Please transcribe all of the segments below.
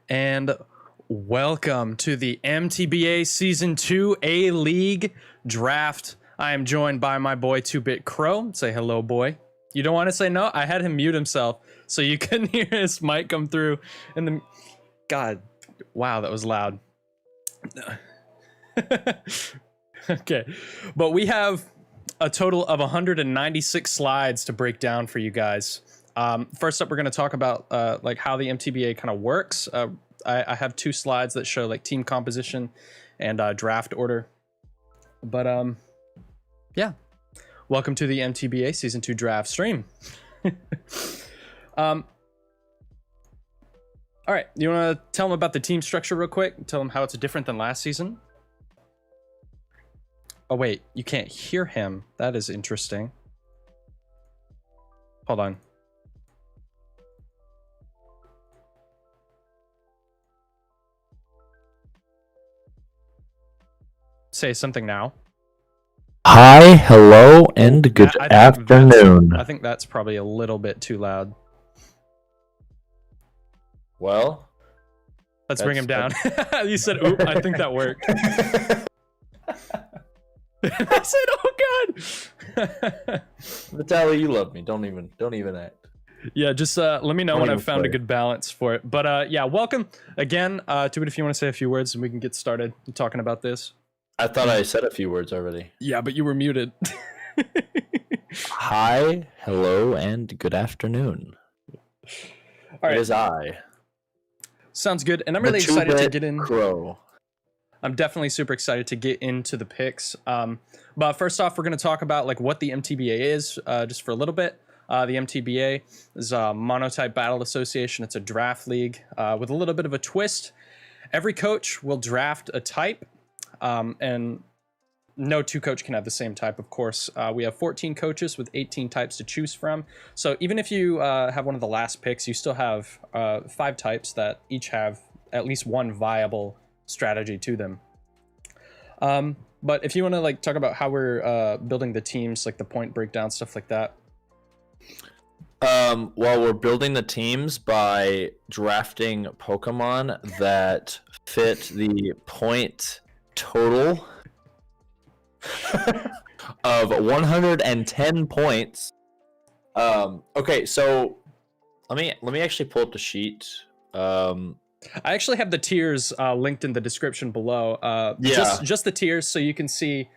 and welcome to the MTBA Season 2 A-League Draft. I am joined by my boy 2-Bit Crow. Say hello, boy. You don't want to say no? I had him mute himself so you couldn't hear his mic come through. And then, God, wow, that was loud. Okay, but we have a total of 196 slides to break down for you guys. First up, we're going to talk about like how the MTBA kind of works. I have two slides that show like team composition and draft order. But yeah, welcome to the MTBA Season 2 draft stream. All right, you want to tell them about the team structure real quick? Tell them how it's different than last season? Oh wait, you can't hear him. That is interesting. Hold on. Say something now. Hi, hello, and good afternoon. I think that's probably a little bit too loud. Well, let's bring him down. You said, "Oop!" I think that worked. I said, "Oh God." Vitaly, you love me. Don't even act. Yeah, just let me know when I've found a good balance for it. But yeah, welcome again to it. If you want to say a few words, and we can get started talking about this. I thought I said a few words already. Yeah, but you were muted. Hi, hello, and good afternoon. All right. It is I. Sounds good, and I'm really excited to get in. Crow. I'm definitely super excited to get into the picks. But first off, we're going to talk about like what the MTBA is, just for a little bit. The MTBA is a Monotype Battle Association. It's a draft league with a little bit of a twist. Every coach will draft a type, and no two coach can have the same type, of course. We have 14 coaches with 18 types to choose from. So even if you have one of the last picks, you still have 5 types that each have at least one viable strategy to them. But if you want to like talk about how we're building the teams, like the point breakdown, stuff like that. Well, we're building the teams by drafting Pokemon that fit the point total of 110 points. Okay, so let me actually pull up the sheet. I actually have the tiers linked in the description below. Just the tiers, so you can see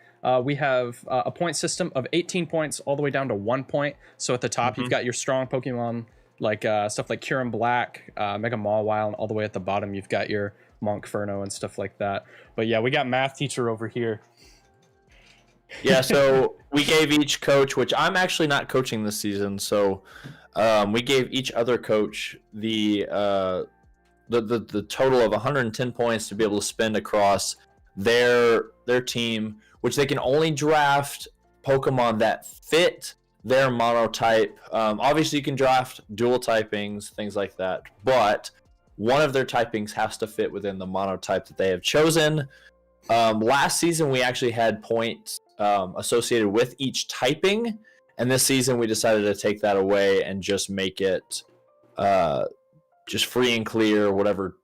we have a point system of 18 points all the way down to 1 point. So at the top, you've got your strong Pokemon, like stuff like Kyurem Black, Mega Mawile, and all the way at the bottom, you've got your Monkferno and stuff like that. But yeah, we got Math Teacher over here. Yeah, so we gave each coach, which I'm actually not coaching this season, so we gave each other coach the total of 110 points to be able to spend across their team, which they can only draft Pokemon that fit their monotype. Obviously, you can draft dual typings, things like that, but one of their typings has to fit within the monotype that they have chosen. Last season, we actually had points associated with each typing, and this season we decided to take that away and just make it just free and clear, whatever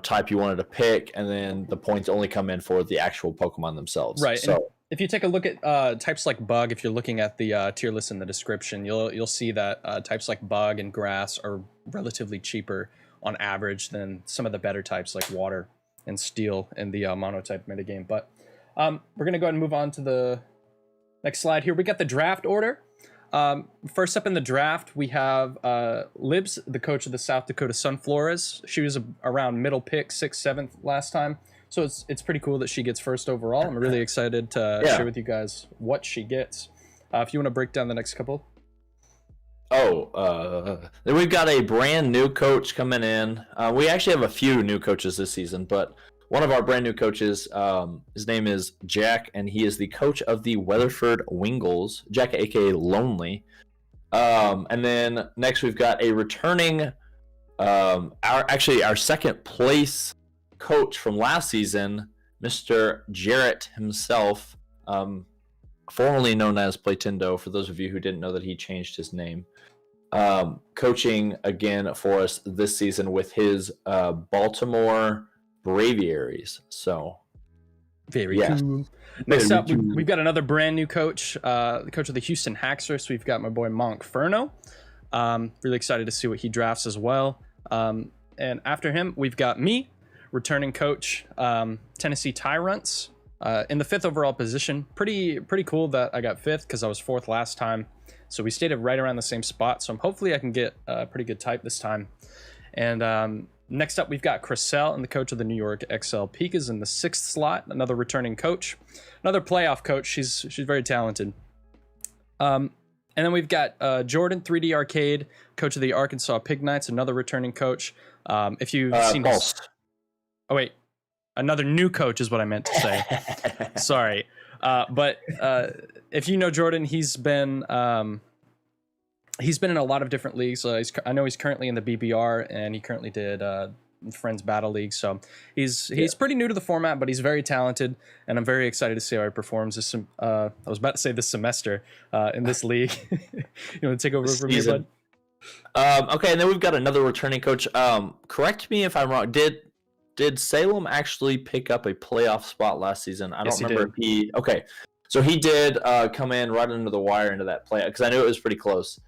type you wanted to pick, and then the points only come in for the actual Pokemon themselves. Right. So and if you take a look at types like Bug, if you're looking at the tier list in the description, you'll see that types like Bug and Grass are relatively cheaper on average than some of the better types like Water and Steel in the monotype metagame. But we're gonna go ahead and move on to the next slide here. We got the draft order. First up in the draft, we have Libs, the coach of the South Dakota Sun Flores. She was around middle pick, 6th, 7th last time. So it's pretty cool that she gets first overall. I'm really excited to share with you guys what she gets. If you want to break down the next couple. Then we've got a brand new coach coming in. We actually have a few new coaches this season, but one of our brand new coaches, his name is Jack, and he is the coach of the Weatherford Wingles, Jack aka Lonely. And then next we've got a returning, our second place coach from last season, Mr. Jarrett himself, formerly known as Playtendo, for those of you who didn't know that he changed his name. coaching again for us this season with his Baltimore Braviaries. So very cool. Next up, we've got another brand new coach, the coach of the Houston Haxorus. We've got my boy Monkferno. Really excited to see what he drafts as well. And after him, we've got me, returning coach, Tennessee Tyrants, in the 5th overall position. Pretty cool that I got 5th because I was 4th last time. So we stayed right around the same spot. So hopefully I can get a pretty good type this time. And next up, we've got Cressel, and the coach of the New York XL Pikas in the 6th slot. Another returning coach, another playoff coach. She's very talented. And then we've got Jordan, 3D Arcade, coach of the Arkansas Pig Knights, another returning coach. If you've seen his... Oh, wait. Another new coach is what I meant to say. Sorry. But if you know Jordan, he's been in a lot of different leagues. I know he's currently in the BBR, and he currently did Friends Battle League. So he's pretty new to the format, but he's very talented, and I'm very excited to see how he performs this. I was about to say this semester in this league. You want to take over from me, bud? Okay, and then we've got another returning coach. Correct me if I'm wrong. Did Salem actually pick up a playoff spot last season? I don't remember if he... Okay, so he did come in right under the wire into that play, because I knew it was pretty close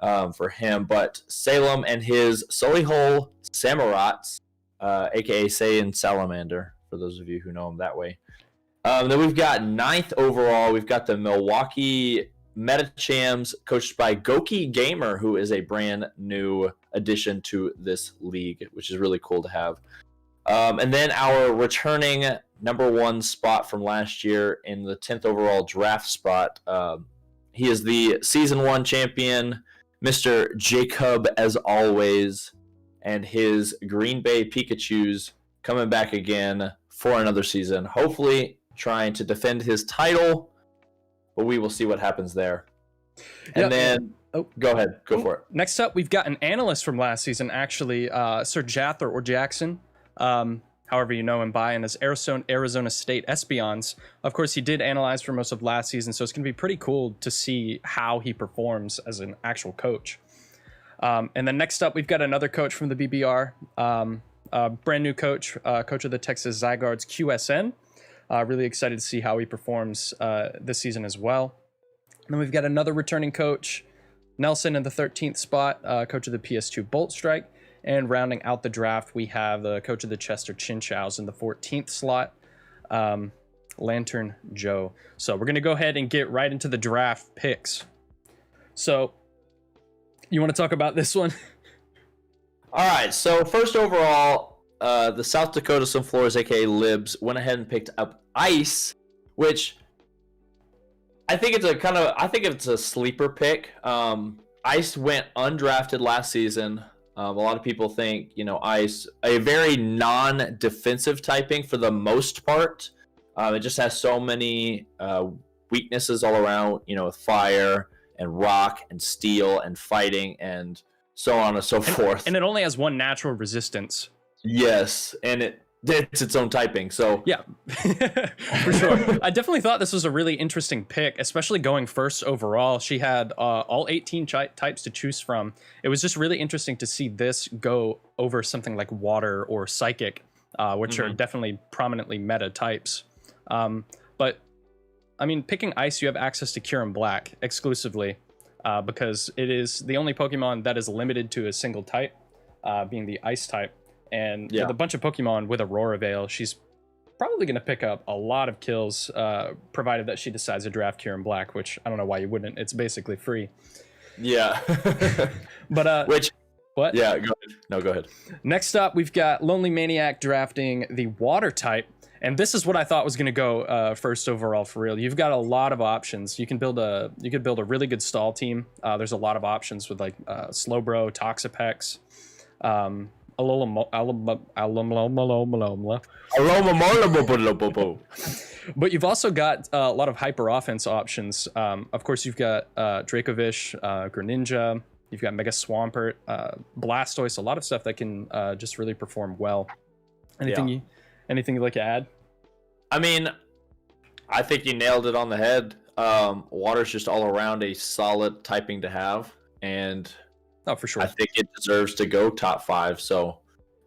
for him. But Salem and his Solihull Samurats, a.k.a. Saiyan Salamander, for those of you who know him that way. Then we've got 9th overall. We've got the Milwaukee Metachams, coached by Goki Gamer, who is a brand new addition to this league, which is really cool to have. And then our returning number 1 spot from last year in the 10th overall draft spot. He is the season 1 champion, Mr. Jacob, as always, and his Green Bay Pikachus coming back again for another season, hopefully trying to defend his title, but we will see what happens there. And then... Oh, go ahead. Go for it. Next up, we've got an analyst from last season, actually, Sir Jather or Jackson. However you know him by, and his Arizona State Espeons. Of course, he did analyze for most of last season, so it's going to be pretty cool to see how he performs as an actual coach. And then next up, we've got another coach from the BBR, brand new coach, coach of the Texas Zygardes QSN. Really excited to see how he performs this season as well. And then we've got another returning coach, Nelson in the 13th spot, coach of the PS2 Bolt Strike. And rounding out the draft, we have the coach of the Chester Chinchows in the 14th slot, Lantern Joe. So we're going to go ahead and get right into the draft picks. So you want to talk about this one? All right. So first overall, the South Dakota Sunflowers, aka Libs, went ahead and picked up Ice, which I think it's a sleeper pick. Ice went undrafted last season. A lot of people think, Ice, a very non-defensive typing for the most part. It just has so many weaknesses all around, with fire and rock and steel and fighting and so on and so forth. And it only has 1 natural resistance. Yes, and it's its own typing, so... Yeah, for sure. I definitely thought this was a really interesting pick, especially going first overall. She had all 18 types to choose from. It was just really interesting to see this go over something like Water or Psychic, which are definitely prominently meta types. But, I mean, picking Ice, you have access to Kyurem Black exclusively, because it is the only Pokemon that is limited to a single type, being the Ice type. And with a bunch of Pokemon with Aurora Veil, she's probably going to pick up a lot of kills, provided that she decides to draft Kyurem Black, which I don't know why you wouldn't. It's basically free. Yeah. But what? Yeah, go ahead. No, go ahead. Next up, we've got Lonely Maniac drafting the Water type. And this is what I thought was going to go first overall for real. You've got a lot of options. You could build a really good stall team. There's a lot of options with like Slowbro, Toxapex, but you've also got a lot of hyper offense options. Of course, you've got Dracovish, Greninja. You've got Mega Swampert, Blastoise. A lot of stuff that can just really perform well. Anything you'd like to add? I mean, I think you nailed it on the head. Water's just all around a solid typing to have, and Oh, for sure. I think it deserves to go top 5. So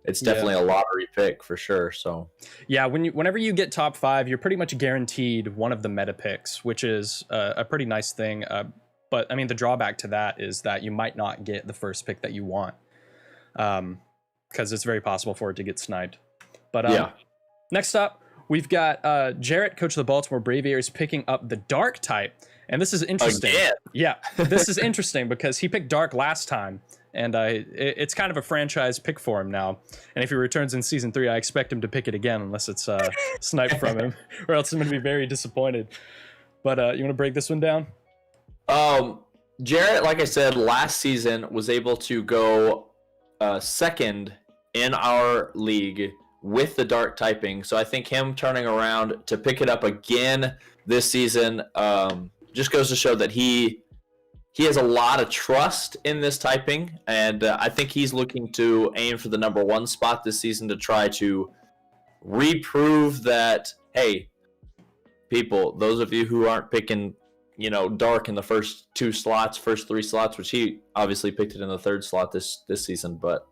it's definitely a lottery pick for sure. So yeah, whenever you get top 5, you're pretty much guaranteed one of the meta picks, which is a pretty nice thing. But I mean, the drawback to that is that you might not get the first pick that you want, because it's very possible for it to get sniped. But next up, we've got Jarrett, coach of the Baltimore Braviaries, picking up the Dark type. And this is interesting. Again. Yeah, this is interesting because he picked Dark last time, and it's kind of a franchise pick for him now. And if he returns in Season 3, I expect him to pick it again unless it's sniped from him, or else I'm going to be very disappointed. But you want to break this one down? Jarrett, like I said, last season was able to go second in our league with the Dark typing. So I think him turning around to pick it up again this season just goes to show that he has a lot of trust in this typing, and I think he's looking to aim for the #1 spot this season to try to reprove that, hey, people, those of you who aren't picking, Dark in the first 3 slots, which he obviously picked it in the 3rd slot this season, but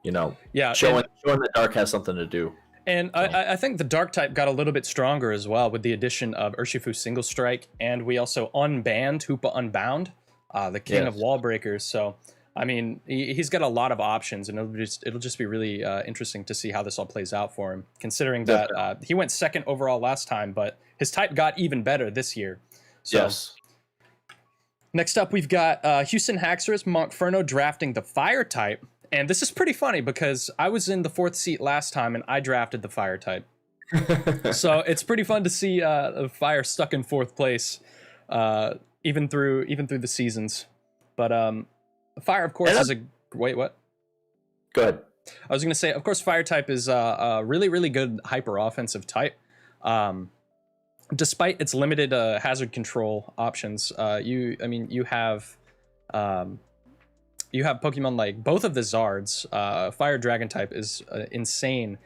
showing that Dark has something to do. And so. I think the Dark type got a little bit stronger as well with the addition of Urshifu Single Strike, and we also unbanned Hoopa Unbound, the king of wall breakers. So, I mean, he's got a lot of options, and it'll just be really interesting to see how this all plays out for him, considering that he went 2nd overall last time, but his type got even better this year. So, yes. Next up, we've got Houston Haxorus Montferno drafting the Fire type. And this is pretty funny because I was in the 4th seat last time and I drafted the Fire type. So it's pretty fun to see Fire stuck in 4th place, even through the seasons. But Fire, of course, is a wait. What? Go ahead. I was gonna say, of course, Fire type is a really, really good hyper offensive type. Despite its limited hazard control options, you have. You have Pokemon like both of the Zards. Fire Dragon type is insane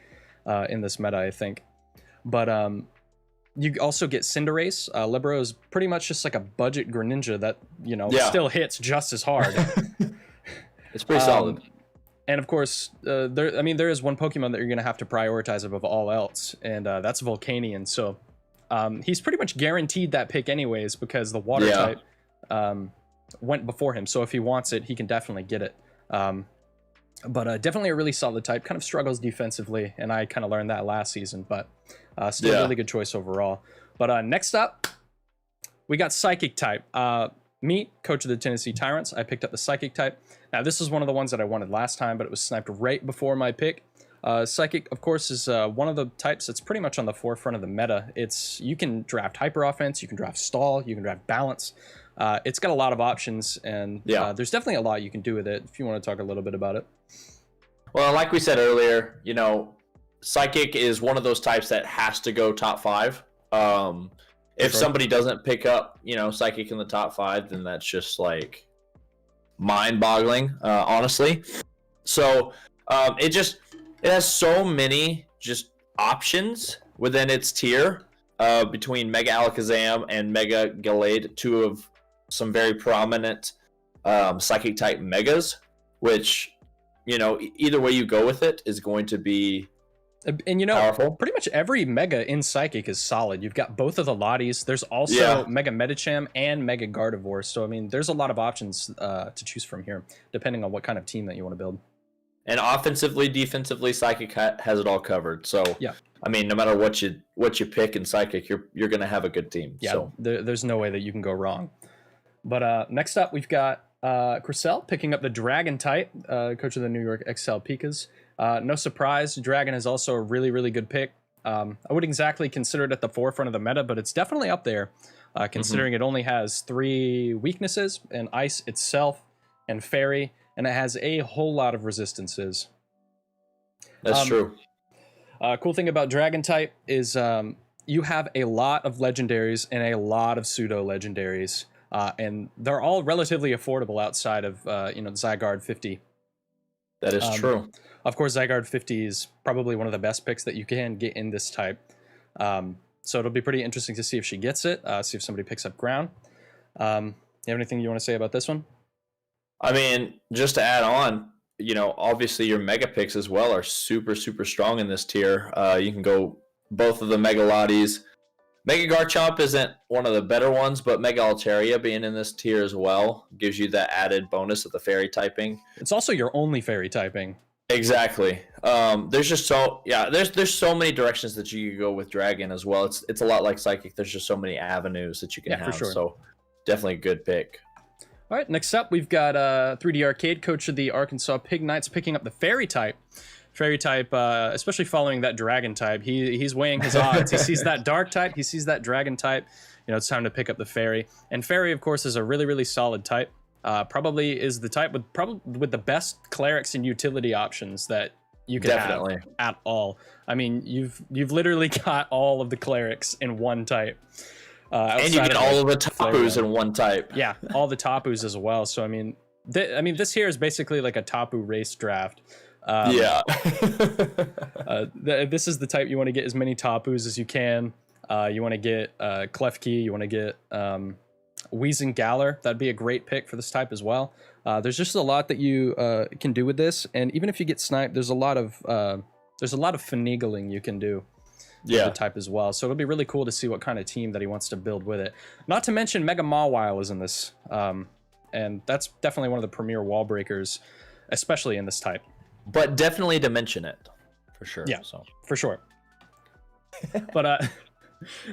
in this meta, I think. But you also get Cinderace. Libero is pretty much just like a budget Greninja that, still hits just as hard. It's pretty solid. And of course, there is one Pokemon that you're going to have to prioritize above all else, and that's Volcanion. So he's pretty much guaranteed that pick anyways because the Water type went before him, so if he wants it, he can definitely get it. But definitely a really solid type. Kind of struggles defensively, and I kind of learned that last season, but still a really good choice overall. But next up, we got Psychic type. Me, coach of the Tennessee Tyrants, I picked up the Psychic type. Now, this is one of the ones that I wanted last time, but it was sniped right before my pick. Psychic, of course, is one of the types that's pretty much on the forefront of the meta. You can draft Hyper Offense, you can draft Stall, you can draft Balance. It's got a lot of options, and there's definitely a lot you can do with it if you want to talk a little bit about it. Well, like we said earlier, Psychic is one of those types that has to go top 5. If somebody doesn't pick up, Psychic in the top 5, then that's just like mind-boggling, honestly. So it has so many just options within its tier between Mega Alakazam and Meggie Gallade, 2 of some very prominent Psychic type Megas, which either way you go with it is going to be powerful. Pretty much every Mega in Psychic is solid. You've got both of the Lotties. There's also Mega Medicham and Mega Gardevoir. So there's a lot of options to choose from here, depending on what kind of team that you want to build. And offensively, defensively, Psychic has it all covered. So no matter what you pick in Psychic, you're going to have a good team. Yeah, so. There's no way that you can go wrong. But next up, we've got Crissel picking up the Dragon type, coach of the New York XL Pikas. No surprise, Dragon is also a really, really good pick. I wouldn't exactly consider it at the forefront of the meta, but it's definitely up there, considering it only has 3 weaknesses, and Ice itself, and Fairy, and it has a whole lot of resistances. That's true. Cool thing about Dragon type is you have a lot of legendaries and a lot of pseudo legendaries, and they're all relatively affordable outside of Zygarde 50. That is true. Of course, Zygarde 50 is probably one of the best picks that you can get in this type. So it'll be pretty interesting to see if she gets it, see if somebody picks up ground. You have anything you want to say about this one? I mean, just to add on, obviously your mega picks as well are super, super strong in this tier. You can go both of the Megalades. Mega Garchomp isn't one of the better ones, but Mega Altaria being in this tier as well gives you that added bonus of the fairy typing. It's also your only fairy typing. Exactly. There's so many directions that you could go with Dragon as well. It's a lot like Psychic. There's just so many avenues that you can have. For sure. So definitely a good pick. All right, next up we've got 3D Arcade, coach of the Arkansas Pig Knights, picking up the fairy type. Fairy type, especially following that dragon type, he's weighing his odds. He sees that dark type, he sees that dragon type. It's time to pick up the fairy. And fairy, of course, is a really, really solid type. Probably is the type with the best clerics and utility options that you can have at all. I mean, you've literally got all of the clerics in one type. And you get all of the Tapus in one type. Yeah, all the Tapus as well. So I mean, this here is basically like a Tapu race draft. This is the type you want to get as many Tapus as you can. You want to get Klefki. You want to get Weezing Galar. That'd be a great pick for this type as well. There's just a lot that you can do with this, and even if you get sniped, there's a lot of finagling you can do. The type as well. So it'll be really cool to see what kind of team that he wants to build with it. Not to mention Mega Mawile is in this, and that's definitely one of the premier wall breakers, especially in this type. But definitely to mention it, for sure. Yeah, for sure. But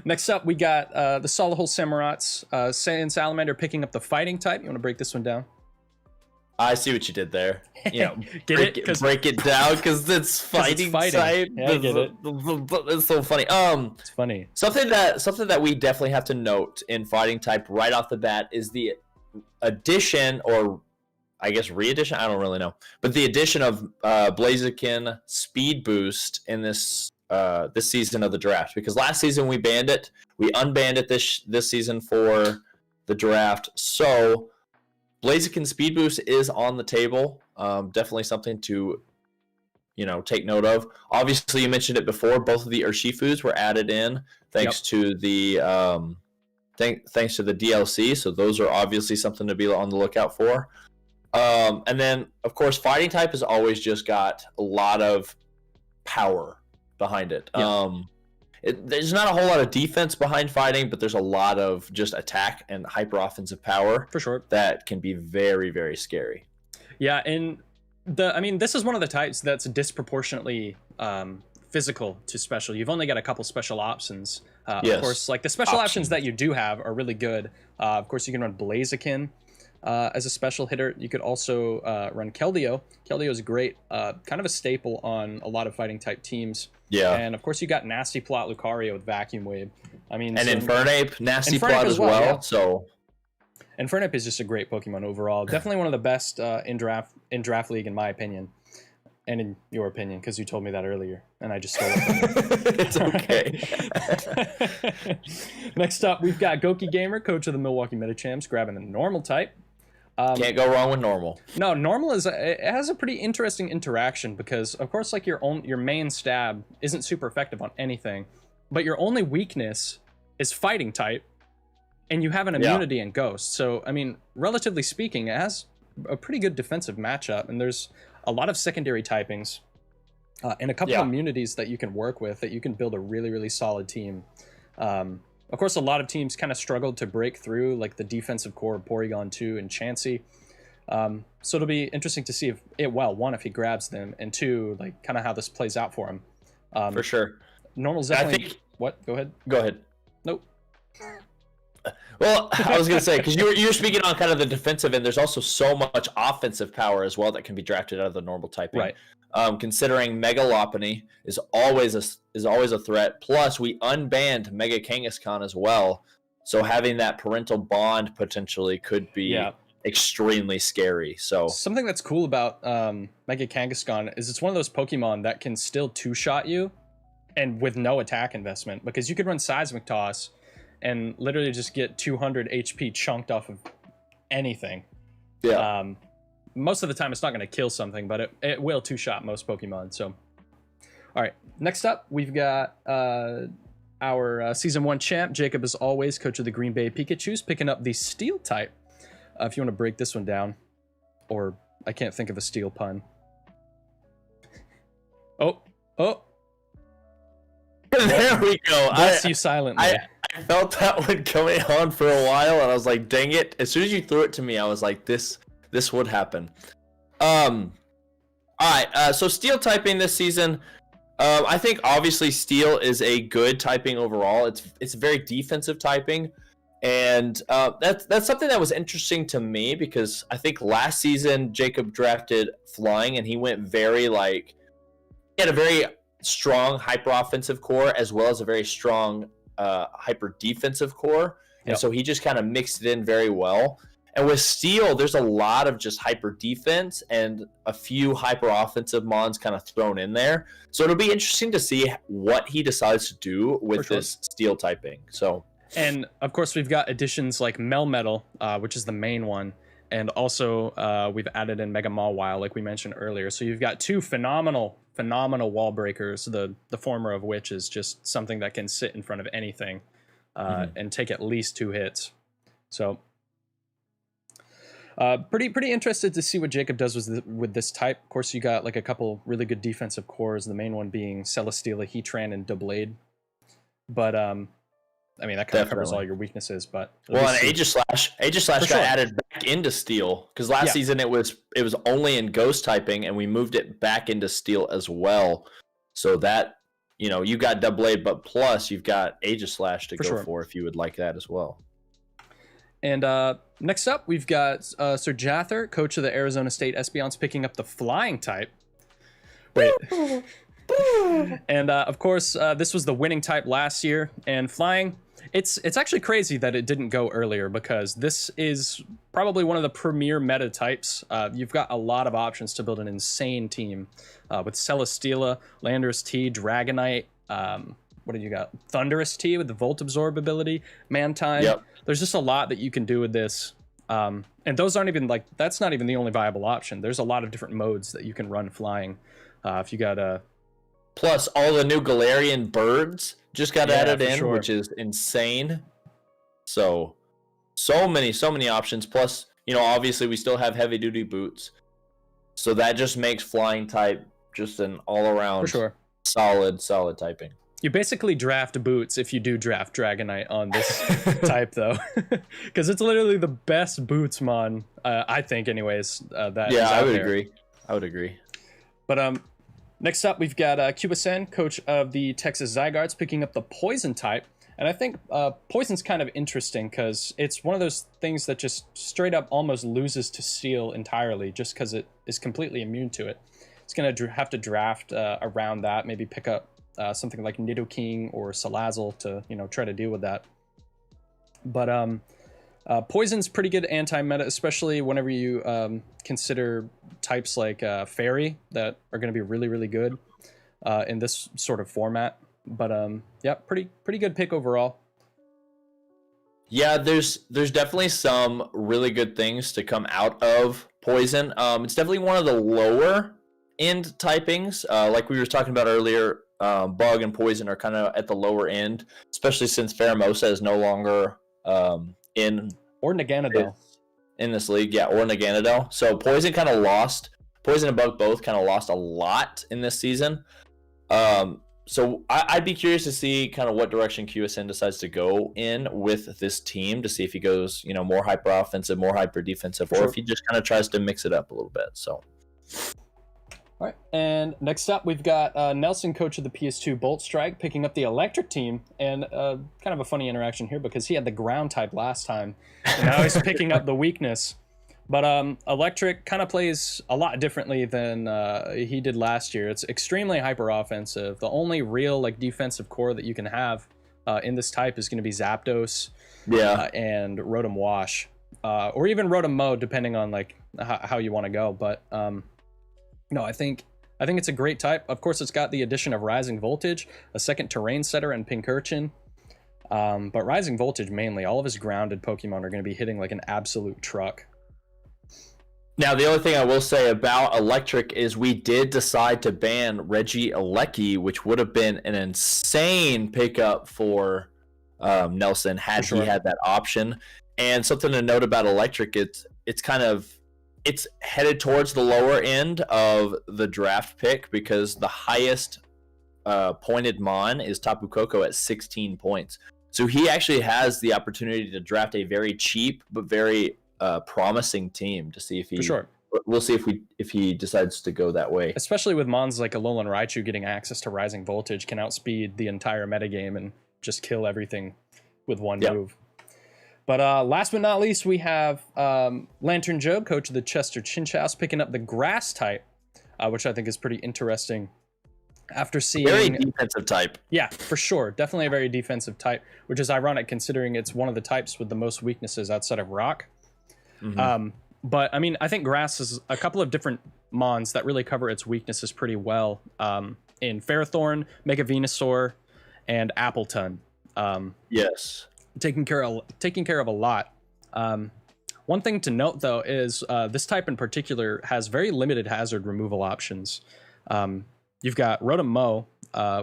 next up, we got the Solihole Samurats, Saiyan Salamander picking up the fighting type. You want to break this one down? I see what you did there. Break it down because it's fighting type. Yeah, I get it. It's so funny. It's funny. Something that we definitely have to note in fighting type right off the bat is the addition, or I guess re-addition. I don't really know, but the addition of Blaziken Speed Boost in this season of the draft, because last season we banned it. We unbanned it this season for the draft. So Blaziken Speed Boost is on the table. Definitely something to, take note of. Obviously, you mentioned it before. Both of the Urshifus were added in thanks to the thanks to the DLC. So those are obviously something to be on the lookout for. And then, of course, fighting type has always just got a lot of power behind it. There's not a whole lot of defense behind fighting, but there's a lot of just attack and hyper offensive power for sure that can be very, very scary. Yeah, and this is one of the types that's disproportionately physical to special. You've only got a couple special options. Of course, like the special options that you do have are really good. Of course, you can run Blaziken as a special hitter. You could also run Keldeo. Keldeo is great, kind of a staple on a lot of fighting type teams. Yeah, and of course you got Nasty Plot Lucario with Vacuum Wave. Infernape, Nasty Plot as well. Yeah. So Infernape is just a great Pokemon overall. Definitely one of the best in draft league in my opinion, and in your opinion, because you told me that earlier, and I just stole it from you. It's okay. Next up, we've got Goki Gamer, coach of the Milwaukee Metachamps, grabbing the normal type. Can't go wrong with normal. No, normal it has a pretty interesting interaction because, of course, like your main stab isn't super effective on anything, but your only weakness is fighting type, and you have an immunity in Ghost. So, I mean, relatively speaking, it has a pretty good defensive matchup, and there's a lot of secondary typings and a couple of immunities that you can work with that you can build a really, really solid team. Of course, a lot of teams kind of struggled to break through, like the defensive core of Porygon 2 and Chansey. So it'll be interesting to see one, if he grabs them, and two, like kind of how this plays out for him. For sure. Normal's definitely... What? Go ahead. Go ahead. Nope. Well, I was going to say, because you're speaking on kind of the defensive end, there's also so much offensive power as well that can be drafted out of the normal typing. Right. Considering Mega Lopunny is always a threat. Plus, we unbanned Mega Kangaskhan as well, so having that parental bond potentially could be extremely scary. So something that's cool about Mega Kangaskhan is it's one of those Pokemon that can still two-shot you, and with no attack investment, because you could run Seismic Toss and literally just get 200 HP chunked off of anything. Yeah. Most of the time, it's not going to kill something, but it will two-shot most Pokemon. So, all right. Next up, we've got our Season 1 champ, Jacob, as always, coach of the Green Bay Pikachus, picking up the Steel type. If you want to break this one down. or I can't think of a steel pun. Oh. There we go. Bless you silently. I felt that one coming on for a while, and I was like, dang it. As soon as you threw it to me, I was like, this would happen. All right, so Steel typing this season. I think obviously Steel is a good typing overall. It's very defensive typing, and that's something that was interesting to me because I think last season Jacob drafted Flying, and he went he had a very strong hyper offensive core as well as a very strong hyper defensive core, and so he just kind of mixed it in very well. And with Steel, there's a lot of just hyper defense and a few hyper offensive mons kind of thrown in there. So it'll be interesting to see what he decides to do with this Steel typing. So, and of course we've got additions like Melmetal, which is the main one, and also we've added in Mega Mawile, like we mentioned earlier. So you've got two phenomenal wall breakers. The former of which is just something that can sit in front of anything and take at least 2 hits. So. Pretty interested to see what Jacob does with this type. Of course, you got like a couple really good defensive cores. The main one being Celesteela, Heatran, and Doublade. But I mean that kind of covers all your weaknesses. But and Aegislash got added back into Steel because last season it was only in Ghost typing, and we moved it back into Steel as well. So that you got Doublade, but plus you've got Aegislash to go for if you would like that as well. And next up, we've got Sir Jather, coach of the Arizona State Espeons, picking up the Flying type. Wait. And of course, this was the winning type last year. And Flying, it's actually crazy that it didn't go earlier because this is probably one of the premier meta types. You've got a lot of options to build an insane team with Celesteela, Landorus T, Dragonite. What did you got? Thunderous T with the Volt Absorb ability, Mantine. Yep. There's just a lot that you can do with this. And those aren't even that's not even the only viable option. There's a lot of different modes that you can run Flying. If you got a. Plus, all the new Galarian birds just got added in, which is insane. So many options. Plus, obviously we still have heavy duty boots. So that just makes Flying type just an all around solid typing. You basically draft boots if you do draft Dragonite on this type, though, because it's literally the best boots mon, I think, anyways. I would agree. But next up, we've got Cubicen, coach of the Texas Zygardes, picking up the Poison type, and I think Poison's kind of interesting because it's one of those things that just straight up almost loses to Steel entirely, just because it is completely immune to it. It's gonna have to draft around that, maybe pick up. Something like Nidoking or Salazzle to try to deal with that. But Poison's pretty good anti-meta, especially whenever you consider types like Fairy that are going to be really good in this sort of format. But pretty good pick overall. Yeah, there's definitely some really good things to come out of Poison. It's definitely one of the lower end typings, like we were talking about earlier. Bug and Poison are kind of at the lower end, especially since Pheromosa is no longer in this league. Yeah, or Naganadel. So Poison and Bug both kind of lost a lot in this season. So I'd be curious to see kind of what direction QSN decides to go in with this team to see if he goes, more hyper offensive, more hyper defensive, or if he just kind of tries to mix it up a little bit. So. All right, and next up we've got Nelson, coach of the PS2 Bolt Strike, picking up the Electric team, and kind of a funny interaction here because he had the Ground type last time, and now he's picking up the weakness. But Electric kind of plays a lot differently than he did last year. It's extremely hyper offensive. The only real defensive core that you can have in this type is going to be Zapdos, and Rotom Wash, or even Rotom Mode, depending on how you want to go. But no, I think it's a great type. Of course, it's got the addition of Rising Voltage, a second Terrain Setter, and Pincurchin. But Rising Voltage mainly, all of his grounded Pokemon are going to be hitting like an absolute truck. Now, the only thing I will say about Electric is we did decide to ban Regieleki, which would have been an insane pickup for Nelson had he had that option. And something to note about Electric, it's it's headed towards the lower end of the draft pick because the highest pointed Mon is Tapu Koko at 16 points. So he actually has the opportunity to draft a very cheap but very promising team to see if he. For sure. We'll see if he decides to go that way. Especially with Mons like Alolan Raichu getting access to Rising Voltage can outspeed the entire metagame and just kill everything with one move. But last but not least, we have Lantern Joe, coach of the Chester Chinchows, picking up the Grass type, which I think is pretty interesting. After seeing very defensive type. Yeah, for sure. Definitely a very defensive type, which is ironic considering it's one of the types with the most weaknesses outside of Rock. But I mean, I think Grass is a couple of different Mons that really cover its weaknesses pretty well. In Ferrothorn, Mega Venusaur, and Appleton. Yes. Taking care of a lot. One thing to note though is this type in particular has very limited hazard removal options. You've got Rotomo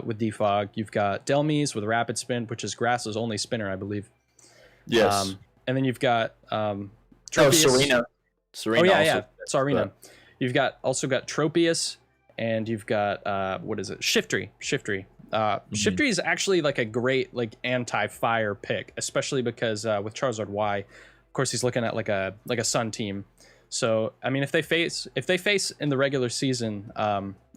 with Defog. You've got Delmise with Rapid Spin, which is Grass's only spinner, I believe. Yes. And then you've got Serena. Sarina. You've also got Tropius, and you've got Shiftry. Shiftry is actually like a great like anti-fire pick, especially because with Charizard Y, of course he's looking at like a Sun team. So I mean, if they face in the regular season,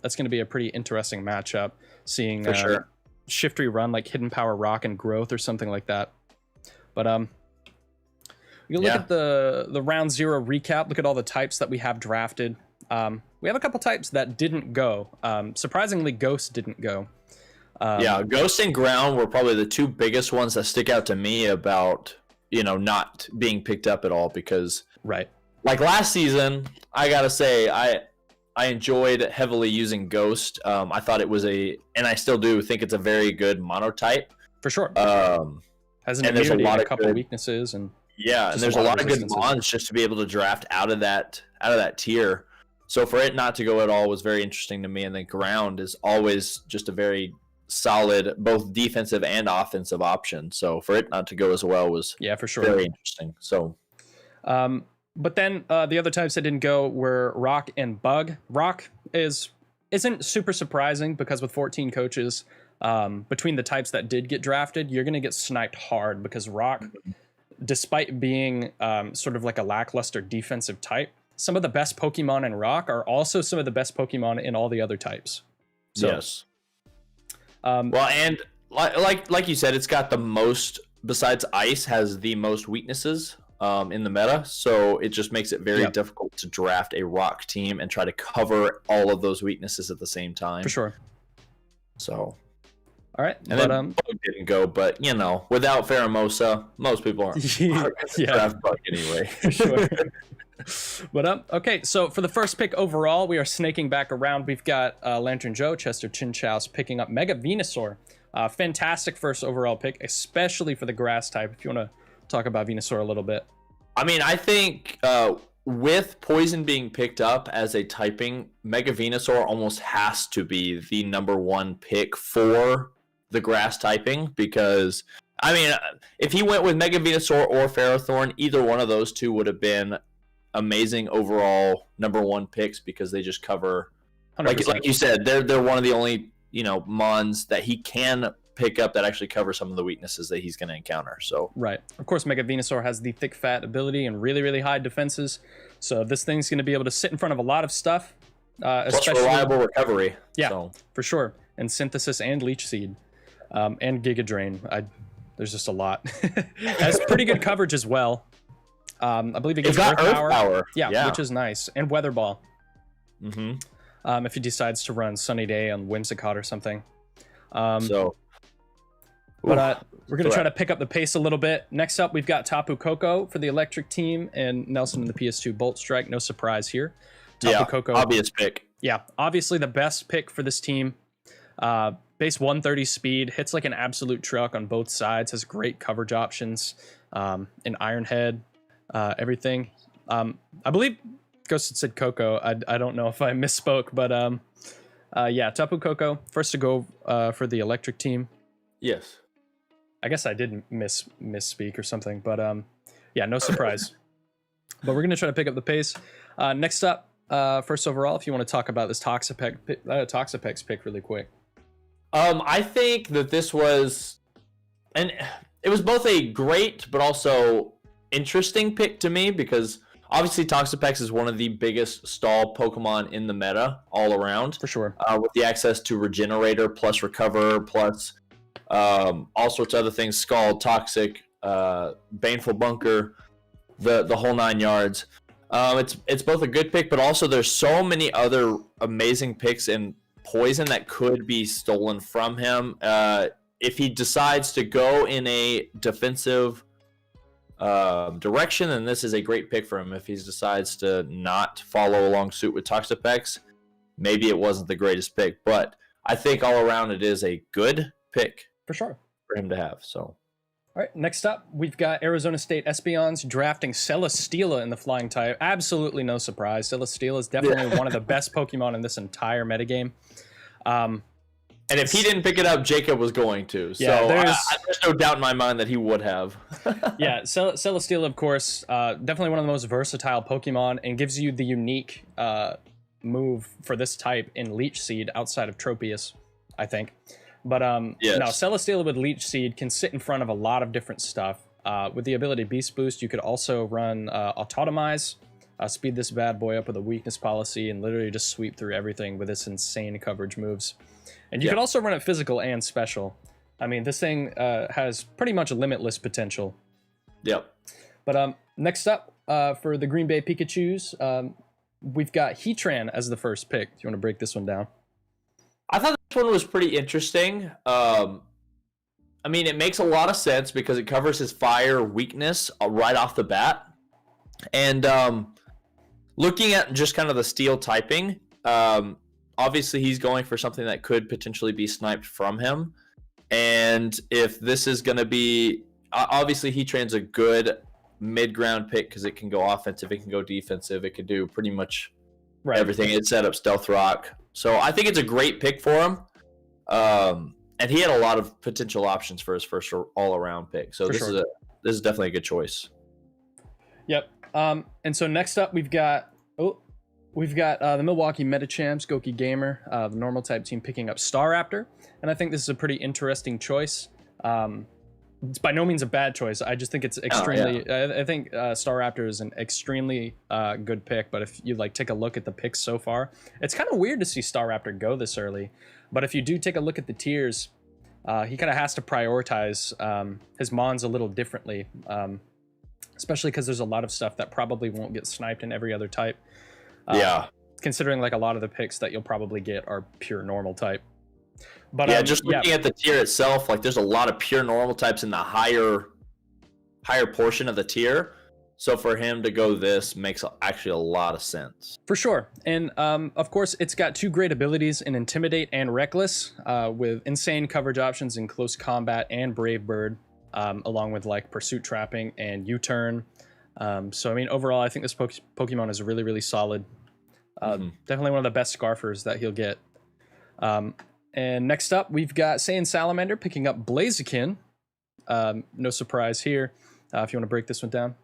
that's going to be a pretty interesting matchup. Seeing for sure Shiftry run like Hidden Power Rock and Growth or something like that. But you can look at the round 0 recap. Look at all the types that we have drafted. We have a couple types that didn't go. Surprisingly, Ghost didn't go. Ghost and Ground were probably the two biggest ones that stick out to me about, not being picked up at all because like last season, I gotta say, I enjoyed heavily using Ghost. I thought it was and I still do think it's a very good monotype. For sure. Has an and there's a lot and of a couple good weaknesses and and there's a lot of good Mons just to be able to draft out of that tier. So for it not to go at all was very interesting to me. And then Ground is always just a very solid, both defensive and offensive option. So for it not to go as well was for sure very interesting. So, but then the other types that didn't go were Rock and Bug. Rock isn't super surprising because with 14 coaches, between the types that did get drafted, you're going to get sniped hard because Rock, despite being sort of like a lackluster defensive type, some of the best Pokemon in Rock are also some of the best Pokemon in all the other types. So, yes. Well, and like you said, it's got the most, besides Ice, has the most weaknesses in the meta. So it just makes it very difficult to draft a Rock team and try to cover all of those weaknesses at the same time. For sure. So. All right. And then Bug didn't go, but without Pheromosa, most people aren't draft Bug anyway. For sure. But okay, so for the first pick overall, we are snaking back around. We've got Lantern Joe, Chester Chinchows picking up Mega Venusaur. Fantastic first overall pick, especially for the Grass type. If you want to talk about Venusaur a little bit. I mean, I think with Poison being picked up as a typing, Mega Venusaur almost has to be the #1 pick for the Grass typing because, I mean, if he went with Mega Venusaur or Ferrothorn, either one of those two would have been amazing overall #1 picks because they just cover, like you said, they're one of the only Mons that he can pick up that actually cover some of the weaknesses that he's going to encounter. So of course, Mega Venusaur has the thick fat ability and really, really high defenses. So this thing's going to be able to sit in front of a lot of stuff, especially reliable recovery. For sure, and Synthesis and Leech Seed, and Giga Drain. There's just a lot. Has pretty good coverage as well. I believe it gets Earth Power. Yeah, which is nice, and Weather Ball. If he decides to run Sunny Day on Whimsicott or something. We're going to try to pick up the pace a little bit. Next up, we've got Tapu Koko for the Electric team and Nelson in the PS2 Bolt Strike. No surprise here. Tapu Koko, obvious pick. Yeah, obviously the best pick for this team. Base 130 speed, hits like an absolute truck on both sides, has great coverage options, an Iron Head, everything. I believe Ghost said Coco. I don't know if I misspoke, but Tapu Koko, first to go for the Electric team. Yes. I guess I did misspeak or something, but no surprise. But we're going to try to pick up the pace. Next up, first overall, if you want to talk about this Toxapex pick really quick. I think that this was, and it was both a great but also interesting pick to me because obviously Toxapex is one of the biggest stall Pokemon in the meta all around. For sure. With the access to Regenerator plus Recover plus all sorts of other things, Scald, Toxic, Baneful Bunker, the whole 9 yards. It's both a good pick, but also there's so many other amazing picks in Poison that could be stolen from him. If he decides to go in a defensive direction, then this is a great pick for him. If he decides to not follow along suit with Toxapex, maybe it wasn't the greatest pick, but I think all around it is a good pick for sure for him to have. So, all right, next up, we've got Arizona State Espeons drafting Celesteela in the flying type. Absolutely no surprise. Celesteela is definitely one of the best Pokemon in this entire metagame. And if he didn't pick it up, Jacob was going to. So yeah, there's no doubt in my mind that he would have. Yeah, Celesteela, of course, definitely one of the most versatile Pokemon and gives you the unique move for this type in Leech Seed outside of Tropius, I think. But yes. No, Celesteela with Leech Seed can sit in front of a lot of different stuff. With the ability Beast Boost, you could also run Autotomize, speed this bad boy up with a weakness policy, and literally just sweep through everything with this insane coverage moves. And you could also run it physical and special. I mean, this thing has pretty much limitless potential. Yep. But next up, for the Green Bay Pikachus, we've got Heatran as the first pick. Do you want to break this one down? I thought this one was pretty interesting. I mean, it makes a lot of sense because it covers his fire weakness right off the bat. And looking at just kind of the steel typing, obviously he's going for something that could potentially be sniped from him. And if this is going to be, obviously Heatran's a good mid-ground pick because it can go offensive, it can go defensive, it can do pretty much everything. It set up Stealth Rock. So I think it's a great pick for him. And he had a lot of potential options for his first all-around pick. So this is definitely a good choice. Yep. And so next up we've got the Milwaukee Metachamps, Goki Gamer, the normal type team picking up Staraptor. And I think this is a pretty interesting choice. It's by no means a bad choice. I just think it's extremely, I think Staraptor is an extremely good pick. But if you take a look at the picks so far, it's kind of weird to see Staraptor go this early. But if you do take a look at the tiers, he kind of has to prioritize his mons a little differently. Especially because there's a lot of stuff that probably won't get sniped in every other type. Considering a lot of the picks that you'll probably get are pure normal type. But just looking at the tier itself, there's a lot of pure normal types in the higher portion of the tier. So for him to go this makes actually a lot of sense. For sure. And of course, it's got two great abilities in Intimidate and Reckless, with insane coverage options in Close Combat and Brave Bird, along with Pursuit Trapping and U-Turn. So I mean, overall, I think this Pokemon is really, really solid. Definitely one of the best Scarfers that he'll get. And next up, we've got Saiyan Salamander picking up Blaziken. No surprise here. If you want to break this one down.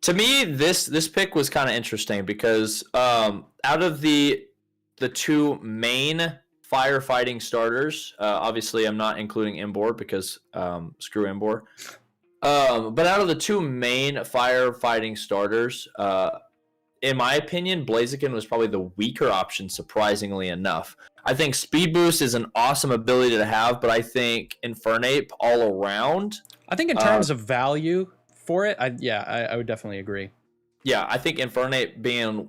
To me, this pick was kind of interesting because out of the two main firefighting starters, obviously I'm not including Embor because screw Embor. But out of the two main firefighting starters, in my opinion, Blaziken was probably the weaker option, surprisingly enough. I think Speed Boost is an awesome ability to have, but I think Infernape all around. I think in terms of value for it, I would definitely agree. Yeah, I think Infernape being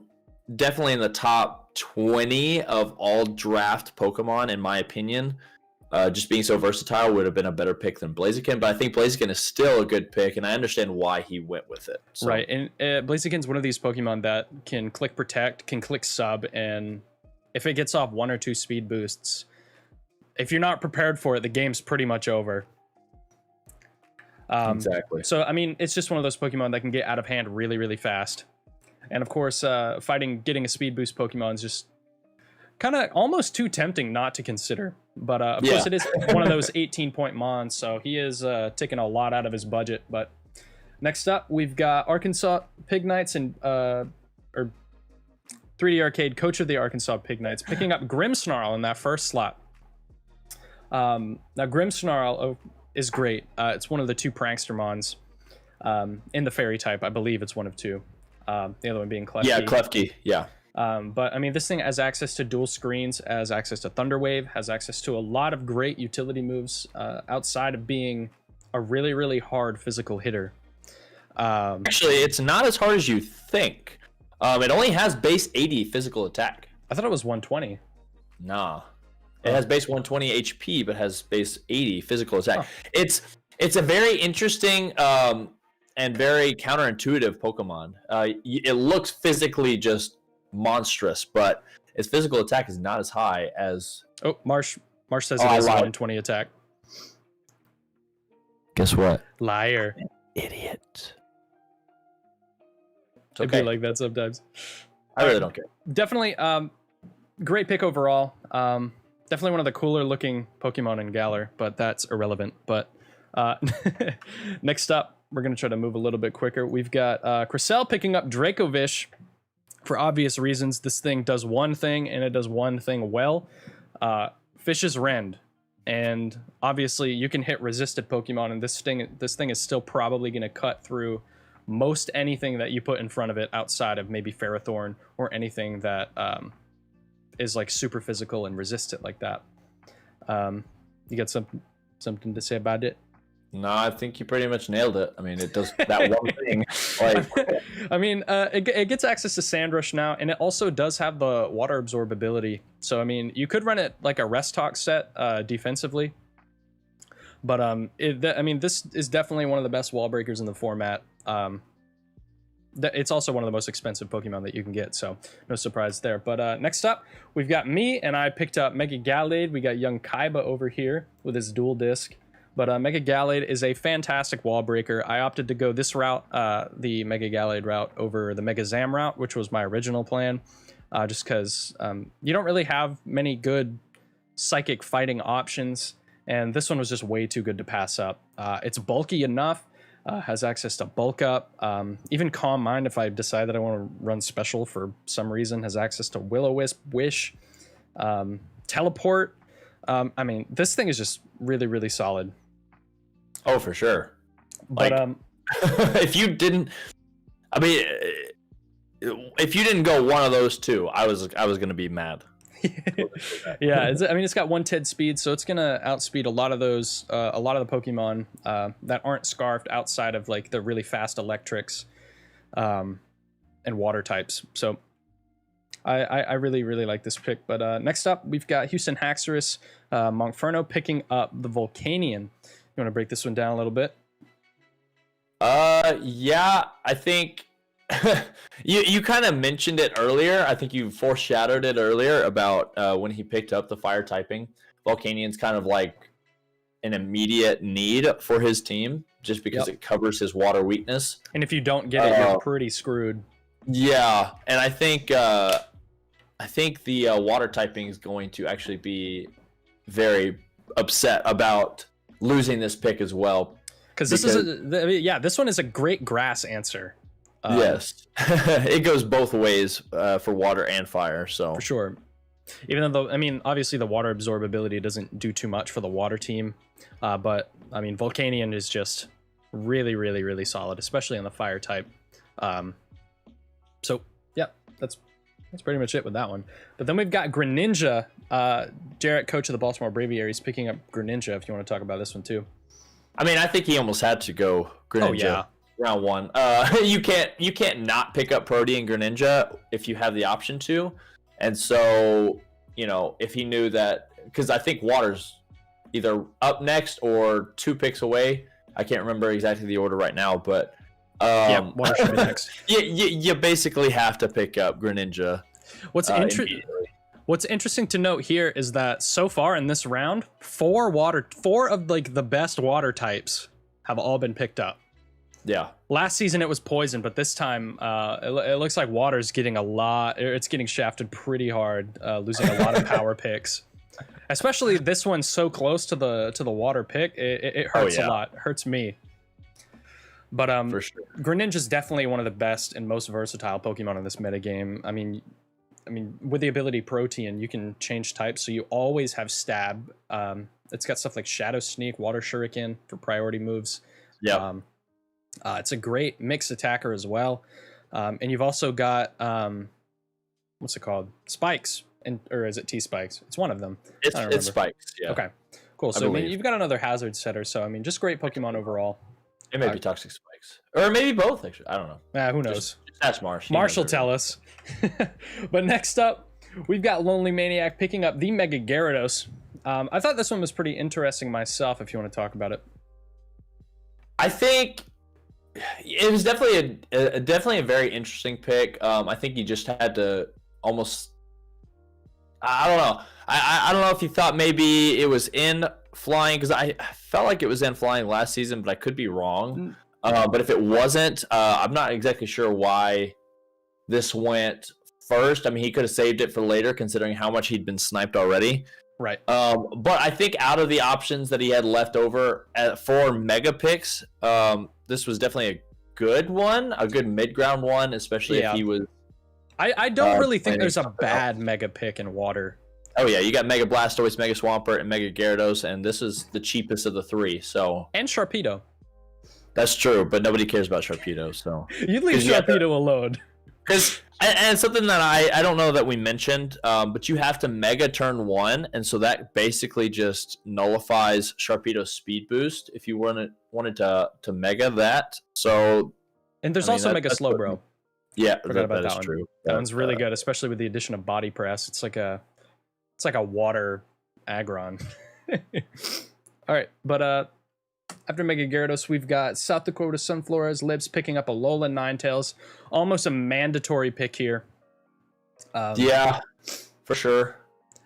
definitely in the top 20 of all draft Pokemon, in my opinion, just being so versatile would have been a better pick than Blaziken. But I think Blaziken is still a good pick, and I understand why he went with it. So. Right, and Blaziken's one of these Pokemon that can click Protect, can click Sub, and if it gets off 1 or 2 speed boosts, if you're not prepared for it, the game's pretty much over. Exactly. So, I mean, it's just one of those Pokemon that can get out of hand really, really fast. And of course, getting a speed boost Pokemon is just kind of almost too tempting not to consider. But of course, it is one of those 18-point mons, so he is taking a lot out of his budget. But next up, we've got Arkansas Pignites and or 3D Arcade, coach of the Arkansas Pig Knights, picking up Grimmsnarl in that first slot. Now, Grimmsnarl is great. It's one of the 2 Prankster Mons in the Fairy type. I believe it's one of 2. The other one being Klefki. Yeah, Klefki, yeah. But I mean, this thing has access to dual screens, has access to Thunder Wave, has access to a lot of great utility moves outside of being a really, really hard physical hitter. Actually, it's not as hard as you think. It only has base 80 physical attack. I thought it was 120. Nah. It has base 120 HP, but has base 80 physical attack. Huh. It's a very interesting and very counterintuitive Pokemon. It looks physically just monstrous, but its physical attack is not as high as... Oh, Marsh says it is 120 attack. Guess what? Liar. Idiot. It's It'd be okay. like that sometimes. I really don't care. Definitely great pick overall. Definitely one of the cooler looking Pokemon in Galar, but that's irrelevant. But next up, we're going to try to move a little bit quicker. We've got Cressel picking up Dracovish for obvious reasons. This thing does one thing, and it does one thing well. Fish's Rend. And obviously, you can hit resisted Pokemon, and this thing is still probably going to cut through most anything that you put in front of it outside of maybe Ferrothorn or anything that is like super physical and resist it like that. You got something to say about it? No, I think you pretty much nailed it. I mean, it does that one thing. Like, I mean, it gets access to Sandrush now, and it also does have the water absorb ability. So, I mean, you could run it like a Rest Talk set defensively. But, I mean, this is definitely one of the best wall breakers in the format. It's also one of the most expensive Pokemon that you can get, so no surprise there. But next up, we've got me, and I picked up Meggie Gallade. We got young Kaiba over here with his dual disc. But Meggie Gallade is a fantastic wall breaker. I opted to go this route, the Meggie Gallade route, over the Mega Zam route, which was my original plan, just because you don't really have many good psychic fighting options, and this one was just way too good to pass up. It's bulky enough, has access to bulk up, even Calm Mind if I decide that I want to run special for some reason, has access to Will-O-Wisp, Wish, Teleport. I mean, this thing is just really, really solid. oh, for sure. But Like, if you didn't, I mean, if you didn't go one of those two, I was gonna be mad. yeah, it's got 1 TED speed, so it's gonna outspeed a lot of those, a lot of the Pokemon that aren't scarfed outside of like the really fast electrics, and water types. So I really, really like this pick. But next up, we've got Houston Haxorus, Montferno picking up the Volcanion. You want to break this one down a little bit? Yeah, I think you kind of mentioned it earlier. I think you foreshadowed it earlier about when he picked up the fire typing. Volcanion's kind of like an immediate need for his team, just because it covers his water weakness. And if you don't get it, you're pretty screwed. Yeah, and I think the water typing is going to actually be very upset about losing this pick as well. Because this one is a great grass answer. Yes, it goes both ways for water and fire. So for sure. Even though, I mean, obviously the water absorbability doesn't do too much for the water team, but I mean, Volcanion is just really, really, really solid, especially on the fire type. So yeah, that's pretty much it with that one. But then we've got Greninja. Jarrett, coach of the Baltimore Braviaries, picking up Greninja. If you want to talk about this one too. I mean, I think he almost had to go Greninja. Oh, yeah. Round one. You can't not pick up Protean Greninja if you have the option to. And so, you know, if he knew that, because I think Water's either up next or 2 picks away. I can't remember exactly the order right now, but Water should be next. You basically have to pick up Greninja. What's interesting to note here is that so far in this round, 4 of like the best water types have all been picked up. Yeah. Last season it was poison, but this time it looks like water's getting it's getting shafted pretty hard, losing a lot of power picks. Especially this one's so close to the water pick, it hurts a lot. It hurts me. But for sure. Greninja's definitely one of the best and most versatile Pokemon in this metagame. I mean, I mean, with the ability Protean, you can change types, so you always have Stab. It's got stuff like Shadow Sneak, Water Shuriken for priority moves. Yeah. It's a great mixed attacker as well. And you've also got, what's it called? Spikes. Or is it T-Spikes? It's one of them. It's Spikes, yeah. Okay, cool. So, I mean, you've got another hazard setter. So, I mean, just great Pokemon overall. It may be Toxic Spikes. Or maybe both, actually. I don't know. Who knows? Just ask Marsh. Marsh will tell us. But next up, we've got Lonely Maniac picking up the Meggie Gyarados. I thought this one was pretty interesting myself, if you want to talk about it. I think it was definitely a very interesting pick. I think you just had to almost... I don't know. I don't know if you thought maybe it was in flying, because I felt like it was in flying last season, but I could be wrong. But if it wasn't, I'm not exactly sure why this went first. I mean, he could have saved it for later, considering how much he'd been sniped already. Right. But I think out of the options that he had left over for mega picks, this was definitely a good one, a good mid-ground one, especially if he was... I don't really think there's a bad mega pick in water. Oh yeah, you got Mega Blastoise, Mega Swampert, and Mega Gyarados, and this is the cheapest of the three. So and Sharpedo. That's true, but nobody cares about Sharpedo. So you leave Sharpedo alone. Because and something that I don't know that we mentioned, but you have to Mega turn 1, and so that basically just nullifies Sharpedo's speed boost if you wanted to Mega that. So and there's also Mega Slowbro. Yeah, that is one. True. That one's really good, especially with the addition of Body Press. It's like a water Aggron. All right, but after Mega Gyarados, we've got South Dakota Sunflores, Libs picking up Alola Ninetales. Almost a mandatory pick here. Yeah, for sure.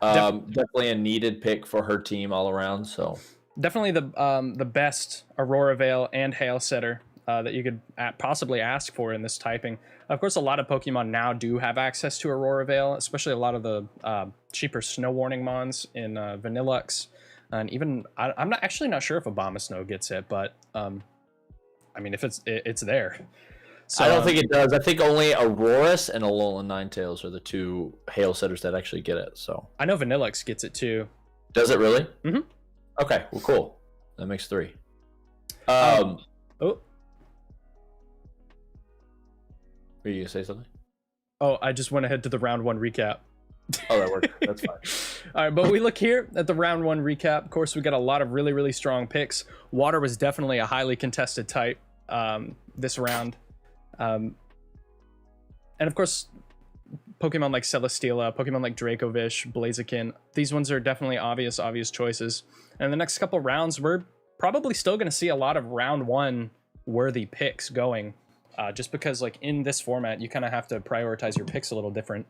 Definitely a needed pick for her team all around. So definitely the best Aurora Veil and Hail Setter that you could possibly ask for in this typing. Of course, a lot of Pokemon now do have access to Aurora Veil, especially a lot of the cheaper Snow Warning Mons in Vanillux. And even, I'm not sure if Abomasnow gets it, but I mean, if it's there. So, I don't think it does. I think only Auroras and Alolan Ninetales are the two Hail Setters that actually get it. So I know Vanillux gets it too. Does it really? Mm-hmm. Okay, well, cool. That makes 3. Were you gonna say something? Oh, I just went ahead to the round 1 recap. Oh, that worked. That's fine. All right, but we look here at the round 1 recap. Of course, we got a lot of really, really strong picks. Water was definitely a highly contested type this round. And of course, Pokemon like Celesteela, Pokemon like Dracovish, Blaziken, these ones are definitely obvious choices. And the next couple rounds, we're probably still going to see a lot of round 1 worthy picks going. Just because, like, in this format, you kind of have to prioritize your picks a little different.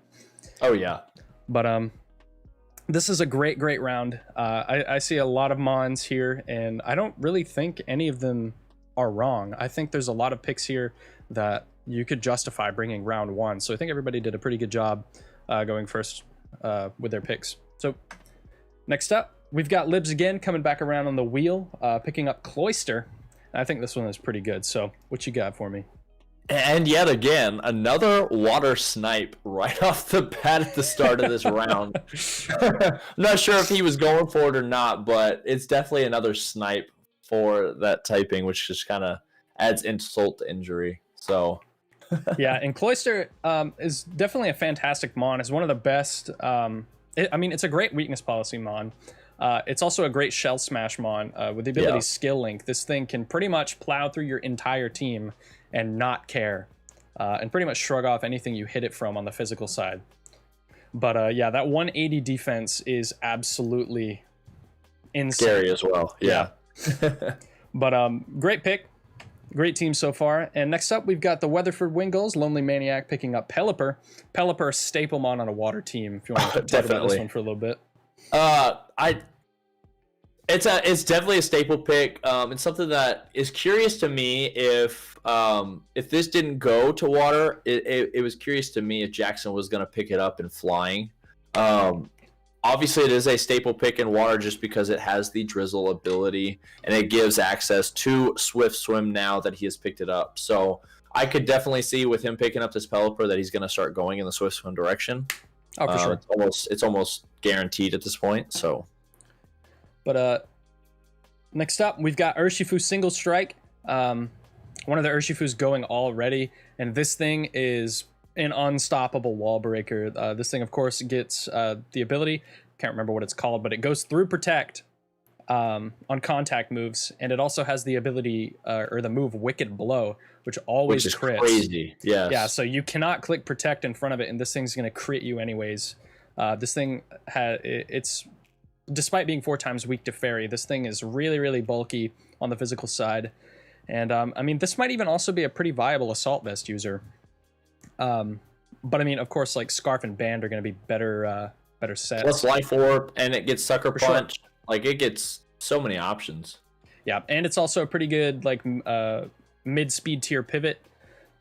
Oh, yeah. But this is a great round. I see a lot of Mons here, and I don't really think any of them are wrong. I think there's a lot of picks here that you could justify bringing round 1. So I think everybody did a pretty good job going first with their picks. So next up, we've got Libs again coming back around on the wheel, picking up Cloyster. I think this one is pretty good. So what you got for me? And yet again, another water snipe right off the bat at the start of this round. I'm not sure if he was going for it or not, but it's definitely another snipe for that typing, which just kind of adds insult to injury. So, yeah, and Cloyster is definitely a fantastic Mon. It's one of the best. It's a great weakness policy Mon. It's also a great Shell Smash Mon with the ability Skill Link. This thing can pretty much plow through your entire team and not care, and pretty much shrug off anything you hit it from on the physical side. But yeah, that 180 defense is absolutely insane. Scary as well. Yeah. But great pick. Great team so far. And next up, we've got the Weatherford Wingulls, Lonely Maniac picking up Pelipper. Pelipper, staple Mon on a water team, if you want to talk about this one for a little bit. It's definitely a staple pick. It's something that is curious to me if this didn't go to water. It was curious to me if Jackson was going to pick it up in flying. Obviously, it is a staple pick in water just because it has the drizzle ability and it gives access to Swift Swim now that he has picked it up. So I could definitely see with him picking up this Pelipper that he's going to start going in the Swift Swim direction. Oh, for sure. It's almost guaranteed at this point. So, but next up we've got Urshifu Single Strike. One of the Urshifus going already, and this thing is an unstoppable wall breaker. This thing, of course, gets the ability. Can't remember what it's called, but it goes through Protect on contact moves, and it also has the ability or the move Wicked Blow, which always which is crits. crazy. Yes. Yeah, so you cannot click Protect in front of it, and this thing's going to crit you anyways. This thing it's despite being 4 times weak to Fairy, this thing is really, really bulky on the physical side. And I mean, this might even also be a pretty viable Assault Vest user. But I mean, of course, like Scarf and Band are going to be better sets. Plus Life Orb, and it gets Sucker For Punch. Sure. Like, it gets so many options. Yeah, and it's also a pretty good like mid-speed tier pivot.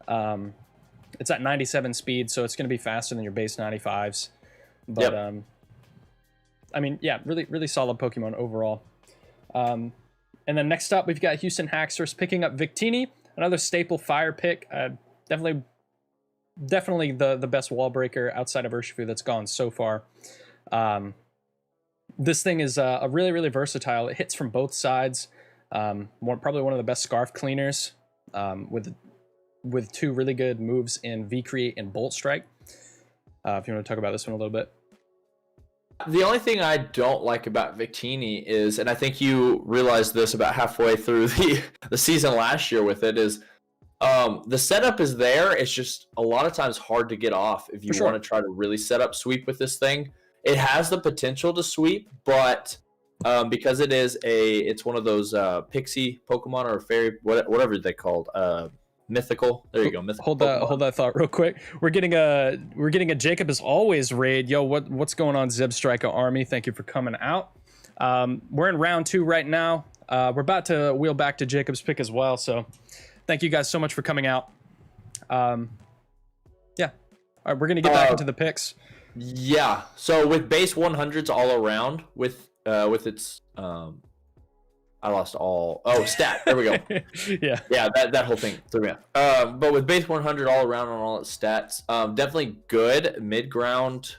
It's at 97 speed, so it's going to be faster than your base 95s. But Yep. I mean, yeah, really, really solid Pokemon overall. And then next up, we've got Houston Haxorus picking up Victini, another staple fire pick. Definitely the best wall breaker outside of Urshifu that's gone so far. This thing is a really, really versatile. It hits from both sides. Probably one of the best Scarf cleaners with 2 really good moves in V-Create and Bolt Strike. If you want to talk about this one a little bit. The only thing I don't like about Victini is, and I think you realized this about halfway through the season last year with it, is the setup is there. It's just a lot of times hard to get off if you For sure. want to try to really set up sweep with this thing. It has the potential to sweep, but because it's one of those pixie Pokemon or fairy, whatever they called, mythical. There you go. Mythical Hold that thought real quick. We're getting a Jacob as always raid. Yo, what's going on, Zeb Striker Army? Thank you for coming out. We're in round 2 right now. We're about to wheel back to Jacob's pick as well. So thank you guys so much for coming out. Yeah. All right, we're gonna get back into the picks. Yeah. So with base 100s all around, with its I lost all. Oh, stat. There we go. Yeah. Yeah, that whole thing threw me off. But with base 100 all around on all its stats, definitely good mid-ground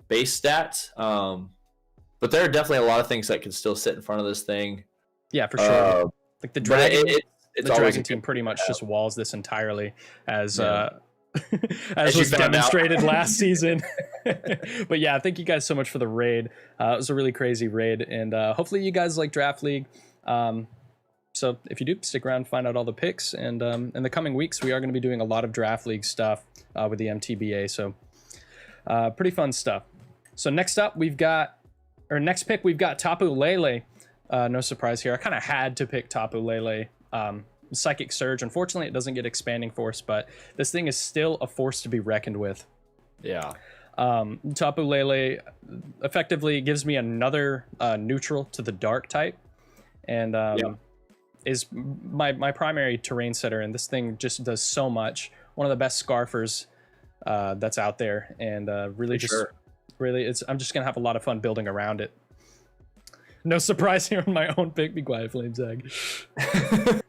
base stats. But there are definitely a lot of things that can still sit in front of this thing. Yeah, for sure. Like the dragon, it's the dragon team pretty much just walls this entirely, as as you was found demonstrated last season. But yeah, thank you guys so much for the raid. It was a really crazy raid, and hopefully you guys like Draft League. So if you do, stick around, find out all the picks, and in the coming weeks we are going to be doing a lot of Draft League stuff with the MTBA, so pretty fun stuff. So next pick we've got Tapu Lele. No surprise here, I kind of had to pick Tapu Lele. Psychic Surge, unfortunately it doesn't get Expanding Force, but this thing is still a force to be reckoned with. Yeah. Tapu Lele effectively gives me another neutral to the dark type, and is my primary terrain setter, and this thing just does so much. One of the best Scarfers that's out there, and I'm just gonna have a lot of fun building around it. No surprise here on my own pick. Be quiet, Flamesag.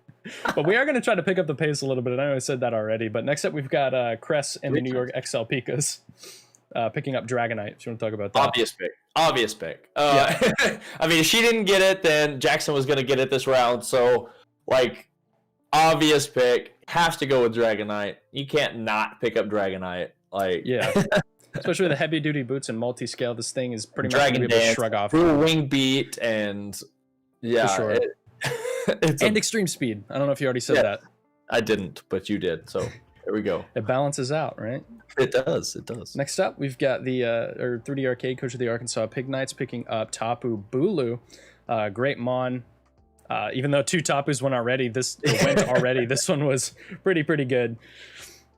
But we are going to try to pick up the pace a little bit. I know I said that already, but next up we've got Cress and the New York XL Pikas picking up Dragonite. If you want to talk about that. Obvious pick. Yeah. I mean, if she didn't get it, then Jackson was going to get it this round. So, like, obvious pick. Has to go with Dragonite. You can't not pick up Dragonite. Like, yeah. Especially with the heavy duty boots and multi-scale, this thing is pretty much going to be able to shrug off. Full wing beat, and yeah. For sure. Extreme speed. I don't know if you already said that. I didn't, but you did. So there we go. It balances out, right? It does. Next up, we've got the 3D Arcade Coach of the Arkansas Pig Knights picking up Tapu Bulu. Great Mon. Even though 2 Tapus went already, this one was pretty good.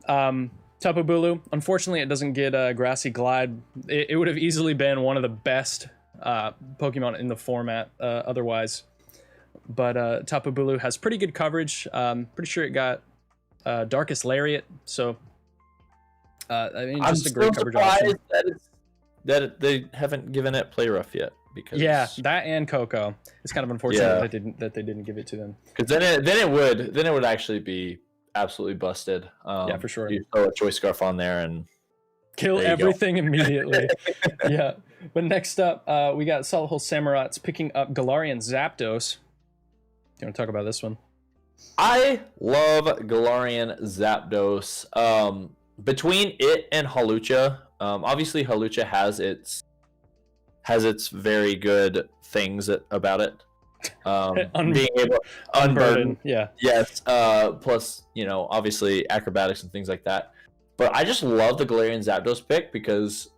Tapu Bulu, unfortunately, it doesn't get Grassy Glide. It would have easily been one of the best Pokemon in the format otherwise. But Tapu Bulu has pretty good coverage. Pretty sure it got Darkest Lariat, so I mean, just a great coverage option. That they haven't given it Play Rough yet, because that and Coco. It's kind of unfortunate that they didn't give it to them. Because then it would actually be absolutely busted. For sure. You throw a Choice Scarf on there and Kill everything immediately. Yeah. But next up, we got Solid Hole Samurats picking up Galarian Zapdos. You want to talk about this one? I love Galarian Zapdos. Between it and Hawlucha, obviously Hawlucha has its very good things about it. Being able to unburden. Yeah. Yes. Plus, obviously acrobatics and things like that. But I just love the Galarian Zapdos pick because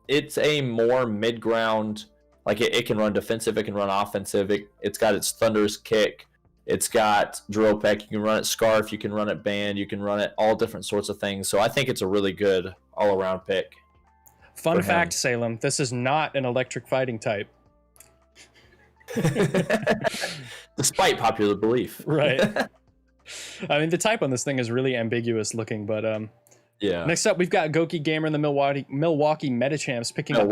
it's a more mid-ground. Like it can run defensive, it can run offensive. It's got its Thunderous Kick. It's got Drill Peck. You can run it Scarf. You can run it Band. You can run it all different sorts of things. So I think it's a really good all-around pick. Fun fact, Salem, this is not an electric fighting type. Despite popular belief. Right. I mean, the type on this thing is really ambiguous looking, but yeah. Next up, we've got Goki Gamer and the Milwaukee Metachamps picking up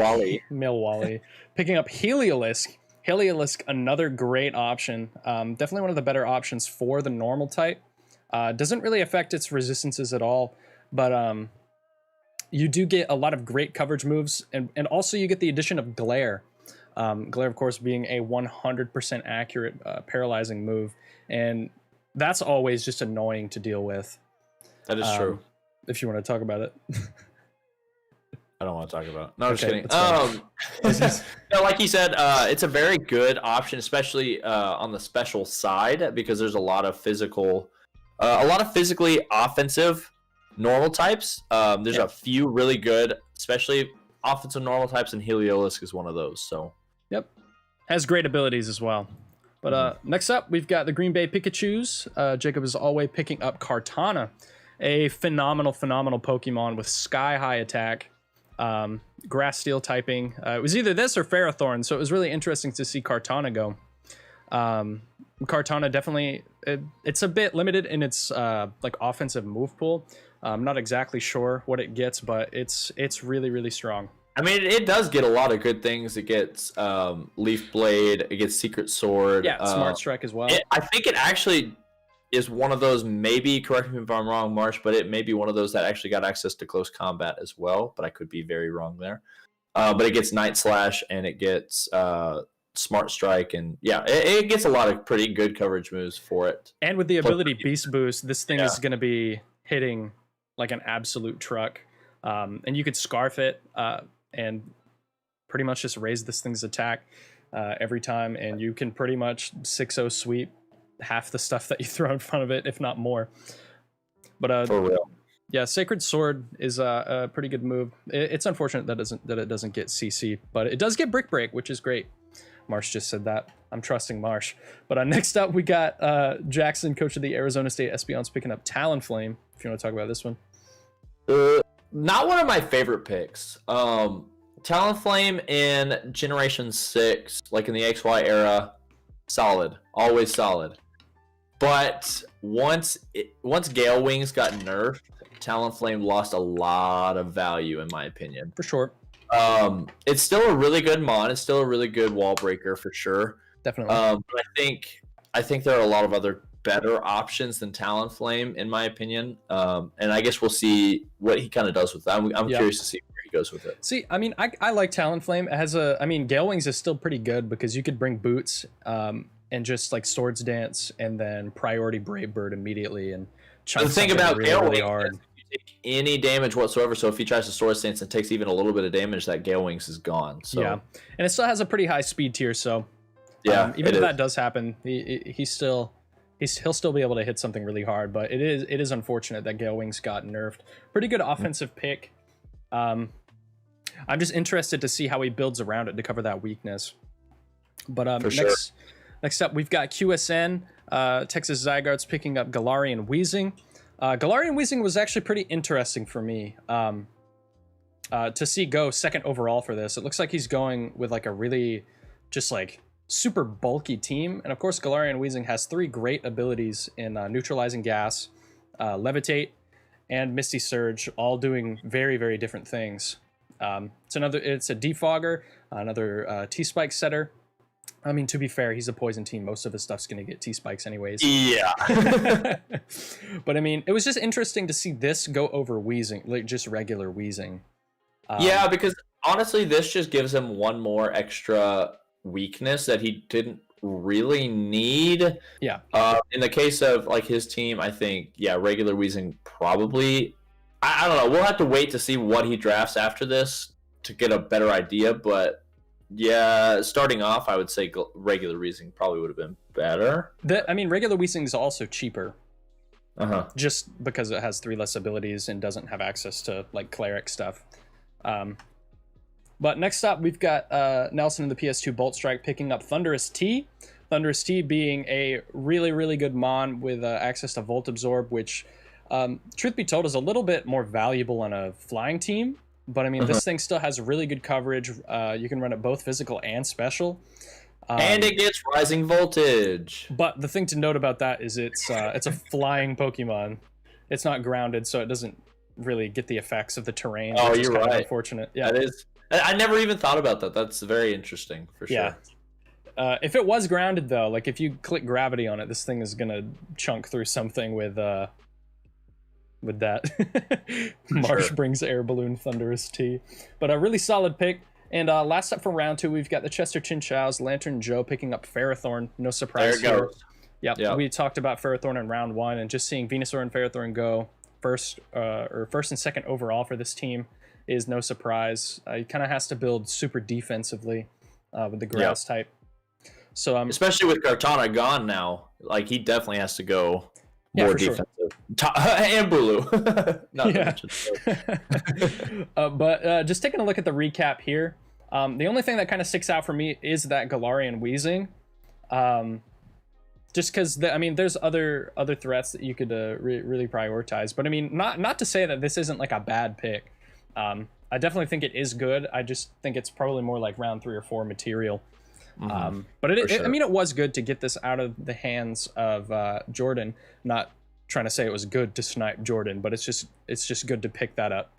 Heliolisk. Heliolisk, another great option. Definitely one of the better options for the normal type. Doesn't really affect its resistances at all, but you do get a lot of great coverage moves, and also you get the addition of Glare. Glare, of course, being a 100% accurate paralyzing move, and that's always just annoying to deal with. That is true. If you want to talk about it. I don't want to talk about it. No, I'm just kidding. No, like you said, it's a very good option, especially on the special side, because there's a lot of physically offensive normal types. There's a few really good, especially offensive normal types, and Heliolisk is one of those. So, yep, has great abilities as well. But next up, we've got the Green Bay Pikachus. Jacob is always picking up Kartana, a phenomenal Pokemon with sky-high attack. Grass Steel typing. It was either this or Ferrothorn, so it was really interesting to see Kartana go. Kartana definitely, it's a bit limited in its like offensive move pool. I'm not exactly sure what it gets, but it's really strong. I mean, it does get a lot of good things. It gets Leaf Blade, it gets Secret Sword. Yeah, Smart Strike as well. I think it actually is one of those, maybe, correct me if I'm wrong, Marsh, but it may be one of those that actually got access to close combat as well, but I could be very wrong there. But it gets Night Slash, and it gets Smart Strike, and yeah, it gets a lot of pretty good coverage moves for it. And with the ability Beast Boost, this thing is going to be hitting like an absolute truck. And you could Scarf it and pretty much just raise this thing's attack every time, and you can pretty much 6-0 sweep half the stuff that you throw in front of it, if not more. But for real. Yeah, Sacred Sword is a pretty good move. It's unfortunate that it doesn't get CC, but it does get Brick Break, which is great. Marsh just said that. I'm trusting Marsh. But next up, we got Jackson, coach of the Arizona State Espeons, picking up Talonflame. If you want to talk about this one. Not one of my favorite picks. Talonflame in Generation 6, like in the XY era, solid. Always solid. But once Gale Wings got nerfed, Talonflame lost a lot of value, in my opinion. For sure. It's still a really good mon. It's still a really good wall breaker for sure. Definitely. But I think there are a lot of other better options than Talonflame, in my opinion. And I guess we'll see what he kind of does with that. I'm curious to see where he goes with it. See, I mean, I like Talonflame. It has Gale Wings is still pretty good because you could bring Boots, and just like Swords Dance and then priority Brave Bird immediately and chunk the thing about really, Gale really Wings hard. is if you take any damage whatsoever, so if he tries to Swords Dance and takes even a little bit of damage, that Gale Wings is gone. So yeah, and it still has a pretty high speed tier, so yeah, even if that does happen, he'll still be able to hit something really hard. But it is unfortunate that Gale Wings got nerfed. Pretty good offensive pick. I'm just interested to see how he builds around it to cover that weakness. But next up, we've got QSN, Texas Zygardes picking up Galarian Weezing. Galarian Weezing was actually pretty interesting for me to see go second overall for this. It looks like he's going with like a really just like super bulky team. And of course, Galarian Weezing has 3 great abilities in Neutralizing Gas, Levitate, and Misty Surge, all doing very, very different things. It's a Defogger, another T-Spike setter. I mean, to be fair, he's a poison team. Most of his stuff's going to get T-Spikes anyways. Yeah. But I mean, it was just interesting to see this go over Weezing, like just regular Weezing. Yeah, because honestly, this just gives him one more extra weakness that he didn't really need. Yeah. In the case of like his team, I think regular Weezing probably. I don't know. We'll have to wait to see what he drafts after this to get a better idea. But yeah, starting off, I would say regular Weezing probably would have been better. I mean, regular Weezing is also cheaper. Just because it has 3 less abilities and doesn't have access to like cleric stuff. But next up, we've got Nelson in the PS2 Bolt Strike picking up Thunderous T. Thunderous T being a really, really good mon with access to Volt Absorb, which, truth be told, is a little bit more valuable on a flying team. But I mean, this thing still has really good coverage. You can run it both physical and special. And it gets rising voltage. But the thing to note about that is it's a flying Pokemon. It's not grounded, so it doesn't really get the effects of the terrain. Oh, which is you're kind of right. Unfortunate. Yeah, that is. I never even thought about that. That's very interesting for sure. Yeah. If it was grounded though, like if you click gravity on it, this thing is gonna chunk through something with that. Marsh brings air balloon Thunderous T, but a really solid pick. And last up for round 2, we've got the Chester Chinchou's Lantern Joe picking up Ferrothorn. No surprise there it here. goes. Yep. We talked about Ferrothorn in round 1, and just seeing Venusaur and Ferrothorn go first and second overall for this team is no surprise. He kind of has to build super defensively with the grass type. So especially with Kartana gone now, like he definitely has to go more defensive. Sure. And Bulu. But just taking a look at the recap here, the only thing that kind of sticks out for me is that Galarian Weezing. Just because, I mean, there's other threats that you could really prioritize. But I mean, not to say that this isn't like a bad pick. I definitely think it is good. I just think it's probably more like round 3 or 4 material. But I mean, it was good to get this out of the hands of Jordan. Not trying to say it was good to snipe Jordan, but it's just good to pick that up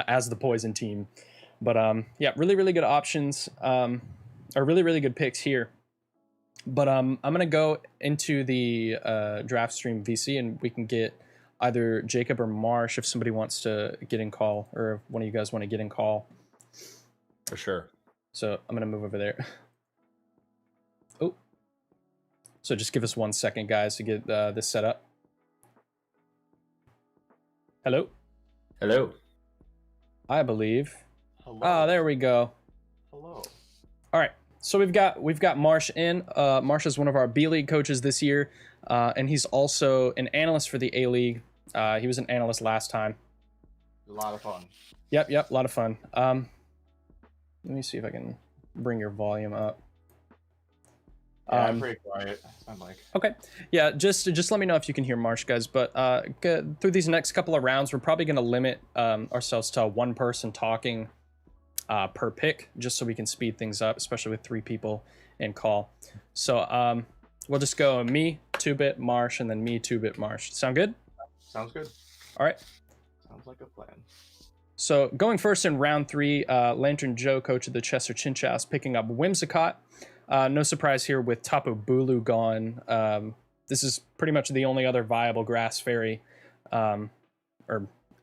as the poison team. But yeah, really good options, or really good picks here. But I'm gonna go into the draft stream VC, and we can get either Jacob or Marsh if somebody wants to get in call, or if one of you guys want to get in call. For sure. So I'm gonna move over there. Oh, so just give us 1 second, guys, to get this set up. Hello. I believe. Hello. Ah, there we go. Hello. All right. So we've got Marsh in. Marsh is one of our B League coaches this year, and he's also an analyst for the A League. He was an analyst last time. A lot of fun. Yep, a lot of fun. Let me see if I can bring your volume up. Yeah, I'm pretty quiet. I'm like. Okay. Yeah, just let me know if you can hear Marsh, guys. But through these next couple of rounds, we're probably going to limit ourselves to 1 person talking per pick, just so we can speed things up, especially with 3 people in call. So we'll just go me, 2-bit Marsh, and then me, 2-bit Marsh. Sound good? Sounds good. All right. Sounds like a plan. So going first in round 3, Lantern Joe, coach of the Chester Chinchou's, picking up Whimsicott. No surprise here with Tapu Lele gone. This is pretty much the only other viable grass fairy, or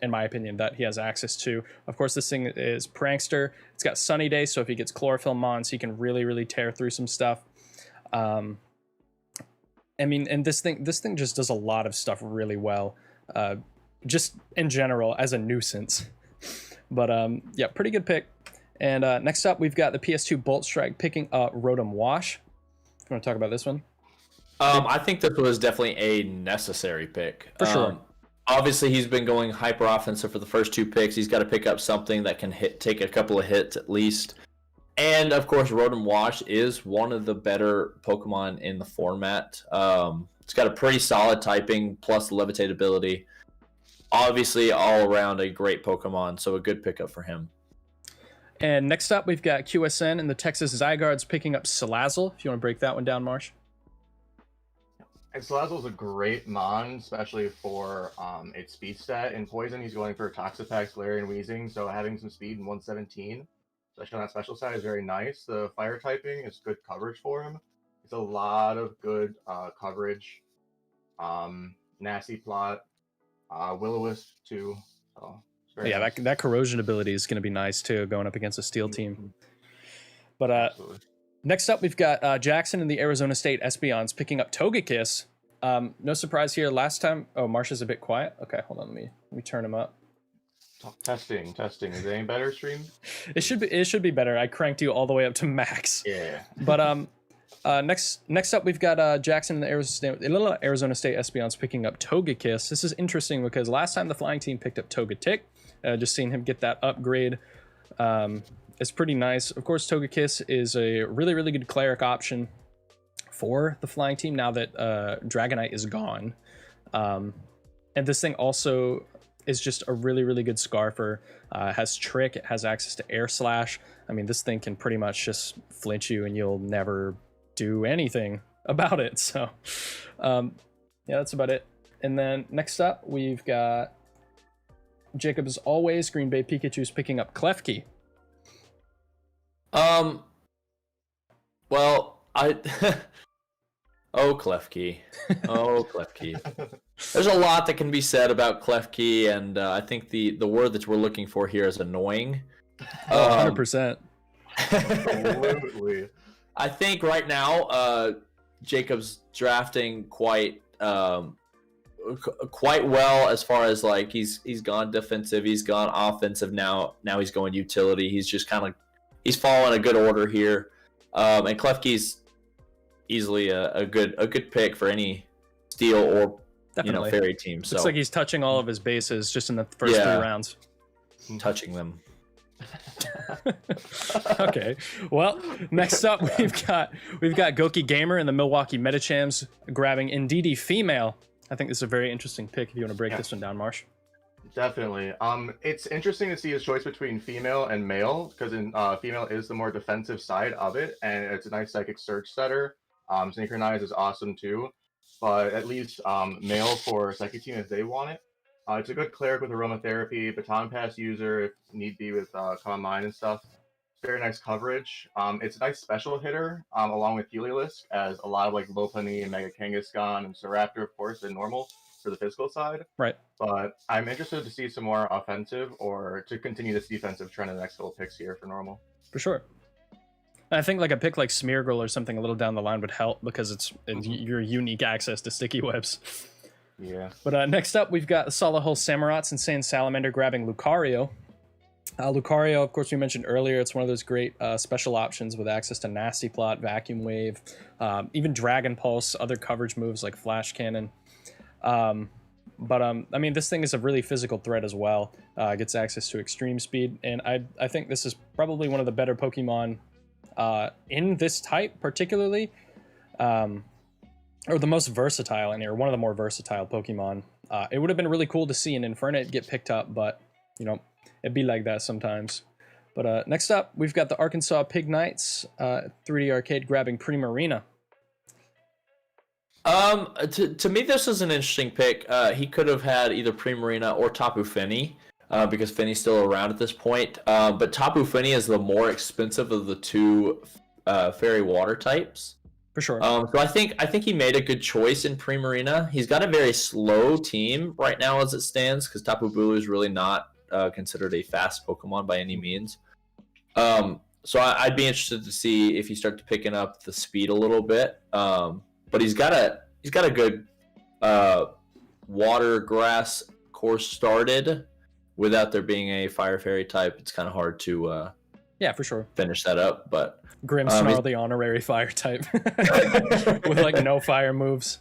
in my opinion, that he has access to. Of course, this thing is Prankster. It's got Sunny Day, so if he gets Chlorophyll Mons, he can really tear through some stuff. I mean, and this thing just does a lot of stuff really well, just in general as a nuisance. But yeah, pretty good pick. And next up, we've got the PS2 Bolt Strike picking up Rotom Wash. You want to talk about this one? I think this was definitely a necessary pick. For sure. Obviously, he's been going hyper offensive for the first 2 picks. He's got to pick up something that can take a couple of hits at least. And of course, Rotom Wash is one of the better Pokemon in the format. It's got a pretty solid typing plus levitate ability. Obviously, all around a great Pokemon, so a good pickup for him. And next up, we've got QSN and the Texas Zygardes picking up Salazzle. If you want to break that one down, Marsh. And Salazzle's a great mon, especially for its speed stat. In Poison, he's going for Toxapex, Galarian Weezing, so having some speed in 117. especially on that special side, is very nice. The fire typing is good coverage for him. It's a lot of good coverage. Nasty plot, Will-O-Wisp too. So it's very Yeah, nice. that corrosion ability is going to be nice too, going up against a steel team. But Absolutely. next up, we've got Jackson and the Arizona State Espeons picking up Togekiss. No surprise here. Last time, Marsh is a bit quiet. Okay, hold on, let me turn him up. Testing. Is it any better, stream? It should be better. I cranked you all the way up to max. Yeah. But next up, we've got Jackson and the Arizona State Espeons picking up Togekiss. This is interesting because last time the flying team picked up Togetic. Just seeing him get that upgrade is pretty nice. Of course, Togekiss is a really, really good cleric option for the flying team now that Dragonite is gone. And this thing also is just a really, really good Scarfer. Has Trick, it has access to Air Slash. I mean, this thing can pretty much just flinch you and you'll never do anything about it. So, yeah, that's about it. And then next up, we've got Jacob, as always, Green Bay Pikachu's picking up Klefki. Well, Oh, Klefki. Oh, Klefki. There's a lot that can be said about Klefki, and I think the word that we're looking for here is annoying. 100%. Absolutely. I think right now, Jacob's drafting quite well as far as like he's gone defensive, he's gone offensive. Now he's going utility. He's just he's following a good order here, and Klefki's easily a good pick for any steel or Definitely. fairy team. So looks like he's touching all of his bases just in the first 3 rounds. Touching them. Okay. Well, next up we've got Goki Gamer and the Milwaukee Metachams grabbing Indeedee Female. I think this is a very interesting pick if you want to break this one down, Marsh. Definitely. It's interesting to see his choice between female and male, because female is the more defensive side of it, and it's a nice psychic surge setter. Synchronize is awesome too, but at least male for psychic team if they want it. It's a good cleric with aromatherapy, baton pass user if need be with common mind and stuff. Very nice coverage. It's a nice special hitter along with Heliolisk, as a lot of like Lopunny and Mega Kangaskhan and Staraptor, of course, in normal for the physical side. Right. But I'm interested to see some more offensive or to continue this defensive trend in the next couple picks here for normal. For sure. I think like a pick like Smeargle or something a little down the line would help because it's your unique access to sticky webs. Yeah. But next up, we've got Solihull Samurot's Insane Salamander grabbing Lucario. Lucario, of course, we mentioned earlier, it's one of those great special options with access to Nasty Plot, Vacuum Wave, even Dragon Pulse, other coverage moves like Flash Cannon. I mean, this thing is a really physical threat as well. Gets access to Extreme Speed, and I think this is probably one of the better Pokemon in this type, particularly. Or the most versatile in here, one of the more versatile Pokemon. It would have been really cool to see an Infernape get picked up, but, it'd be like that sometimes. But next up, we've got the Arkansas Pig Knights, 3D Arcade grabbing Primarina. To me, this is an interesting pick. He could have had either Primarina or Tapu Fini, because Fini's still around at this point. But Tapu Fini is the more expensive of the two fairy water types. For sure. So I think he made a good choice in Primarina. He's got a very slow team right now as it stands, because Tapu Bulu is really not considered a fast Pokemon by any means. So I'd be interested to see if he starts picking up the speed a little bit. But he's got a good water grass course started. Without there being a fire fairy type, it's kind of hard to yeah, for sure, finish that up. But Grimmsnarl, the honorary fire type, with like no fire moves.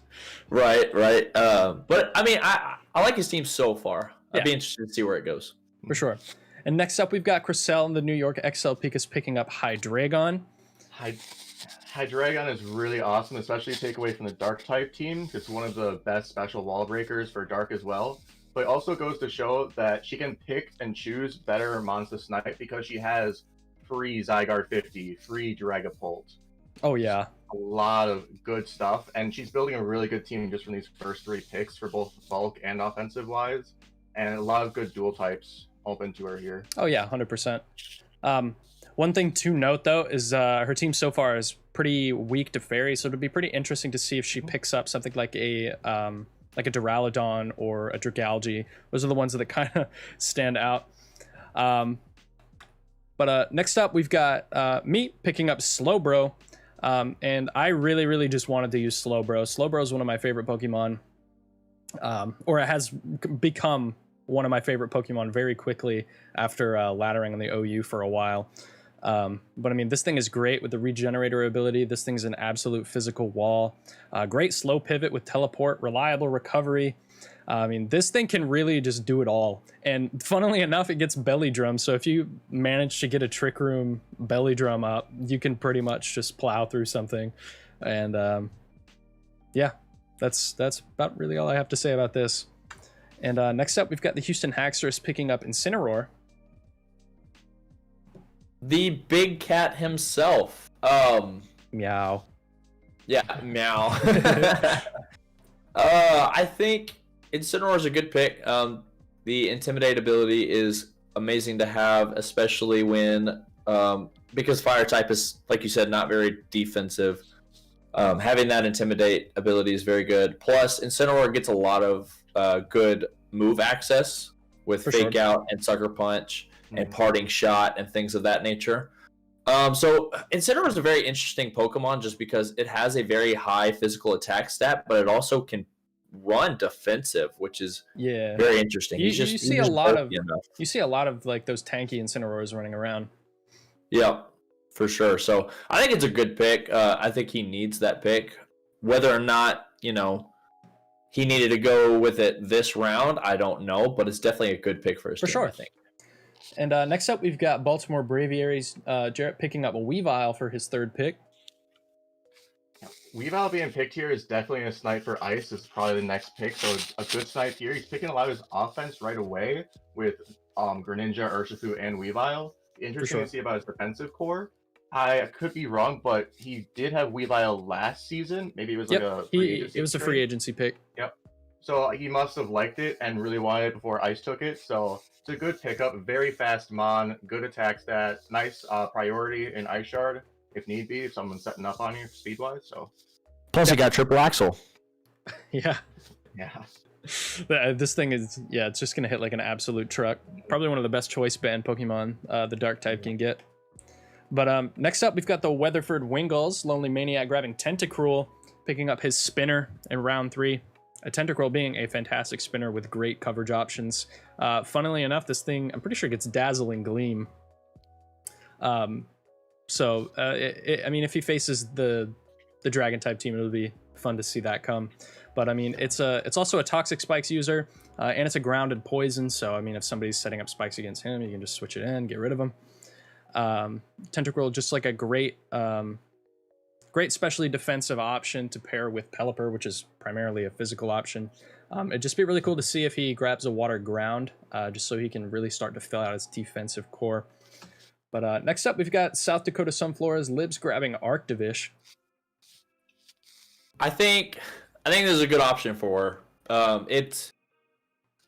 Right. But I mean, I like his team so far. I'd be interested to see where it goes. For sure. And next up, we've got Cressel and the New York XL Picas picking up Hydreigon. Hydreigon is really awesome, especially take away from the Dark type team. It's one of the best special wall breakers for Dark as well. But it also goes to show that she can pick and choose better mons to snipe because she has free Zygarde 50, free Dragapult. Oh, yeah. A lot of good stuff. And she's building a really good team just from these first 3 picks for both bulk and offensive wise. And a lot of good dual types open to her here. Oh, yeah, 100%. One thing to note though is her team so far is pretty weak to fairy, so it'd be pretty interesting to see if she picks up something like a Duraludon or a Dragalge. Those are the ones that kind of stand out. But next up, we've got me picking up Slowbro. And I really just wanted to use Slowbro. Slowbro is one of my favorite Pokemon. Or it has become one of my favorite Pokemon very quickly after laddering on the OU for a while. But I mean, this thing is great with the Regenerator ability. This thing's an absolute physical wall. Great slow pivot with teleport, reliable recovery. I mean, this thing can really just do it all. And funnily enough, it gets Belly Drum. So if you manage to get a Trick Room Belly Drum up, you can pretty much just plow through something. And yeah, that's about really all I have to say about this. And next up, we've got the Houston Haxorus picking up Incineroar. The big cat himself. Meow. Yeah, meow. I think Incineroar is a good pick. The Intimidate ability is amazing to have, especially when, because Fire type is, like you said, not very defensive. Having that Intimidate ability is very good. Plus, Incineroar gets a lot of good move access with Fake Out and Sucker Punch and Parting Shot and things of that nature. So Incineroar is a very interesting Pokemon just because it has a very high physical attack stat, but it also can run defensive, which is very interesting. You see a lot of like those tanky Incineroars running around. Yeah, for sure. So I think it's a good pick. I think he needs that pick. Whether or not, he needed to go with it this round, I don't know, but it's definitely a good pick for his team, sure. I think. And next up, we've got Baltimore Braviaries. Jarrett picking up a Weavile for his third pick. Weavile being picked here is definitely a snipe for Ice. It's probably the next pick, so a good snipe here. He's picking a lot of his offense right away with Greninja, Urshifu, and Weavile. Interesting to see about his defensive core. I could be wrong, but he did have Weavile last season. Maybe it was like it was a free agency pick. Yep. So he must have liked it and really wanted it before Ice took it. So it's a good pickup. Very fast Mon, good attack stat, nice priority in Ice Shard if need be, if someone's setting up on you speed wise. So plus, he got triple axle. Yeah. Yeah. This thing is, it's just going to hit like an absolute truck. Probably one of the best choice band Pokemon the Dark type can get. But next up, we've got the Weatherford Wingulls. Lonely Maniac grabbing Tentacruel, picking up his spinner in round 3. A Tentacruel being a fantastic spinner with great coverage options. Funnily enough, this thing, I'm pretty sure it gets Dazzling Gleam. I mean, if he faces the Dragon type team, it'll be fun to see that come. But I mean, it's also a Toxic Spikes user, and it's a grounded poison. So I mean, if somebody's setting up spikes against him, you can just switch it in, get rid of him. Tentacruel, just like a great specially defensive option to pair with Pelipper, which is primarily a physical option. It'd just be really cool to see if he grabs a water ground, just so he can really start to fill out his defensive core. But next up, we've got South Dakota Sunflora's Libs grabbing Arctovish. I think this is a good option for her. It's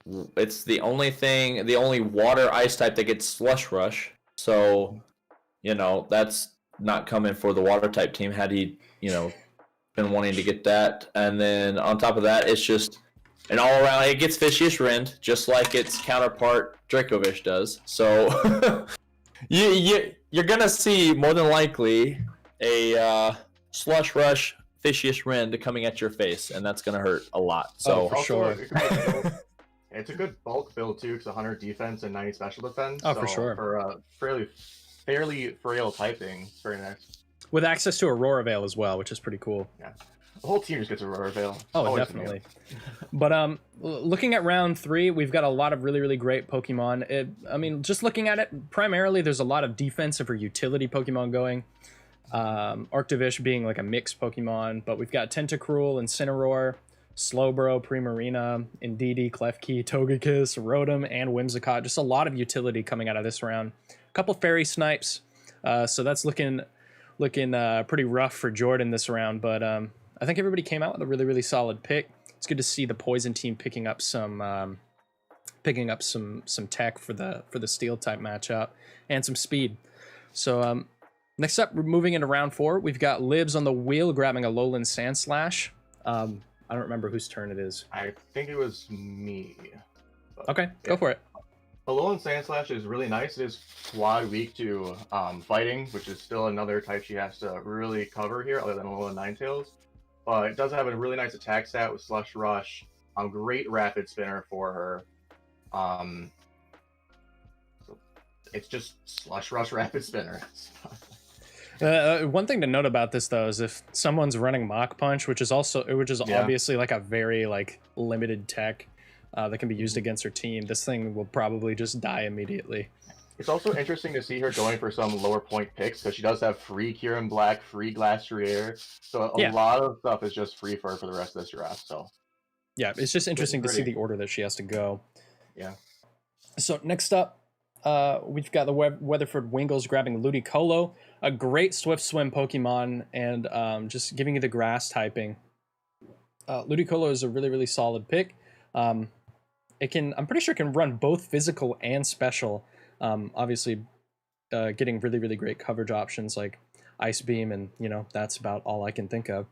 the only water ice type that gets Slush Rush. So, that's not coming for the water type team had he, been wanting to get that. And then on top of that, it's just an all around, it gets Fishious Rend, just like its counterpart Dracovish does. So you're going to see more than likely a Slush Rush Fishious Rend coming at your face, and that's going to hurt a lot. So for sure. It's a good bulk build too, because 100 defense and 90 special defense. Oh, for sure. For a fairly frail typing, it's very nice. With access to Aurora Veil as well, which is pretty cool. Yeah, the whole team just gets Aurora Veil. Oh, always definitely. But looking at round 3, we've got a lot of really great Pokemon. Just looking at it, primarily there's a lot of defensive or utility Pokemon going. Arctovish being like a mixed Pokemon, but we've got Tentacruel, Incineroar, Slowbro, Primarina, Indeedee, Klefki, Togekiss, Rotom, and Whimsicott. Just a lot of utility coming out of this round. A couple Fairy Snipes, so that's looking pretty rough for Jordan this round. But I think everybody came out with a really solid pick. It's good to see the Poison team picking up some tech for the Steel type matchup and some speed. So next up, we're moving into round 4. We've got Libs on the wheel grabbing a Alolan Sandslash. I don't remember whose turn it is. I think it was me. Okay, go for it. Alolan Sandslash is really nice. It is quad weak to fighting, which is still another type she has to really cover here, other than Alolan Ninetales. But it does have a really nice attack stat with Slush Rush. Great Rapid Spinner for her. So it's just Slush Rush Rapid Spinner. One thing to note about this though is if someone's running Mach Punch, which is obviously like a very like limited tech that can be used against her team, this thing will probably just die immediately. It's also interesting to see her going for some lower point picks because she does have free Kyurem Black, free Glastrier, so a lot of stuff is just free for her for the rest of this draft. So yeah, it's just interesting to see the order that she has to go. Yeah. So next up, we've got the Weatherford Wingles grabbing Ludicolo, a great Swift Swim Pokemon, and just giving you the grass typing. Ludicolo is a really, really solid pick. I'm pretty sure it can run both physical and special. Obviously, getting really, really great coverage options like Ice Beam, and that's about all I can think of.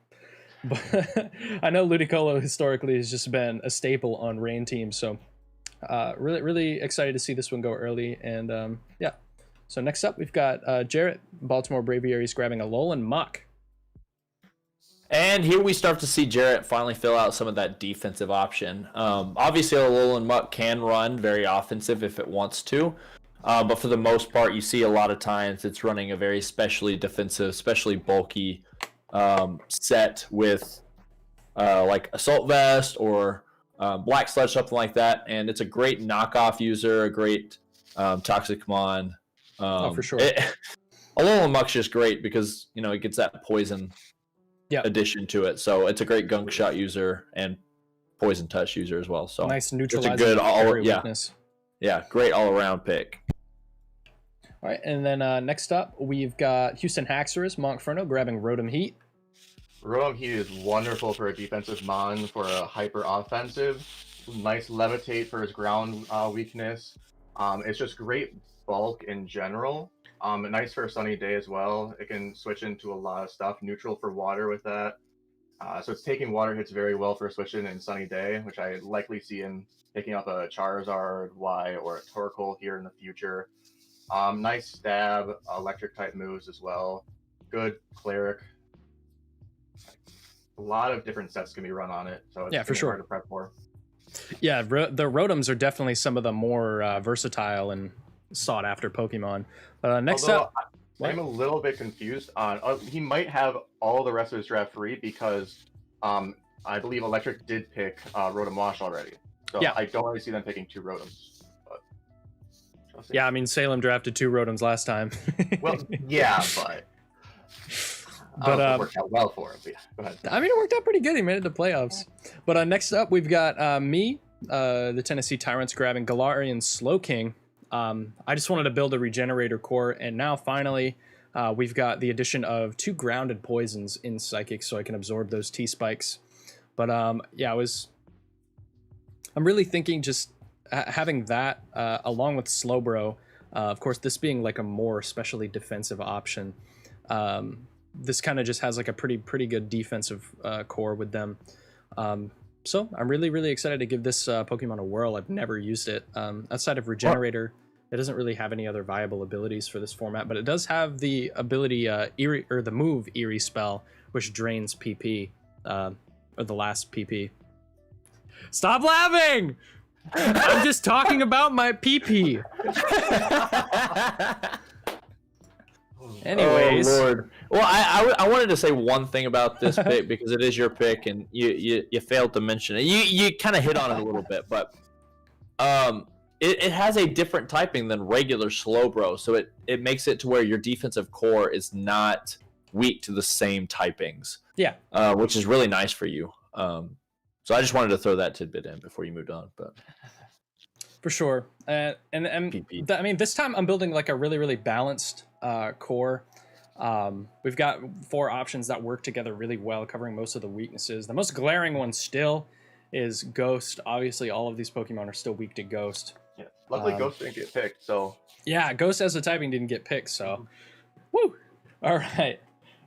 But I know Ludicolo historically has just been a staple on rain teams, so really, really excited to see this one go early. And yeah, so next up we've got Jarrett, Baltimore Braviaries grabbing a Alolan Muck. And here we start to see Jarrett finally fill out some of that defensive option. Obviously, Alolan Muck can run very offensive if it wants to. But for the most part, you see a lot of times it's running a very specially defensive, especially bulky set with like Assault Vest or Black Sledge, something like that. And it's a great knockoff user, a great Toxicmon. For sure. Alolan Muck's just great because, it gets that poison addition to it. So it's a great Gunk Shot user and Poison Touch user as well. So nice neutralizing it's a good weakness. Yeah, great all-around pick. All right, and then next up, we've got Houston Haxorus, Monkferno, grabbing Rotom Heat. Rotom Heat is wonderful for a defensive mon, for a hyper offensive. Nice Levitate for his ground weakness. It's just great bulk in general. Nice for a sunny day as well. It can switch into a lot of stuff. Neutral for water with that. So it's taking water hits very well for switching in sunny day, which I likely see in picking up a Charizard Y or a Torkoal here in the future. Nice stab, electric type moves as well. Good cleric. A lot of different sets can be run on it, so it's for sure hard to prep for. Yeah, the Rotoms are definitely some of the more versatile and sought after Pokemon. Next up, I'm a little bit confused on. He might have all the rest of his draft free because I believe Electric did pick Rotom Wash already. So I don't really see them picking 2 Rotoms. But yeah, I mean Salem drafted 2 Rotoms last time. Well, yeah, but it worked out well for him. Yeah, go ahead. I mean, it worked out pretty good. He made it to playoffs. But next up, we've got the Tennessee Tyrants grabbing Galarian Slowking. I just wanted to build a Regenerator core, and now finally we've got the addition of 2 grounded poisons in Psychic, so I can absorb those T-Spikes. But yeah, I'm really thinking just having that along with Slowbro, of course, this being like a more especially defensive option. This kind of just has like a pretty good defensive core with them. So I'm really, really excited to give this Pokemon a whirl. I've never used it. Outside of Regenerator, it doesn't really have any other viable abilities for this format, but it does have the ability Eerie, or the move Eerie Spell, which drains PP, or the last PP. Stop laughing! I'm just talking about my PP. Anyways. Oh, Lord. Well, I wanted to say one thing about this pick because it is your pick and you failed to mention it. You kind of hit on it a little bit, but it has a different typing than regular Slowbro, so it makes it to where your defensive core is not weak to the same typings. Yeah. Which is really nice for you. So I just wanted to throw that tidbit in before you moved on, but for sure. I mean, this time I'm building like a really, really balanced core. We've got 4 options that work together really well, covering most of the weaknesses. The most glaring one still is Ghost. Obviously, all of these Pokemon are still weak to Ghost. Yeah. Luckily, Ghost didn't get picked, so Yeah, Ghost as a typing didn't get picked, so woo. All right,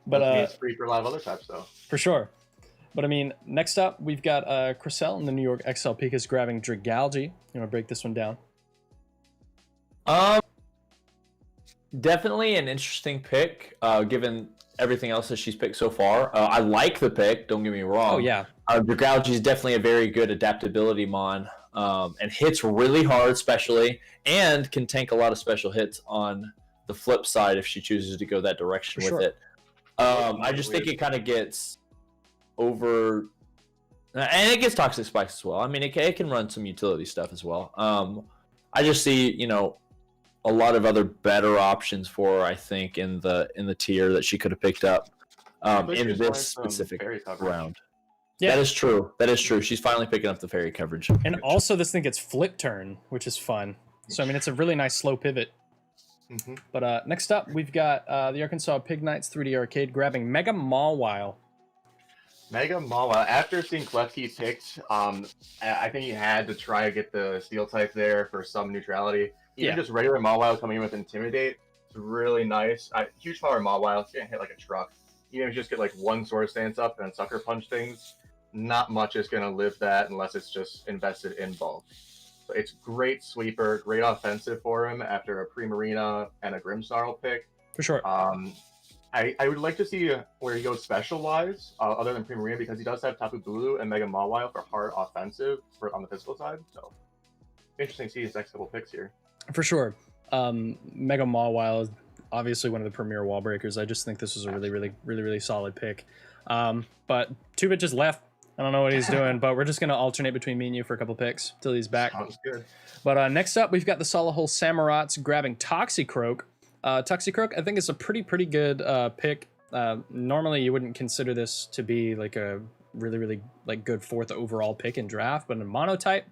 but it's free for a lot of other types, though. for sure. But I mean, next up we've got Cressel in the New York XL Pika's grabbing Dragalge. You want to break this one down? Definitely an interesting pick, given everything else that she's picked so far. I like the pick, don't get me wrong. Oh, yeah. Dragalge is definitely a very good adaptability mon, and hits really hard, especially, and can tank a lot of special hits on the flip side if she chooses to go that direction with it. I just think it kind of gets over, and it gets Toxic Spikes as well. I mean, it can run some utility stuff as well. I just see, a lot of other better options for her, I think, in the tier that she could have picked up in this specific round. Yeah, that is true. That is true. She's finally picking up the fairy coverage. And also, this thing gets Flip Turn, which is fun. So, I mean, it's a really nice slow pivot. Mm-hmm. But next up, we've got the Arkansas Pig Knights 3D Arcade grabbing Mega Mawile. Mega Mawile. After seeing Klefki picked, I think he had to try to get the Steel type there for some neutrality. Even just regular Mawile coming in with Intimidate, it's really nice. Huge power Mawile, it's gonna hit like a truck. Even if you just get like one Sword Stance up and Sucker Punch things, not much is gonna live that unless it's just invested in bulk. So it's great sweeper, great offensive for him after a Primarina and a Grimmsnarl pick. For sure. I would like to see where he goes special-wise, other than Primarina, because he does have Tapu Bulu and Mega Mawile for hard offensive on the physical side. So interesting to see his next couple picks here. For sure. Mega Mawile is obviously one of the premier wall breakers. I just think this was a really solid pick. But Tubit just left. I don't know what he's doing, but we're just going to alternate between me and you for a couple picks till he's back. Sounds good. But next up, we've got the Solihole Samurats grabbing Toxicroak. Toxicroak, I think, is a pretty good pick. Normally, you wouldn't consider this to be like a really like good fourth overall pick in draft, but in Monotype,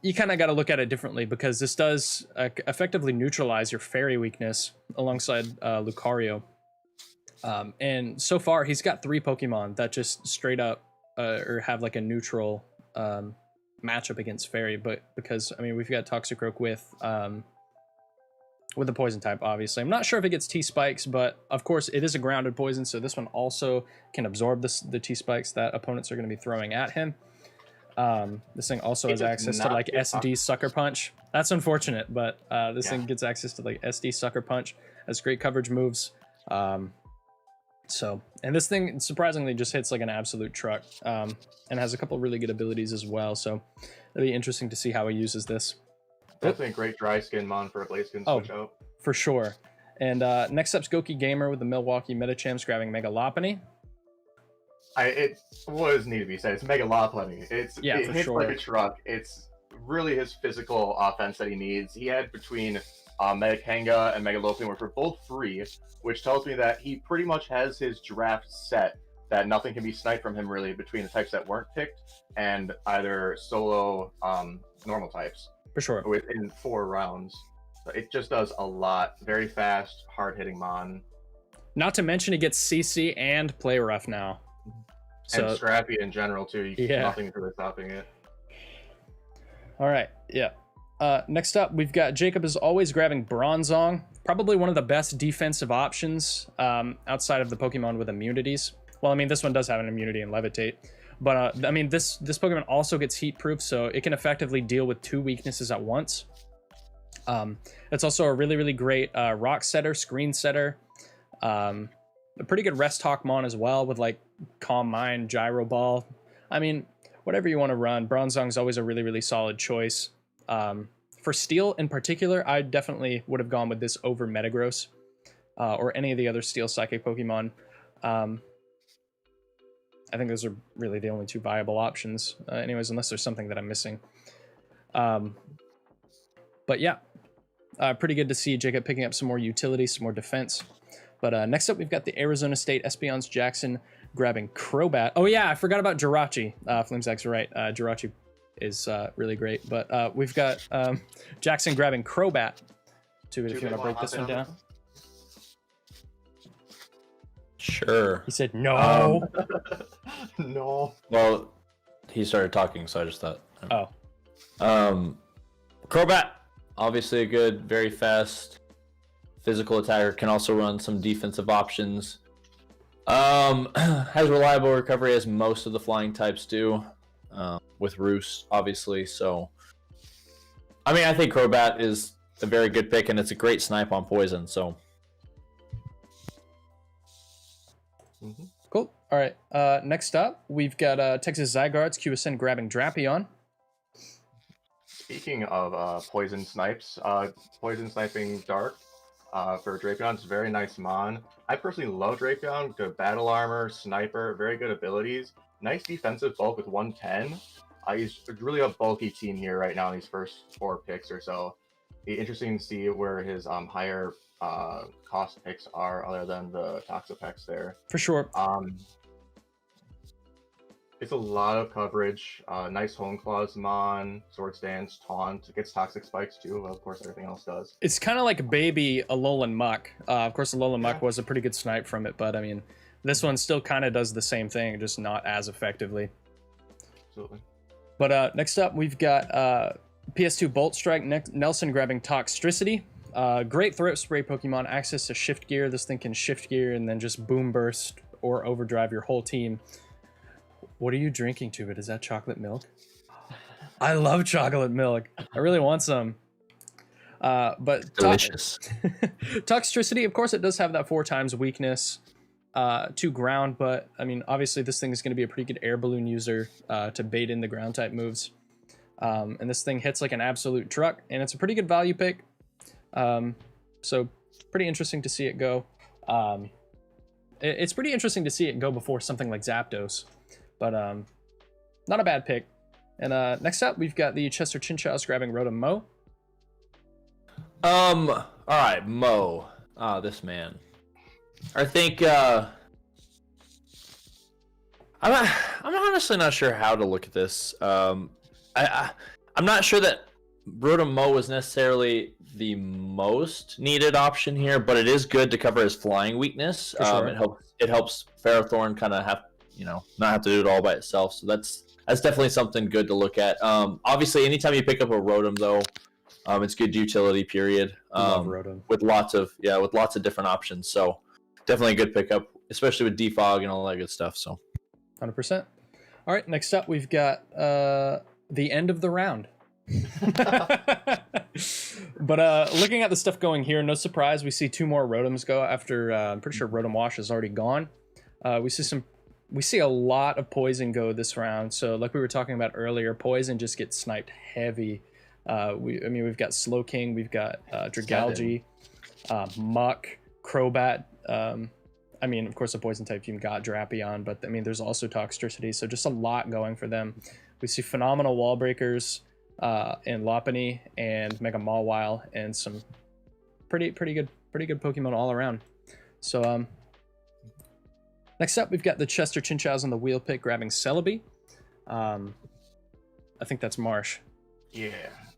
you kind of got to look at it differently because this does effectively neutralize your fairy weakness alongside Lucario. And so far, he's got 3 Pokemon that just straight up or have like a neutral matchup against fairy. But because, I mean, we've got Toxicroak with the poison type, obviously. I'm not sure if it gets T-Spikes, but of course it is a grounded poison, so this one also can absorb the T-Spikes that opponents are going to be throwing at him. This thing also has access to like SD Sucker Punch. That's unfortunate, but this thing gets access to like SD Sucker Punch, has great coverage moves. So, and this thing surprisingly just hits like an absolute truck, and has a couple really good abilities as well. So it'll be interesting to see how he uses this. Definitely a great dry skin mon for a blaze skin switch out. For sure. And next up's Goki Gamer with the Milwaukee Metachamps grabbing Mega Lopunny. It was need to be said. It's Mega Lopunny. It hits like a truck. It's really his physical offense that he needs. He had between Mega Kanga and Mega Lopunny, which were both free, which tells me that he pretty much has his draft set, that nothing can be sniped from him really between the types that weren't picked and either solo normal types. For sure. Within 4 rounds. So it just does a lot. Very fast, hard-hitting mon. Not to mention it gets CC and Play Rough now. And scrappy in general too. Nothing really stopping it. All right, yeah. Next up, we've got Jacob is always grabbing Bronzong. Probably one of the best defensive options outside of the Pokemon with immunities. Well, I mean, this one does have an immunity in Levitate. But, I mean, this Pokemon also gets heat-proof, so it can effectively deal with 2 weaknesses at once. It's also a really great rock setter, screen setter. A pretty good rest hawk mon as well with, like, Calm Mind, Gyro Ball. I mean, whatever you want to run, Bronzong's always a really solid choice. For Steel in particular, I definitely would have gone with this over Metagross or any of the other Steel Psychic Pokemon. I think those are really the only 2 viable options, anyways, unless there's something that I'm missing. But yeah, pretty good to see Jacob picking up some more utility, some more defense. But next up, we've got the Arizona State Espeons Jackson grabbing Crobat. Oh yeah, I forgot about Jirachi. Flamesack's right. Jirachi is really great. But we've got Jackson grabbing Crobat. If you want to break this one down. Sure. He said no. No. Well, he started talking, so I just thought. Oh. Crobat, obviously a good, very fast physical attacker. Can also run some defensive options. Has reliable recovery as most of the flying types do, with Roost, obviously. So, I mean, I think Crobat is a very good pick, and it's a great snipe on poison. So, Cool. All right. Next up, we've got Texas Zygarde's QSN grabbing Drapion. Speaking of poison snipes, poison sniping Dark for Drapion is a very nice mon. I personally love Drapion. Good battle armor, sniper, very good abilities. Nice defensive bulk with 110. He's really a bulky team here right now in these first 4 picks or so. Be interesting to see where his higher cost picks are other than the Toxapex there. For sure. It's a lot of coverage. Nice Home Claws mon, Swords Dance, Taunt. It gets Toxic Spikes too. Well, of course, everything else does. It's kind of like baby Alolan Muck. Of course, Alolan Muck was a pretty good snipe from it, but I mean, this one still kind of does the same thing, just not as effectively. Absolutely. But next up, we've got PS2 Bolt Strike, Nelson grabbing Toxtricity. Great throat spray Pokemon, access to Shift Gear. This thing can Shift Gear and then just Boom Burst or Overdrive your whole team. What are you drinking to it? Is that chocolate milk? I love chocolate milk. I really want some. But delicious. Toxtricity, of course, it does have that 4 times weakness to ground, but I mean, obviously this thing is going to be a pretty good air balloon user to bait in the ground type moves. And this thing hits like an absolute truck, and it's a pretty good value pick. So pretty interesting to see it go. It's pretty interesting to see it go before something like Zapdos, but not a bad pick. And next up, we've got the Chester Chinchou's grabbing Rotomo. All right, Mo. This man. I think I'm honestly not sure how to look at this. I'm not sure that Rotomo was necessarily the most needed option here, but it is good to cover his flying weakness. Sure. It helps Ferrothorn kind of have, not have to do it all by itself. So that's definitely something good to look at. Obviously, anytime you pick up a Rotom, though, it's good utility. Period. Love Rotom. With lots of different options. So definitely a good pickup, especially with defog and all that good stuff. So 100%. All right, next up, we've got the end of the round. But looking at the stuff going here, no surprise, we see 2 more Rotoms go after I'm pretty sure Rotom Wash is already gone. We see a lot of poison go this round. So like we were talking about earlier, poison just gets sniped heavy. We've got Slowking, we've got Dragalge, Muck, Crobat. Of course, the poison type team got Drapion, but there's also Toxtricity, so just a lot going for them. We see phenomenal wall breakers in Lopunny and Mega Mawile, and some pretty good Pokemon all around. So next up, we've got the Chester Chinchou's on the wheel pick grabbing Celebi. I think that's Marsh. Yeah.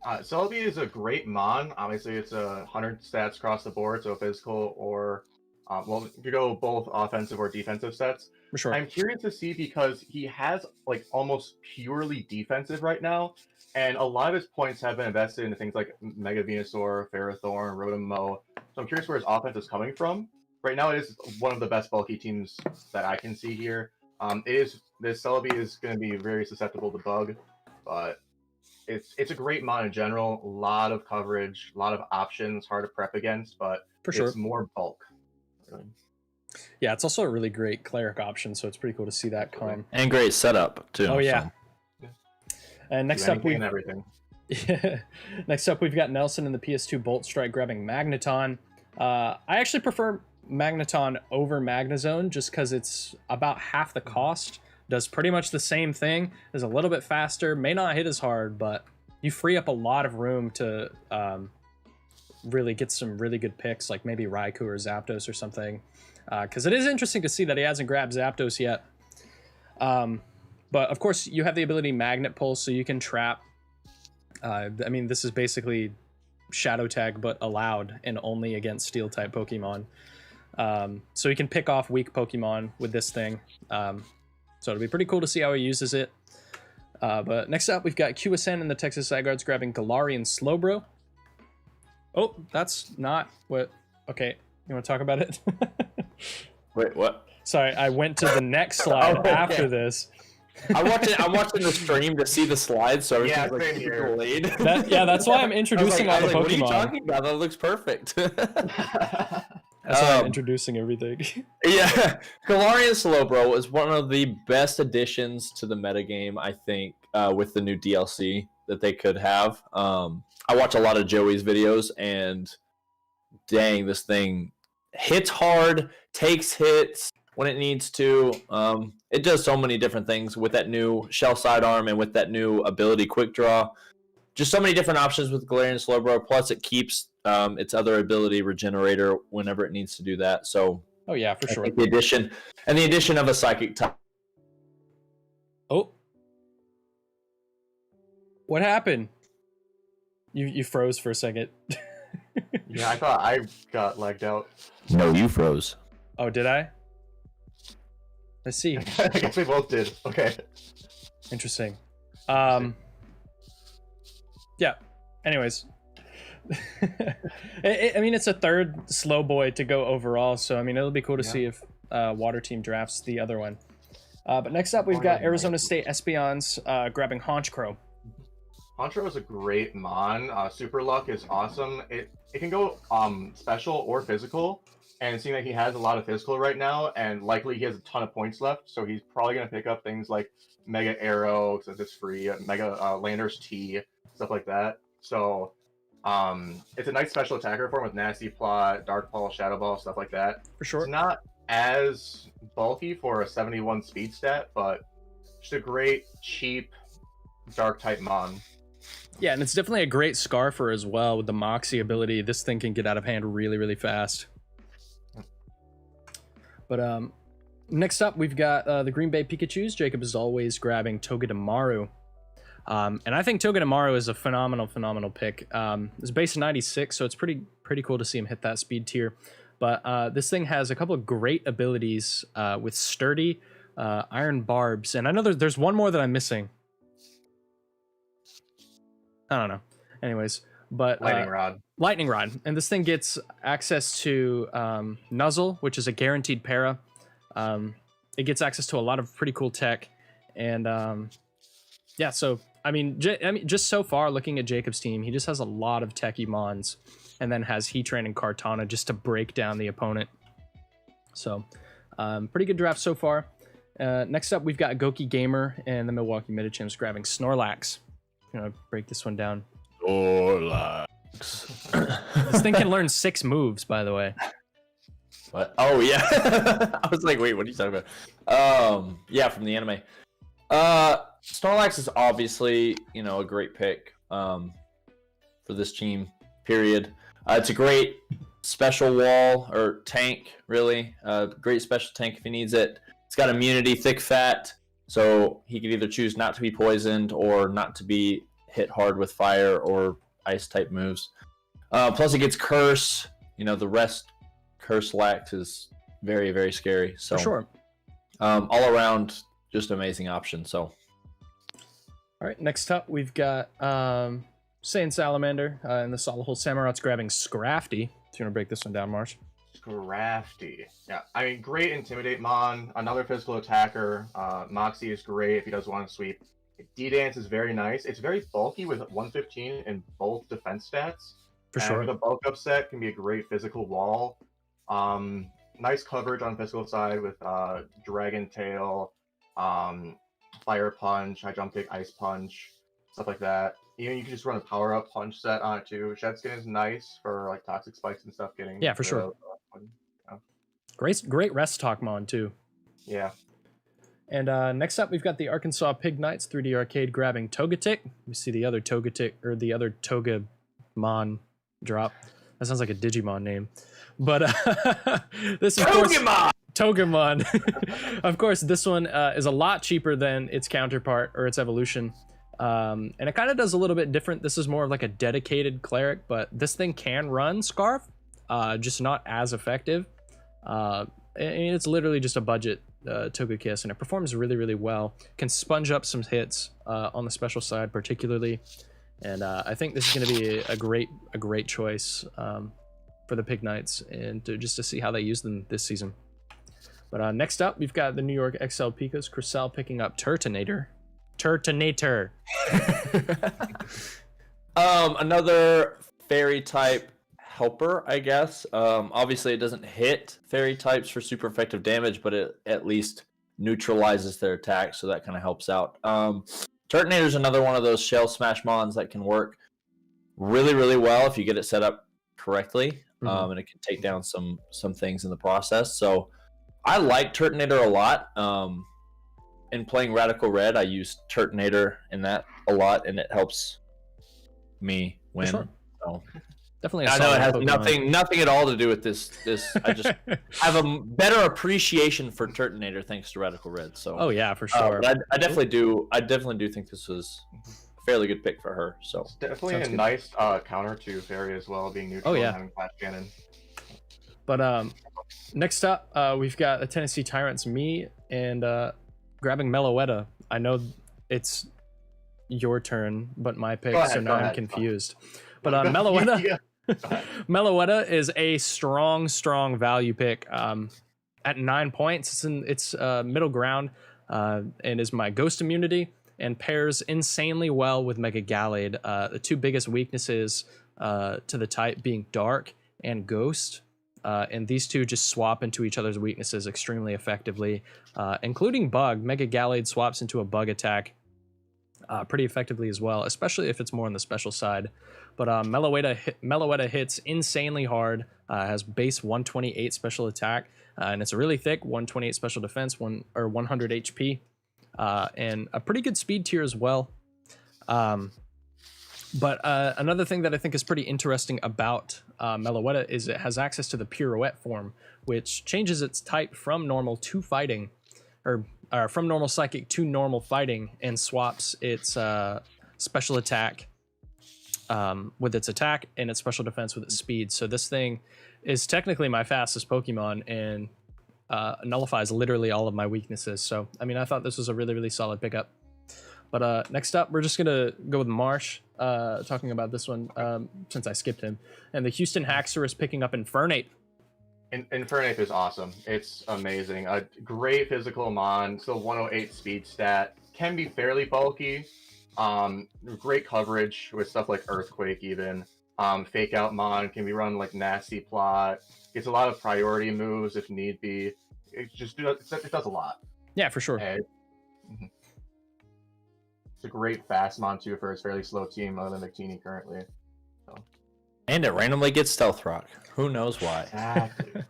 Celebi is a great mon. Obviously, it's 100 stats across the board, so physical or you could go both offensive or defensive sets. For sure. I'm curious to see because he has like almost purely defensive right now, and a lot of his points have been invested into things like Mega Venusaur, Ferrothorn, Rotomo. So I'm curious where his offense is coming from. Right now, it is one of the best bulky teams that I can see here. This Celebi is going to be very susceptible to bug, but it's a great mon in general. A lot of coverage, a lot of options, hard to prep against, but For sure. it's more bulk. Really. Yeah, it's also a really great cleric option, so it's pretty cool to see that come. and great setup too. Oh yeah. So. And next up, we've got Nelson in the PS2 Bolt Strike grabbing Magneton. I actually prefer Magneton over Magnezone just because it's about half the cost. Does pretty much the same thing. Is a little bit faster. May not hit as hard, but you free up a lot of room to really get some really good picks, like maybe Raikou or Zapdos or something. Because it is interesting to see that he hasn't grabbed Zapdos yet. But of course, you have the ability Magnet Pulse, so you can trap. This is basically Shadow Tag, but allowed and only against Steel-type Pokemon. So you can pick off weak Pokemon with this thing. So it'll be pretty cool to see how he uses it. But next up, we've got QSN and the Texas Zygardes grabbing Galarian Slowbro. Oh, that's not what... Okay, you want to talk about it? Wait, what? Sorry, I went to the next slide after this. I'm watching the stream to see the slides, so everything's like same here. delayed. That's why I'm introducing all the Pokemon. What are you talking about? That looks perfect. That's why I'm introducing everything. Yeah, Galarian Slowbro is one of the best additions to the metagame, I think, with the new DLC that they could have. I watch a lot of Joey's videos, and dang, this thing hits hard, takes hits when it needs to. It does so many different things with that new Shell Sidearm and with that new ability Quick Draw. Just so many different options with Galarian Slowbro. Plus, it keeps its other ability Regenerator whenever it needs to do that. So, oh yeah, for sure. The addition of a Psychic type. Oh, what happened? You froze for a second. Yeah, I thought I got lagged out. No, you froze. Oh, did I? Let's see. I guess we both did. Okay. Interesting. Yeah. Anyways. I mean, it's a third slow boy to go overall, so I mean, it'll be cool to see if Water Team drafts the other one. But next up, we've got Arizona State Espeons grabbing Honchkrow. Honchkrow is a great mon. Super Luck is awesome. It can go special or physical, and seeing that he has a lot of physical right now, and likely he has a ton of points left, so he's probably going to pick up things like Mega Arrow, since it's free, Mega Lander's T, stuff like that. So it's a nice special attacker form with Nasty Plot, Dark Ball, Shadow Ball, stuff like that. For sure. It's not as bulky for a 71 speed stat, but just a great, cheap, dark type mon. Yeah, and it's definitely a great Scarfer as well with the Moxie ability. This thing can get out of hand really, really fast. But next up, we've got the Green Bay Pikachus. Jacob is always grabbing Togedemaru. And I think Togedemaru is a phenomenal pick. It's base 96, so it's pretty cool to see him hit that speed tier. But this thing has a couple of great abilities with Sturdy, Iron Barbs, and I know there's one more that I'm missing. I don't know. Anyways, but Lightning Rod. And this thing gets access to Nuzzle, which is a guaranteed para. It gets access to a lot of pretty cool tech. And yeah, so I mean, just so far looking at Jacob's team, he just has a lot of techie mons, and then has Heatran and Kartana just to break down the opponent. So pretty good draft so far. Next up, we've got Goki Gamer and the Milwaukee Midichamps grabbing Snorlax. I'm gonna break this one down. Snorlax. This thing can learn 6 moves, by the way. What? Oh yeah. I was like, wait, what are you talking about? Yeah, from the anime. Snorlax is obviously, a great pick for this team, period. It's a great special wall or tank, really. Great special tank if he needs it. It's got immunity, thick fat, so he can either choose not to be poisoned or not to be hit hard with fire or ice type moves. Plus it gets Curse. The rest Curse Lax is very, very scary. So for sure. All around, just amazing option. So all right, next up we've got Saiyan Salamander and the Solid Hole Samurot's grabbing Scrafty. So you want to break this one down, Marsh? Scrafty. Yeah, I mean, great Intimidate mon, another physical attacker. Moxie is great if he does want to sweep. D-Dance is very nice. It's very bulky with 115 in both defense stats. For sure. With a bulk up set, can be a great physical wall. Nice coverage on the physical side with Dragon Tail, Fire Punch, High Jump Kick, Ice Punch, stuff like that. Even you can just run a power up punch set on it too. Shed Skin is nice for like toxic spikes and stuff getting. Yeah, for sure. Great rest talk mon too. Yeah. And next up, we've got the Arkansas Pig Knights 3D Arcade grabbing Togetic. We see the other Togetic or the other Togemon drop. That sounds like a Digimon name. But this is Togemon. Of course, this one is a lot cheaper than its counterpart or its evolution. And it kind of does a little bit different. This is more of like a dedicated cleric, but this thing can run Scarf, just not as effective. And it's literally just a budget Togekiss, and it performs really, really well. Can sponge up some hits on the special side, particularly, and I think this is going to be a great choice for the Pig Knights, and just to see how they use them this season. But next up, we've got the New York XL Pikas. Crissel picking up Turtonator. Another fairy type helper, I guess. Obviously it doesn't hit fairy types for super effective damage, but it at least neutralizes their attack, so that kind of helps out. Turtonator is another one of those shell smash mons that can work really, really well if you get it set up correctly, and it can take down some things in the process. So I like Turtonator a lot. In playing Radical Red, I use Turtonator in that a lot, and it helps me win. Sure. So definitely. I know it has nothing at all to do with this. I just have a better appreciation for Turtonator thanks to Radical Red. So oh yeah, for sure. I definitely do. I definitely do think this was a fairly good pick for her. So it's definitely Sounds a good. nice counter to Fairy as well, being neutral Oh, yeah. and having Flash Cannon. But next up, we've got the Tennessee Tyrants, me, and grabbing Meloetta. I know it's your turn, but my pick, so now I'm confused. But Meloetta, Yeah. Meloetta is a strong value pick. At 9 points, it's middle ground, and is my Ghost immunity, and pairs insanely well with Meggie Gallade. The two biggest weaknesses to the type being Dark and Ghost. And these two just swap into each other's weaknesses extremely effectively, including Bug. Meggie Gallade swaps into a Bug attack pretty effectively as well, especially if it's more on the special side. But Meloetta hits insanely hard, has base 128 special attack, and it's a really thick 128 special defense, 100 HP, and a pretty good speed tier as well. But another thing that I think is pretty interesting about Meloetta is it has access to the Pirouette form, which changes its type from normal to fighting, or from normal psychic to normal fighting, and swaps its special attack with its attack and its special defense with its speed. So this thing is technically my fastest Pokemon and nullifies literally all of my weaknesses. So, I mean, I thought this was a really, really solid pickup. But next up, we're just going to go with Marsh, talking about this one since I skipped him. And the Houston Haxor is picking up Infernape. Infernape is awesome. It's amazing. A great physical mon. Still 108 speed stat. Can be fairly bulky. Great coverage with stuff like Earthquake even. Fake out mon can be run like Nasty Plot. Gets a lot of priority moves if need be. It does a lot. Yeah, for sure. And, it's a great fast mon too for its fairly slow team other than Victini currently. So. and it randomly gets Stealth Rock. Who knows why? Exactly.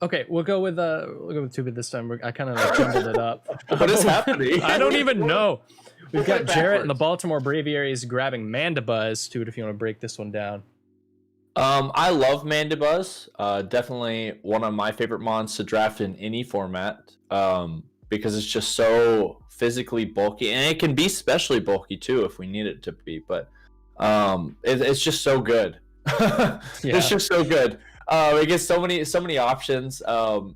Okay, we'll go with 2-bit this time. I kind of like jumbled it up. What is happening? I don't even know. We've got Backwards. Jarrett and the Baltimore Braviaries grabbing Mandibuzz. Dude, if you want to break this one down. I love Mandibuzz. Definitely one of my favorite mons to draft in any format. Because it's just so physically bulky, and it can be especially bulky too if we need it to be. But it's just so good. It's just so good. It gets so many options, and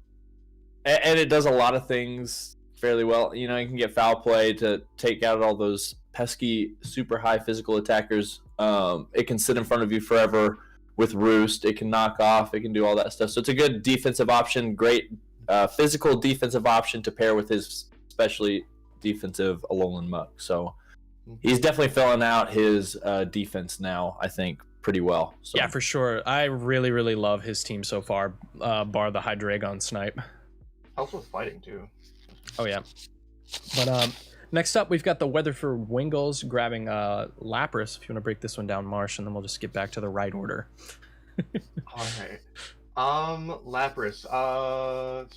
it does a lot of things fairly well. You know, you can get Foul Play to take out all those pesky, super high physical attackers. It can sit in front of you forever with Roost. It can knock off. It can do all that stuff. So it's a good defensive option. Great physical defensive option to pair with his especially defensive Alolan Muck. So he's definitely filling out his defense now, I think, pretty well. So. Yeah, for sure. I really, really love his team so far, bar the Hydreigon snipe. Helps with fighting too. Oh, yeah. But next up, we've got the Weatherford Wingles grabbing Lapras. If you want to break this one down, Marsh, and then we'll just get back to the right order. All right. Lapras. I'm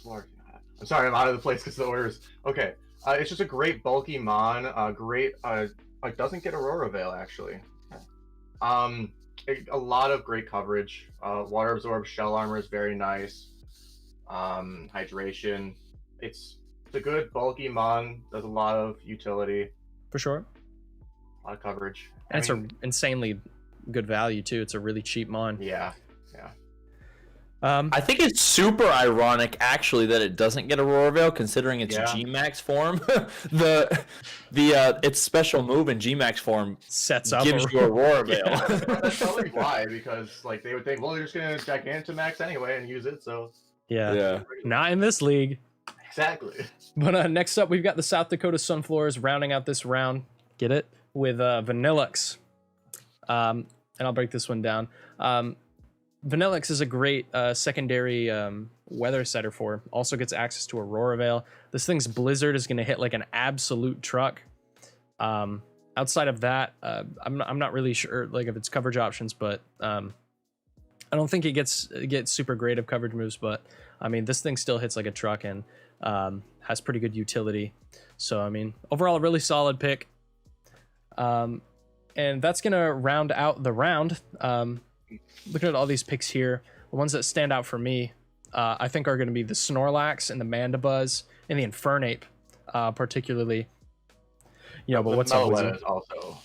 sorry, I'm out of the place because the orders. Okay. It's just a great bulky mon. Great. It doesn't get Aurora Veil actually. A lot of great coverage. Water absorb, shell armor is very nice. Hydration. It's a good bulky mon. Does a lot of utility. For sure. A lot of coverage. And it's an insanely good value too. It's a really cheap mon. Yeah. I think it's super ironic, actually, that it doesn't get Aurora Veil, considering its Yeah. G-Max form. Its special move in G-Max form Sets up gives you Aurora Veil. That's probably why, because like they would think, well, they're just gonna Gigantamax anyway and use it, so Yeah. Not in this league. exactly. But next up, we've got the South Dakota Sunflowers rounding out this round. Get it? With Vanillix. And I'll break this one down. Vanillix is a great secondary weather setter for. Also gets access to Aurora Veil. This thing's Blizzard is going to hit like an absolute truck. Outside of that, I'm not really sure like of its coverage options, but I don't think it gets super great of coverage moves. But I mean, this thing still hits like a truck and has pretty good utility. So I mean, overall, a really solid pick. And that's gonna round out the round. Looking at all these picks here, the ones that stand out for me, I think are going to be the Snorlax and the Mandibuzz and the Infernape, particularly. But what's up with is also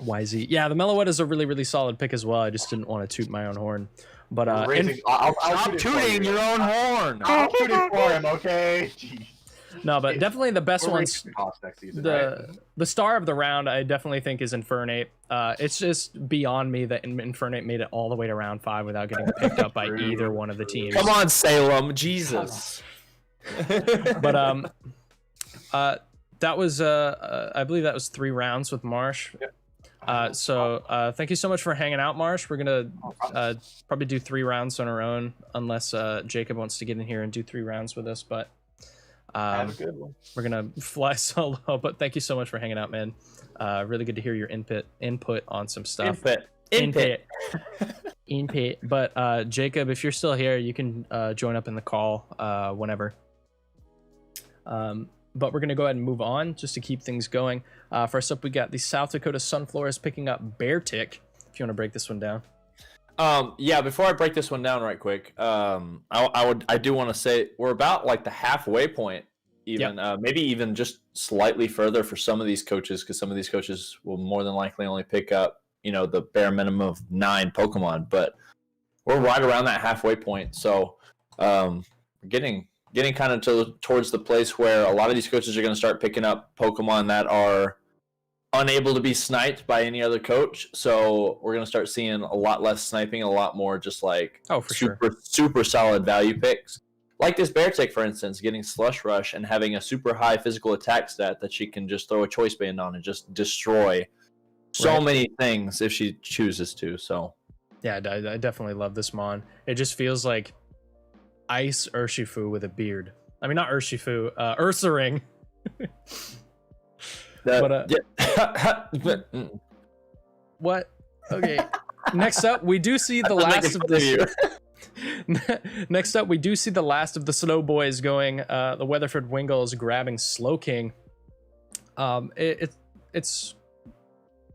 YZ? Yeah, the Meloetta is a really, really solid pick as well. I just didn't want to toot my own horn. But I'll Stop tooting your own horn. I'll toot it for him, okay? Jeez. no, but definitely the best We're ones. reaching cost next season, right? The star of the round, I definitely think, is Infernape. It's just beyond me that Infernape made it all the way to round 5 without getting picked up by either one of the teams. Come on, Salem. Jesus. But that was I believe that was 3 rounds with Marsh. So thank you so much for hanging out, Marsh. We're gonna probably do 3 rounds on our own, unless Jacob wants to get in here and do 3 rounds with us. But Have a good one. we're gonna fly solo. But thank you so much for hanging out, man. Really good to hear your input on some stuff. Input. But Jacob, if you're still here, you can join up in the call whenever. But we're going to go ahead and move on just to keep things going. First up, we got the South Dakota Sunflowers picking up Beartic. If you want to break this one down. Yeah, before I break this one down right quick, I do want to say we're about like the halfway point, even maybe even just slightly further for some of these coaches, because some of these coaches will more than likely only pick up, the bare minimum of 9 Pokemon, but we're right around that halfway point. So getting kind of towards the place where a lot of these coaches are going to start picking up Pokemon that are unable to be sniped by any other coach. So we're going to start seeing a lot less sniping, a lot more just like super solid value picks. Like this Beartic, for instance, getting Slush Rush and having a super high physical attack stat that she can just throw a Choice Band on and just destroy so many things if she chooses to. So yeah, I definitely love this Mon. It just feels like Ice Urshifu with a beard. I mean, not Urshifu, Ursaring. What? Okay. Next up, we do see the last of this. Next up, we do see the last of the Snow Boys going. The Weatherford Wingles grabbing Slowking. It's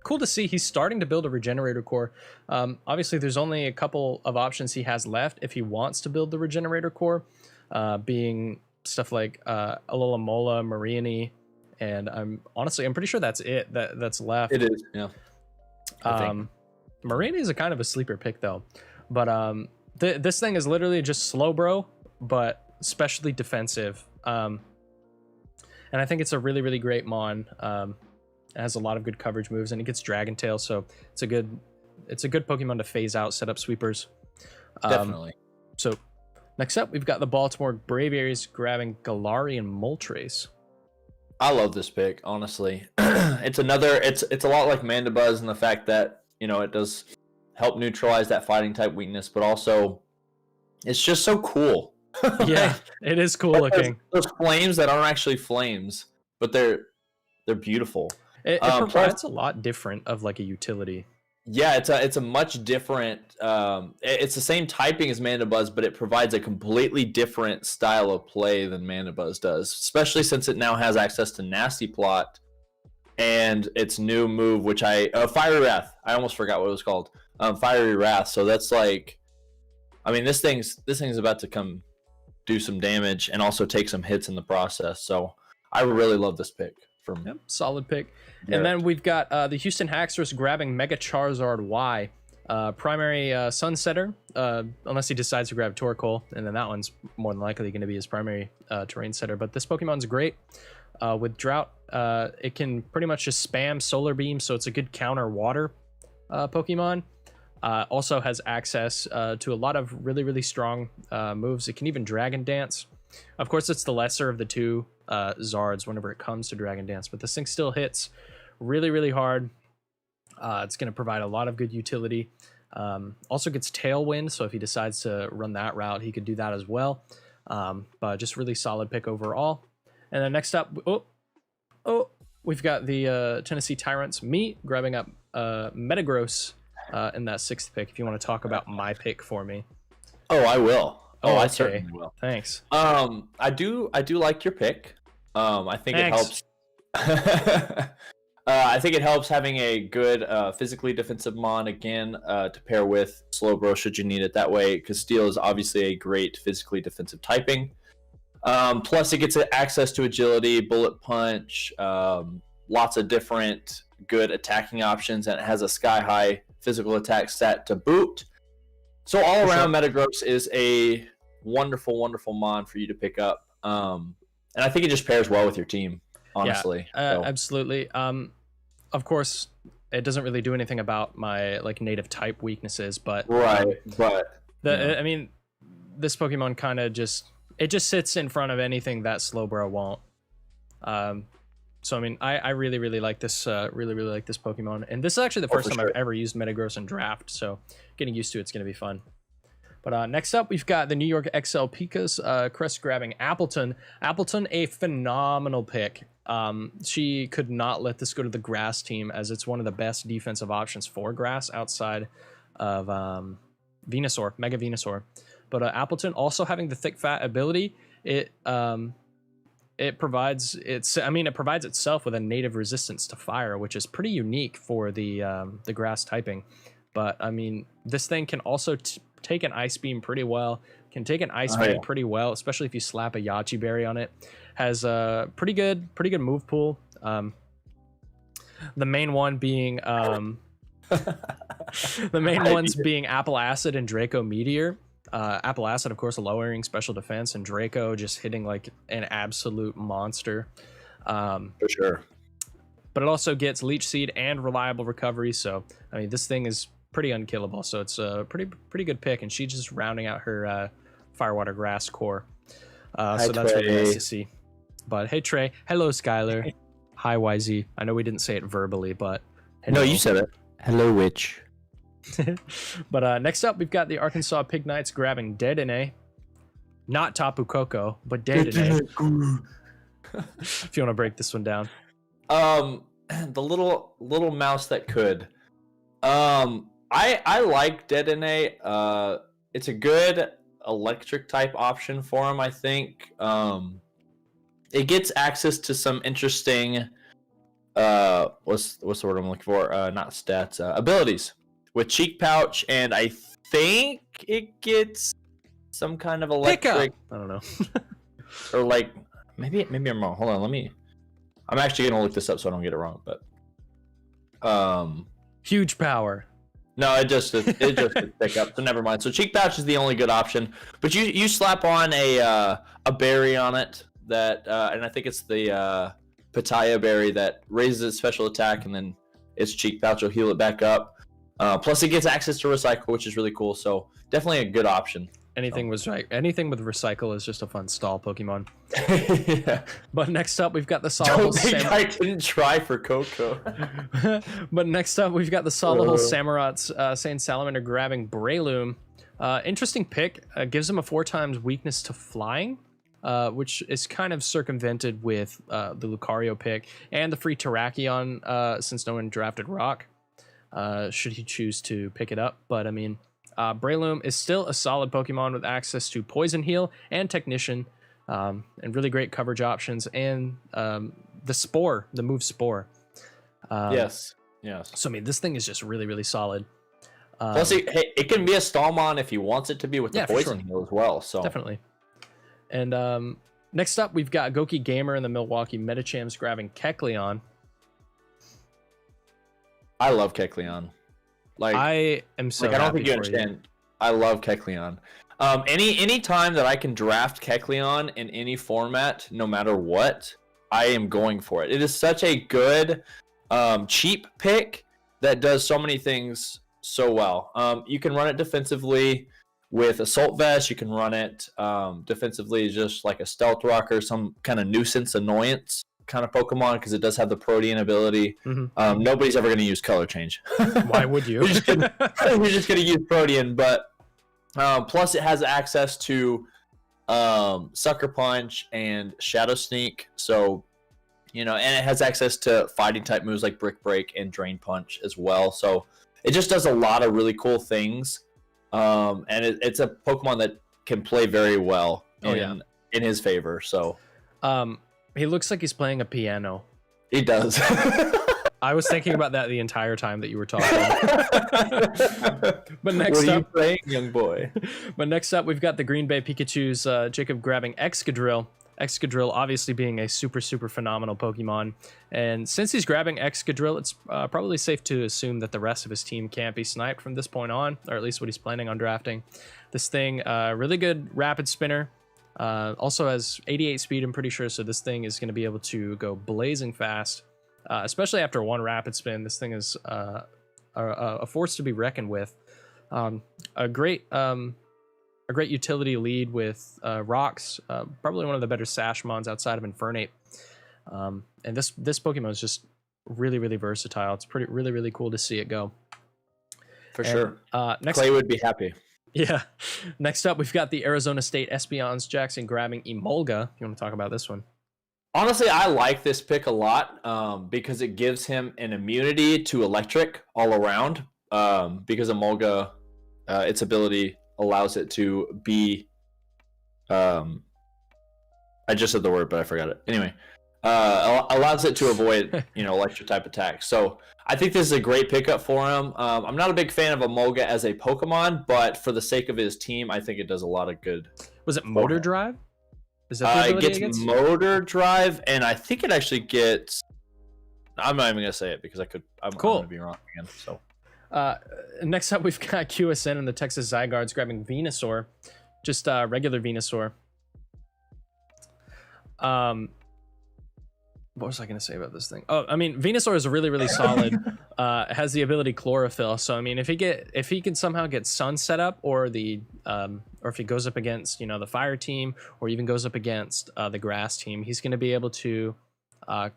cool to see he's starting to build a Regenerator Core. Obviously, there's only a couple of options he has left if he wants to build the Regenerator Core, being stuff like Alola, Mariani, and I'm pretty sure that's it that's left. It is, yeah. Mariani is a kind of a sleeper pick though, but this thing is literally just Slowbro, but especially defensive. And I think it's a really, really great Mon. It has a lot of good coverage moves, and it gets Dragon Tail, so it's a good Pokemon to phase out, set up sweepers. Definitely. So next up, we've got the Baltimore Braviaries grabbing Galarian Moltres. I love this pick, honestly. It's a lot like Mandibuzz in the fact that, it does help neutralize that fighting type weakness, but also it's just so cool. Yeah, it is cool looking. Those flames that aren't actually flames, but they're beautiful. It provides a lot different of like a utility. Yeah, it's a much different. It's the same typing as Mandibuzz, but it provides a completely different style of play than Mandibuzz does. Especially since it now has access to Nasty Plot and its new move, which Fiery Wrath. I almost forgot what it was called. Fiery Wrath. So that's like, I mean, this thing's about to come do some damage and also take some hits in the process. So I really love this pick. Solid pick. And then we've got the Houston Hacksters grabbing Mega Charizard Y. Primary Sunsetter, unless he decides to grab Torkoal, and then that one's more than likely going to be his primary terrain setter. But this Pokemon's great. With Drought, it can pretty much just spam Solar Beam, so it's a good counter water Pokemon. Also has access to a lot of really strong moves. It can even Dragon Dance. Of course, it's the lesser of the two Zards whenever it comes to Dragon Dance, but this thing still hits really hard. It's going to provide a lot of good utility. Also gets Tailwind, so if he decides to run that route, he could do that as well. But just really solid pick overall. And then next up, we've got the Tennessee Tyrants. Me grabbing up Metagross in that 6th pick. If you want to talk about my pick for me. Oh, I will. Oh, I okay. certainly will. Thanks. I do like your pick. I think it helps. I think it helps having a good physically defensive mon again to pair with Slowbro should you need it that way, because Steel is obviously a great physically defensive typing. Plus, it gets access to agility, bullet punch, lots of different good attacking options, and it has a sky-high physical attack stat to boot. So all around, Metagross is a wonderful mon for you to pick up. And I think it just pairs well with your team, honestly. Yeah, absolutely. Of course, it doesn't really do anything about my native type weaknesses, but I mean, this Pokemon kind of just sits in front of anything that Slowbro won't. So I mean, I really like this. Really like this Pokemon, and this is actually the first time I've ever used Metagross in draft. So getting used to it's gonna be fun. But next up, we've got the New York XL Pikas. Chris grabbing Appleton. Appleton, a phenomenal pick. She could not let this go to the grass team, as it's one of the best defensive options for grass outside of Venusaur, Mega Venusaur. But Appleton also having the thick fat ability, it provides itself with a native resistance to fire, which is pretty unique for the grass typing. But I mean, this thing can also take an Ice Beam pretty well. Can take an Ice Beam pretty well, especially if you slap a Yachi Berry on it. Has a pretty good move pool. The main one being being Apple Acid and Draco Meteor. Apple Acid, of course, lowering special defense, and Draco just hitting like an absolute monster. For sure. But it also gets Leech Seed and reliable recovery. So I mean, this thing is pretty unkillable. So it's a pretty good pick, and she's just rounding out her Firewater Grass core. So that's really nice to see. But hey, Trey. Hello, Skylar. Hi, YZ. I know we didn't say it verbally, but hello. No, you said it. Hello, Witch. But next up, we've got the Arkansas Pig Knights grabbing Dedenne. Not Tapu Koko, but Dedenne. If you want to break this one down. The little mouse that could. I like Dedenne. It's a good electric type option for him, I think. It gets access to some interesting what's the word I'm looking for? Not stats, abilities with Cheek Pouch, and I think it gets some kind of electric. I don't know. Or like maybe I'm wrong. Hold on, I'm actually gonna look this up so I don't get it wrong, but huge power. No, it just pick up, so never mind. So Cheek Pouch is the only good option, but you slap on a berry on it that and I think it's the Pitaya berry that raises its special attack, and then its Cheek Pouch will heal it back up. Plus it gets access to Recycle, which is really cool, so definitely a good option. Anything with Recycle is just a fun stall Pokemon. Yeah. But next up, we've got the Solid I didn't try for Coco. But next up, we've got the Solid Samurats saying Salamander grabbing Breloom. Interesting pick. Gives him a 4x weakness to flying, which is kind of circumvented with the Lucario pick and the free Terrakion since no one drafted Rock. Should he choose to pick it up. But I mean, Breloom is still a solid Pokemon with access to Poison Heal and Technician, and really great coverage options, and the move Spore. Yes. So I mean, this thing is just really solid. Plus, it can be a Stallmon if he wants it to be with the Poison Heal as well. So definitely. And next up, we've got Goki Gamer and the Milwaukee Metachams grabbing Kecleon. I love Kecleon. Like I am so I don't think you happy for understand. I love Kecleon. Any time that I can draft Kecleon in any format, no matter what, I am going for it. It is such a good, cheap pick that does so many things so well. You can run it defensively with Assault Vest. You can run it defensively just like a Stealth Rock or some kind of nuisance annoyance kind of Pokemon, because it does have the Protean ability. Mm-hmm. Nobody's ever going to use Color Change. Why would you? You're just going to use Protean, but plus it has access to Sucker Punch and Shadow Sneak. So, and it has access to fighting type moves like Brick Break and Drain Punch as well. So it just does a lot of really cool things. And it's a Pokemon that can play very well in his favor. So he looks like he's playing a piano. He does. I was thinking about that the entire time that you were talking. But next what are up, you playing, young boy? But next up, we've got the Green Bay Pikachu's Jacob grabbing Excadrill. Excadrill obviously being a super phenomenal Pokemon. And since he's grabbing Excadrill, it's probably safe to assume that the rest of his team can't be sniped from this point on, or at least what he's planning on drafting. This thing, really good rapid spinner. Also has 88 speed, I'm pretty sure, so this thing is going to be able to go blazing fast. Especially after one rapid spin, this thing is a force to be reckoned with. A great utility lead with rocks. Probably one of the better Sashmons outside of Infernape. And this Pokemon is just really versatile. It's really cool to see it go. For sure. Next, Clay would be happy. Yeah. Next up, we've got the Arizona State Espeons Jackson grabbing Emolga. You want to talk about this one? Honestly, I like this pick a lot because it gives him an immunity to electric all around. Because Emolga, its ability allows it to be... I just said the word, but I forgot it. Anyway, allows it to avoid, electric type attacks. So I think this is a great pickup for him. I'm not a big fan of Emolga as a Pokemon, but for the sake of his team, I think it does a lot of good. Was it Motor Drive? Is that the it gets Motor Drive, and I think it actually gets... I'm not even going to say it because I'm going to be wrong again. So, next up, we've got QSN and the Texas Zygardes grabbing Venusaur. Just regular Venusaur. What was I going to say about this thing? Oh, I mean, Venusaur is really solid. It has the ability Chlorophyll. So, I mean, if he can somehow get Sun set up, or if he goes up against, the Fire team, or even goes up against the Grass team, he's going to be able to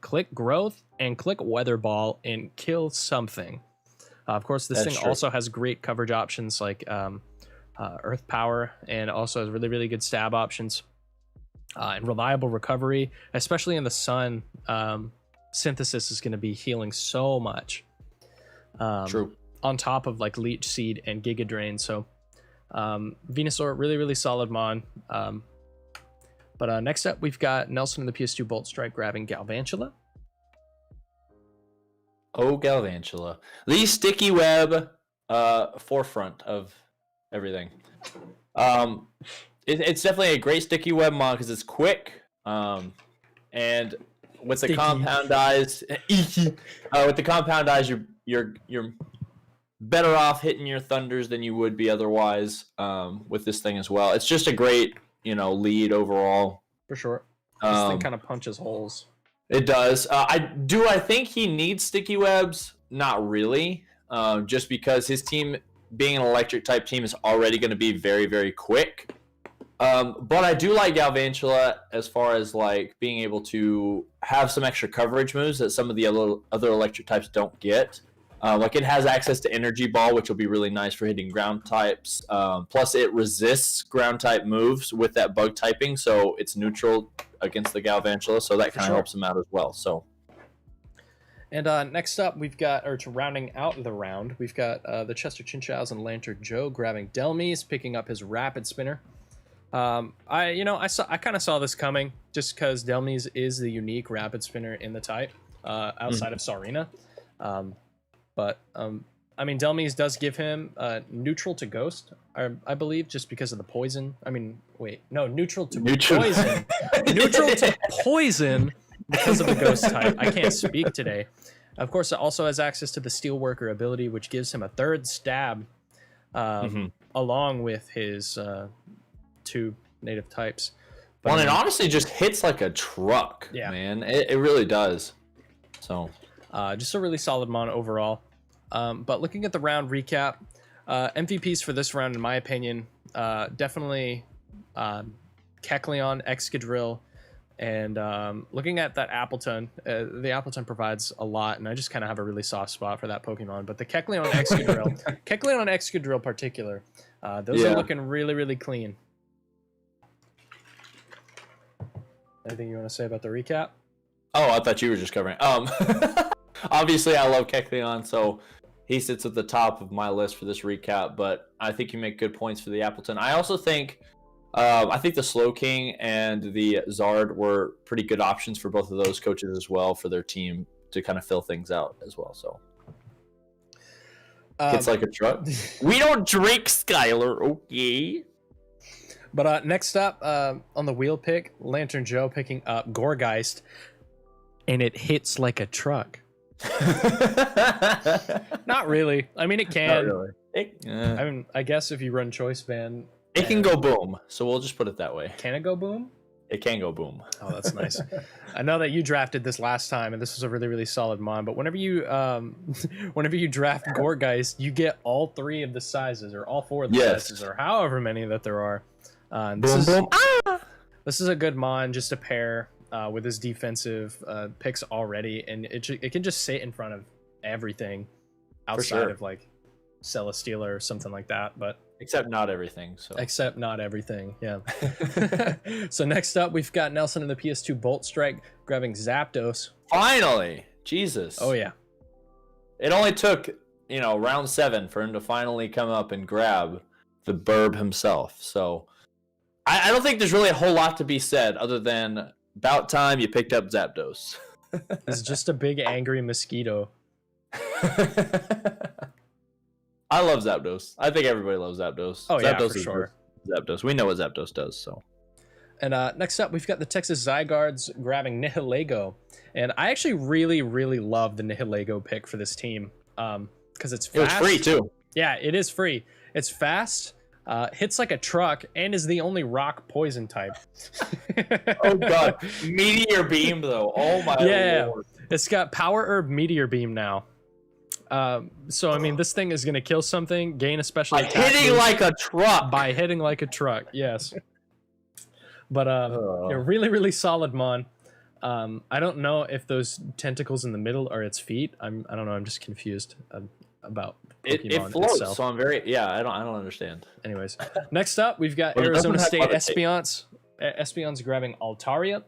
click Growth and click Weather Ball and kill something. Of course, this thing also has great coverage options like Earth Power, and also has really good stab options. And reliable recovery, especially in the sun. Synthesis is going to be healing so much. True. On top of like Leech Seed and Giga Drain. So Venusaur, really solid mon. But next up, we've got Nelson in the PS2 Bolt Strike grabbing Galvantula. Oh, Galvantula. The sticky web forefront of everything. It's definitely a great sticky web mon because it's quick, and with the compound eyes, you're better off hitting your thunders than you would be otherwise with this thing as well. It's just a great lead overall. For sure. This thing kind of punches holes. It does. I think he needs sticky webs? Not really. Just because his team, being an electric type team, is already going to be very quick. But I do like Galvantula as far as like being able to have some extra coverage moves that some of the other electric types don't get. Like it has access to Energy Ball, which will be really nice for hitting ground types. Plus it resists ground type moves with that bug typing, so it's neutral against the Galvantula, so that kind of helps him out as well. So. And next up, we've got, or to rounding out the round, we've got the Chester Chinchows and Lantern Joe grabbing Delmies, picking up his Rapid Spinner. I kind of saw this coming just because Delmies is the unique Rapid Spinner in the type outside of Sarina. But I mean, Delmies does give him neutral to Ghost, I believe, just because of the poison. I mean, wait, no, neutral to poison. Neutral to poison because of the Ghost type. I can't speak today. Of course, it also has access to the Steelworker ability, which gives him a third stab, along with his 2 native types. But, well, it honestly just hits like a truck, man. It really does. So, just a really solid mon overall. But looking at the round recap, MVPs for this round, in my opinion, definitely Kecleon, Excadrill, and looking at that Appleton, the Appleton provides a lot, and I just kind of have a really soft spot for that Pokemon. But the Kecleon, Excadrill, Kecleon and Excadrill particular, those are looking really, really clean. Anything you want to say about the recap? Oh, I thought you were just covering. Obviously, I love Kecleon, so he sits at the top of my list for this recap. But I think you make good points for the Appleton. I also think, the Slowking and the Zard were pretty good options for both of those coaches as well for their team to kind of fill things out as well. So it's like a truck. We don't drink, Skylar. Okay. But next up on the wheel pick, Lantern Joe picking up Gourgeist, and it hits like a truck. Not really. I mean, it can. Not really. I mean, I guess if you run Choice Band, it can go boom. So we'll just put it that way. Can it go boom? It can go boom. Oh, that's nice. I know that you drafted this last time, and this was a really, really solid mon. But whenever you draft Gourgeist, you get all 3 of the sizes, or all 4 of the sizes, or however many that there are. This is a good mon just to pair with his defensive picks already, and it can just sit in front of everything outside of like Celesteela or something like that. But except not everything. Except not everything, yeah. So next up, we've got Nelson in the PS2 Bolt Strike grabbing Zapdos. Finally, Jesus. Oh yeah. It only took round 7 for him to finally come up and grab the Burb himself. So I don't think there's really a whole lot to be said other than about time you picked up Zapdos. It's just a big angry mosquito. I love Zapdos. I think everybody loves Zapdos. Oh, Zapdos for sure. Zapdos. We know what Zapdos does, so. And next up, we've got the Texas Zygardes grabbing Nihilego. And I actually really, really love the Nihilego pick for this team. Because it's fast. It's free, too. Yeah, it is free. It's fast, hits like a truck, and is the only rock poison type. Oh, God. Meteor Beam, though. Oh, my Lord. It's got Power Herb Meteor Beam now. So I mean, this thing is gonna kill something, gain a special attack hitting like a truck. By hitting like a truck, yes. But really, really solid mon. I don't know if those tentacles in the middle are its feet. I don't know. I'm just confused about Pokemon it floats. itself. So I'm very I don't understand. Anyways, next up we've got Arizona State Espeons. Espeons grabbing Altaria.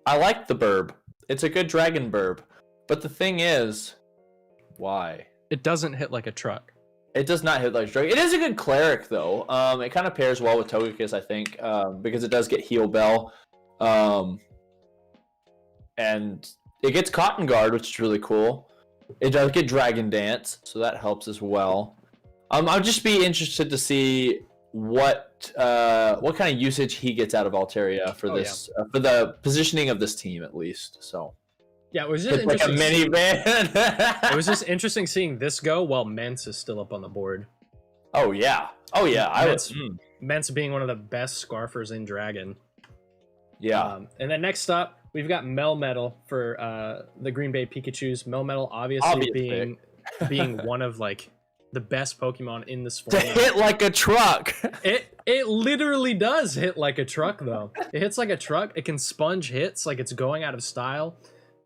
I like the Burb. It's a good Dragon Burb. But the thing is, why? It doesn't hit like a truck. It does not hit like a truck. It is a good cleric, though. It kind of pairs well with Togekiss, I think, because it does get Heal Bell. And it gets Cotton Guard, which is really cool. It does get Dragon Dance, so that helps as well. I'll just be interested to see what kind of usage he gets out of Altaria for this, for the positioning of this team, at least. So. Yeah, it was just like a minivan. It was just interesting seeing this go while Mence is still up on the board. Oh yeah. Mence being one of the best Scarfers in Dragon. Yeah. And then next up, we've got Melmetal for the Green Bay Pikachus. Melmetal obviously being one of like the best Pokemon in this form. To hit like a truck. It literally does hit like a truck though. It hits like a truck. It can sponge hits like it's going out of style.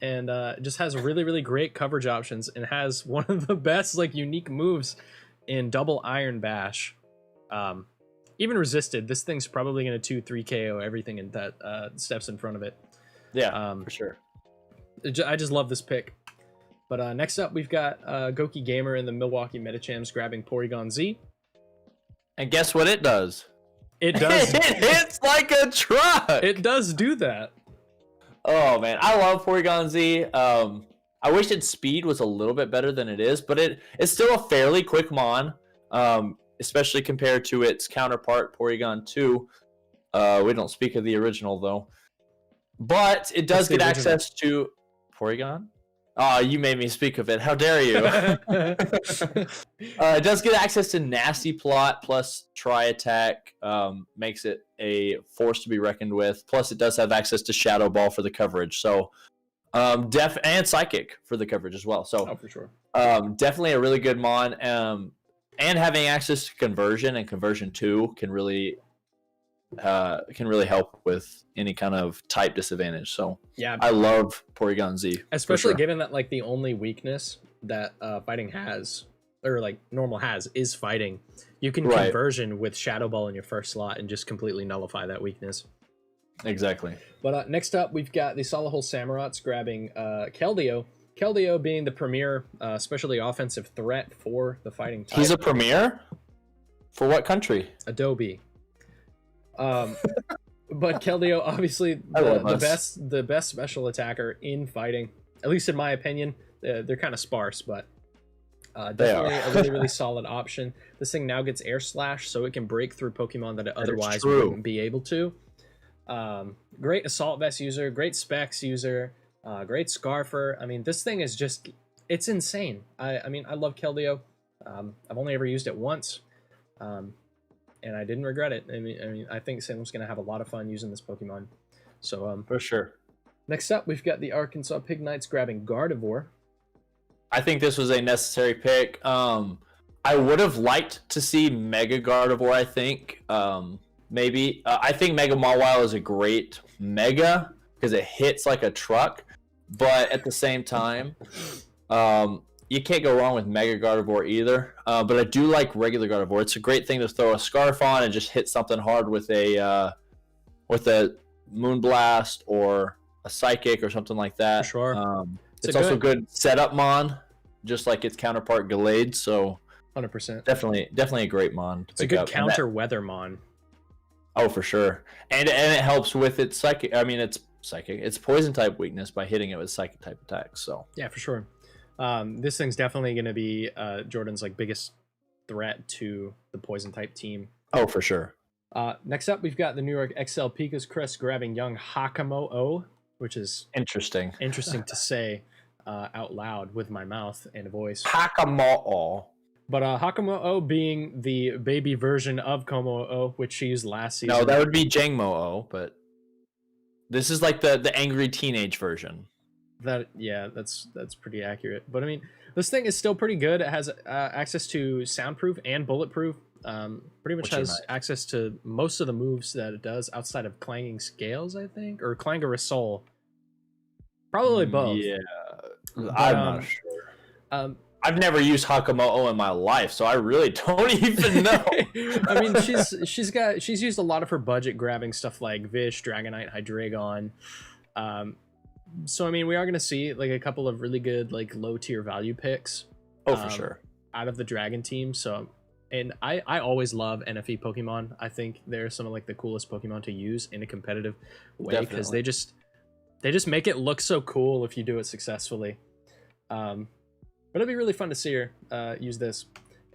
And just has really, really great coverage options and has one of the best like unique moves in Double Iron Bash. Even resisted, this thing's probably going to 2-3 KO everything in that steps in front of it. Yeah, for sure. I just love this pick. But next up, we've got Goki Gamer in the Milwaukee Metachamps grabbing Porygon Z. And guess what it does? It does. It hits like a truck. It does do that. Oh man, I love Porygon Z. I wish its speed was a little bit better than it is, but it's still a fairly quick mon, especially compared to its counterpart Porygon 2. We don't speak of the original though, but it does get access to Porygon. Oh, you made me speak of it. How dare you? It does get access to Nasty Plot plus Tri Attack. Makes it a force to be reckoned with. Plus, it does have access to Shadow Ball for the coverage. So, and Psychic for the coverage as well. So, for sure. Definitely a really good mon. And having access to Conversion and Conversion 2 can really help with any kind of type disadvantage. So yeah, I love Porygon Z, especially given that like the only weakness that fighting has, or like normal has, is fighting. You can Conversion with Shadow Ball in your first slot and just completely nullify that weakness. Exactly. But next up, we've got the Solihole Samurats grabbing Keldeo. Keldeo being the premier, especially offensive threat for the fighting type. He's a premier? For what country? Adobe. But Keldeo, obviously the best special attacker in fighting, at least in my opinion. They're kind of sparse, but definitely a really, really solid option. This thing now gets Air Slash, so it can break through Pokemon that it otherwise wouldn't be able to. Great Assault Vest user, great Specs user, great Scarfer. I mean, this thing is just, it's insane. I mean, I love Keldeo. I've only ever used it once. And I didn't regret it. I mean, I think Salem's going to have a lot of fun using this Pokemon. So, for sure. Next up, we've got the Arkansas Pig Knights grabbing Gardevoir. I think this was a necessary pick. I would have liked to see Mega Gardevoir, I think. Maybe. I think Mega Mawile is a great Mega because it hits like a truck. But at the same time, you can't go wrong with Mega Gardevoir either. But I do like regular Gardevoir. It's a great thing to throw a Scarf on and just hit something hard with a Moonblast or a Psychic or something like that. For sure. It's also good setup mon, just like its counterpart Gallade. So 100%. Definitely a great mon. It's a good counter weather mon. Oh, for sure. And it helps with its Psychic. I mean, it's Psychic. It's Poison type weakness by hitting it with Psychic type attacks. So yeah, for sure. This thing's definitely going to be Jordan's like biggest threat to the Poison type team. Oh, for sure. Next up, we've got the New York XL Pika's Crest grabbing young Hakamo-O, which is interesting to say out loud with my mouth and a voice. Hakamo-O. But Hakamo-O being the baby version of Komo-O, which she used last season. No, that would be Jangmo-O, but this is like the angry teenage version. That's pretty accurate. But I mean, this thing is still pretty good. It has access to soundproof and bulletproof. Pretty much has access to most of the moves that it does outside of Clanging Scales, I think, or Clangarasol. Probably both. Yeah, but, I'm not sure. I've never used Hakamo-O in my life, so I really don't even know. I mean, she's used a lot of her budget grabbing stuff like Vish, Dragonite, Hydreigon. So I mean, we are going to see like a couple of really good like low tier value picks. Oh, for sure. Out of the Dragon team. So, and I always love NFE Pokemon. I think they're some of like the coolest Pokemon to use in a competitive way because they just make it look so cool if you do it successfully. But it'll be really fun to see her use this.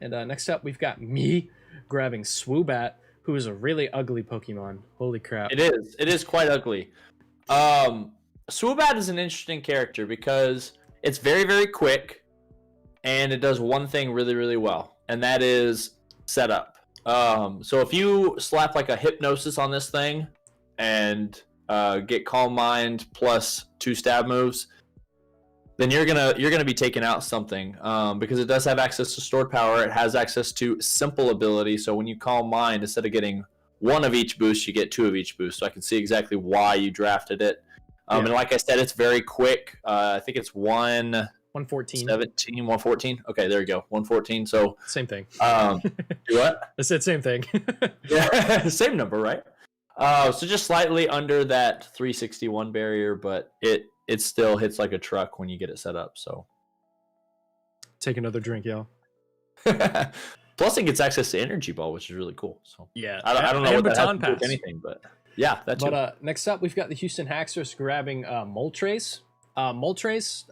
And next up, we've got me grabbing Swoobat, who is a really ugly Pokemon. Holy crap! It is quite ugly. Swoobat is an interesting character because it's very, very quick, and it does one thing really, really well, and that is setup. So if you slap like a Hypnosis on this thing and get Calm Mind plus 2 stab moves, then you're gonna be taking out something because it does have access to stored power. It has access to simple ability. So when you Calm Mind, instead of getting 1 of each boost, you get 2 of each boost. So I can see exactly why you drafted it. And like I said, it's very quick. I think it's 114. 114. Okay, there you go. 114. So same thing. Do what? I said same thing. Yeah, same number, right? So just slightly under that 361 barrier, but it still hits like a truck when you get it set up. So take another drink, y'all. Plus, it gets access to Energy Ball, which is really cool. So yeah, I don't know what that has to do with anything, but yeah, that's. But next up, we've got the Houston Haxorus grabbing Moltres. Moltres,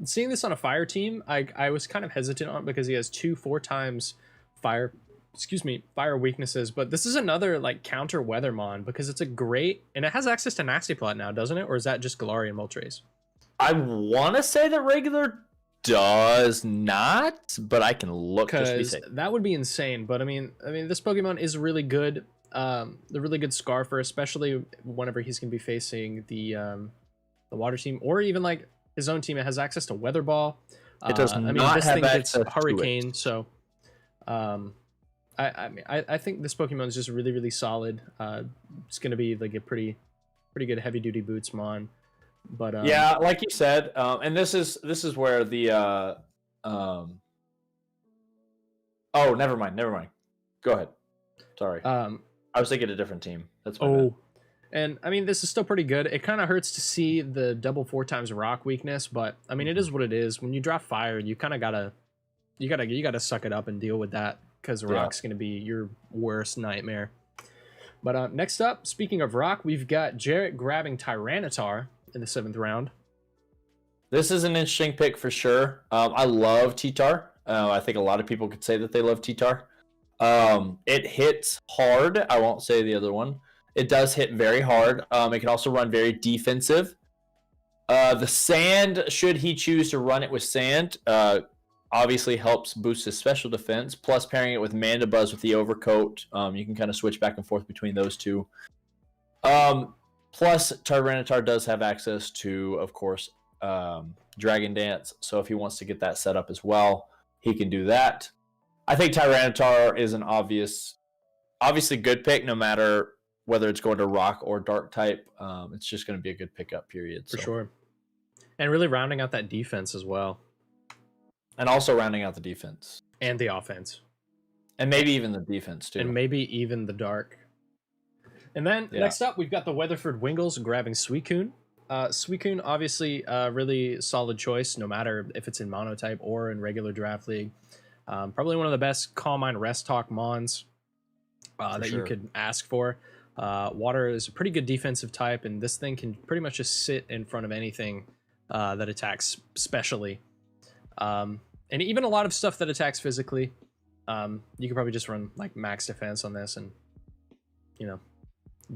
seeing this on a fire team, I was kind of hesitant on it because he has 4 times fire weaknesses, but this is another like counter Weathermon because it's a great, and it has access to Nasty Plot now, doesn't it? Or is that just Galarian Moltres? I want to say that regular does not, but I can look just to be Because safe. that would be insane. But I mean, this Pokemon is really good. The really good Scarfer, especially whenever he's gonna be facing the Water team, or even like his own team. It has access to Weather Ball. It does not this have thing gets access to Hurricane. it. So, I think this Pokemon is just really solid. It's gonna be like a pretty good heavy duty Bootsmon. But Yeah, like you said, and this is where the oh, never mind. Go ahead. Sorry. I was thinking a different team. That's my bad. And I mean, this is still pretty good. It kind of hurts to see the double 4x rock weakness, but I mean, it is what it is. When you drop fire, you kind of gotta suck it up and deal with that, because rock's gonna be your worst nightmare. But next up, speaking of rock, we've got Jarrett grabbing Tyranitar in the 7th round. This is an interesting pick for sure. I love T-Tar. I think a lot of people could say that they love T-Tar. It hits hard. I won't say the other one. It does hit very hard. It can also run very defensive. The sand, should he choose to run it with sand, obviously helps boost his special defense. Plus, pairing it with Mandibuzz with the overcoat, you can kind of switch back and forth between those two. Plus, Tyranitar does have access to, of course, Dragon Dance. So if he wants to get that set up as well, he can do that. I think Tyranitar is an obviously good pick, no matter whether it's going to rock or dark type. It's just going to be a good pickup, period. For sure. And really rounding out that defense as well. And also rounding out the defense. And the offense. And maybe even the defense, too. And maybe even the dark. And then next up, we've got the Weatherford Wingles grabbing Suicune. Suicune, obviously, a really solid choice, no matter if it's in Monotype or in regular Draft League. Probably one of the best Calm Mind Rest Talk Mons that you could ask for. Water is a pretty good defensive type, and this thing can pretty much just sit in front of anything that attacks specially. And even a lot of stuff that attacks physically. You could probably just run like max defense on this and, you know,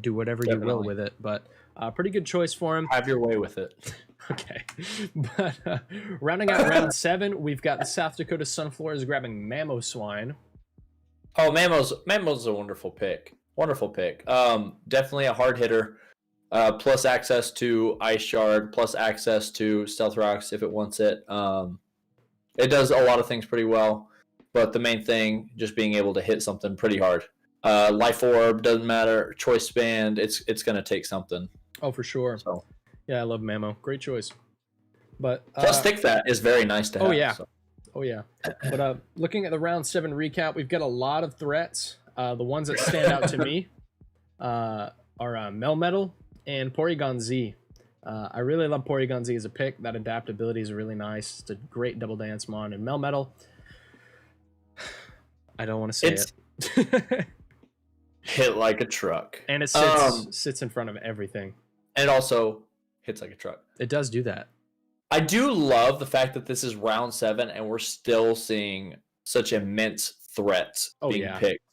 do whatever you will with it. But pretty good choice for him. Have your way with it. Okay. But rounding out round 7, we've got the South Dakota Sunflowers grabbing Mamoswine. Oh, Mammo's a wonderful pick. Wonderful pick. Definitely a hard hitter. Plus access to Ice Shard, plus access to Stealth Rocks if it wants it. It does a lot of things pretty well, but the main thing, just being able to hit something pretty hard. Life Orb, doesn't matter. Choice Band, it's going to take something. Oh, for sure. So. Yeah, I love Mamo. Great choice. But plus Thick Fat is very nice to have. Oh, yeah. So. Oh, yeah. But looking at the round 7 recap, we've got a lot of threats. The ones that stand out to me are Melmetal and Porygon Z. I really love Porygon Z as a pick. That adaptability is really nice. It's a great double dance mon. And Melmetal, I don't want to say it. Hit like a truck. And it sits in front of everything. And it also hits like a truck. It does do that. I do love the fact that this is round 7 and we're still seeing such immense threats being picked.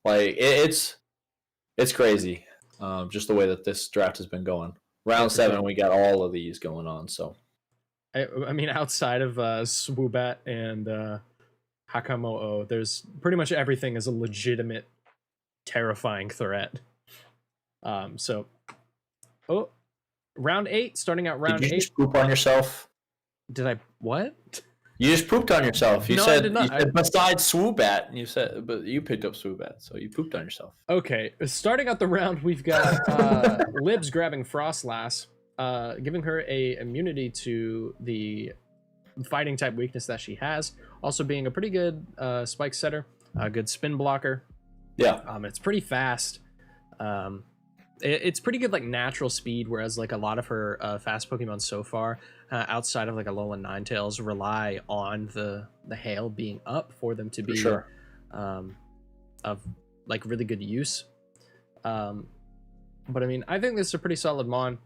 Like it's crazy. Just the way that this draft has been going. Round 7, we got all of these going on. So, I mean, outside of Swoobat and Hakamo'o, there's pretty much everything is a legitimate, terrifying threat. Round 8, starting out round 8. Did you just poop on yourself? Did I what? You just pooped on yourself. You No, said, I did not. You said besides Swoobat, and you said, but you picked up Swoobat, so you pooped on yourself. Okay, starting out the round, we've got Libs grabbing Frostlass, giving her a immunity to the fighting type weakness that she has. Also being a pretty good spike setter, a good spin blocker. Yeah. It's pretty fast. It's pretty good like natural speed, whereas like a lot of her fast Pokemon so far, outside of like Alolan Ninetales, rely on the hail being up for them to be of like really good use. But I mean, I think this is a pretty solid mon.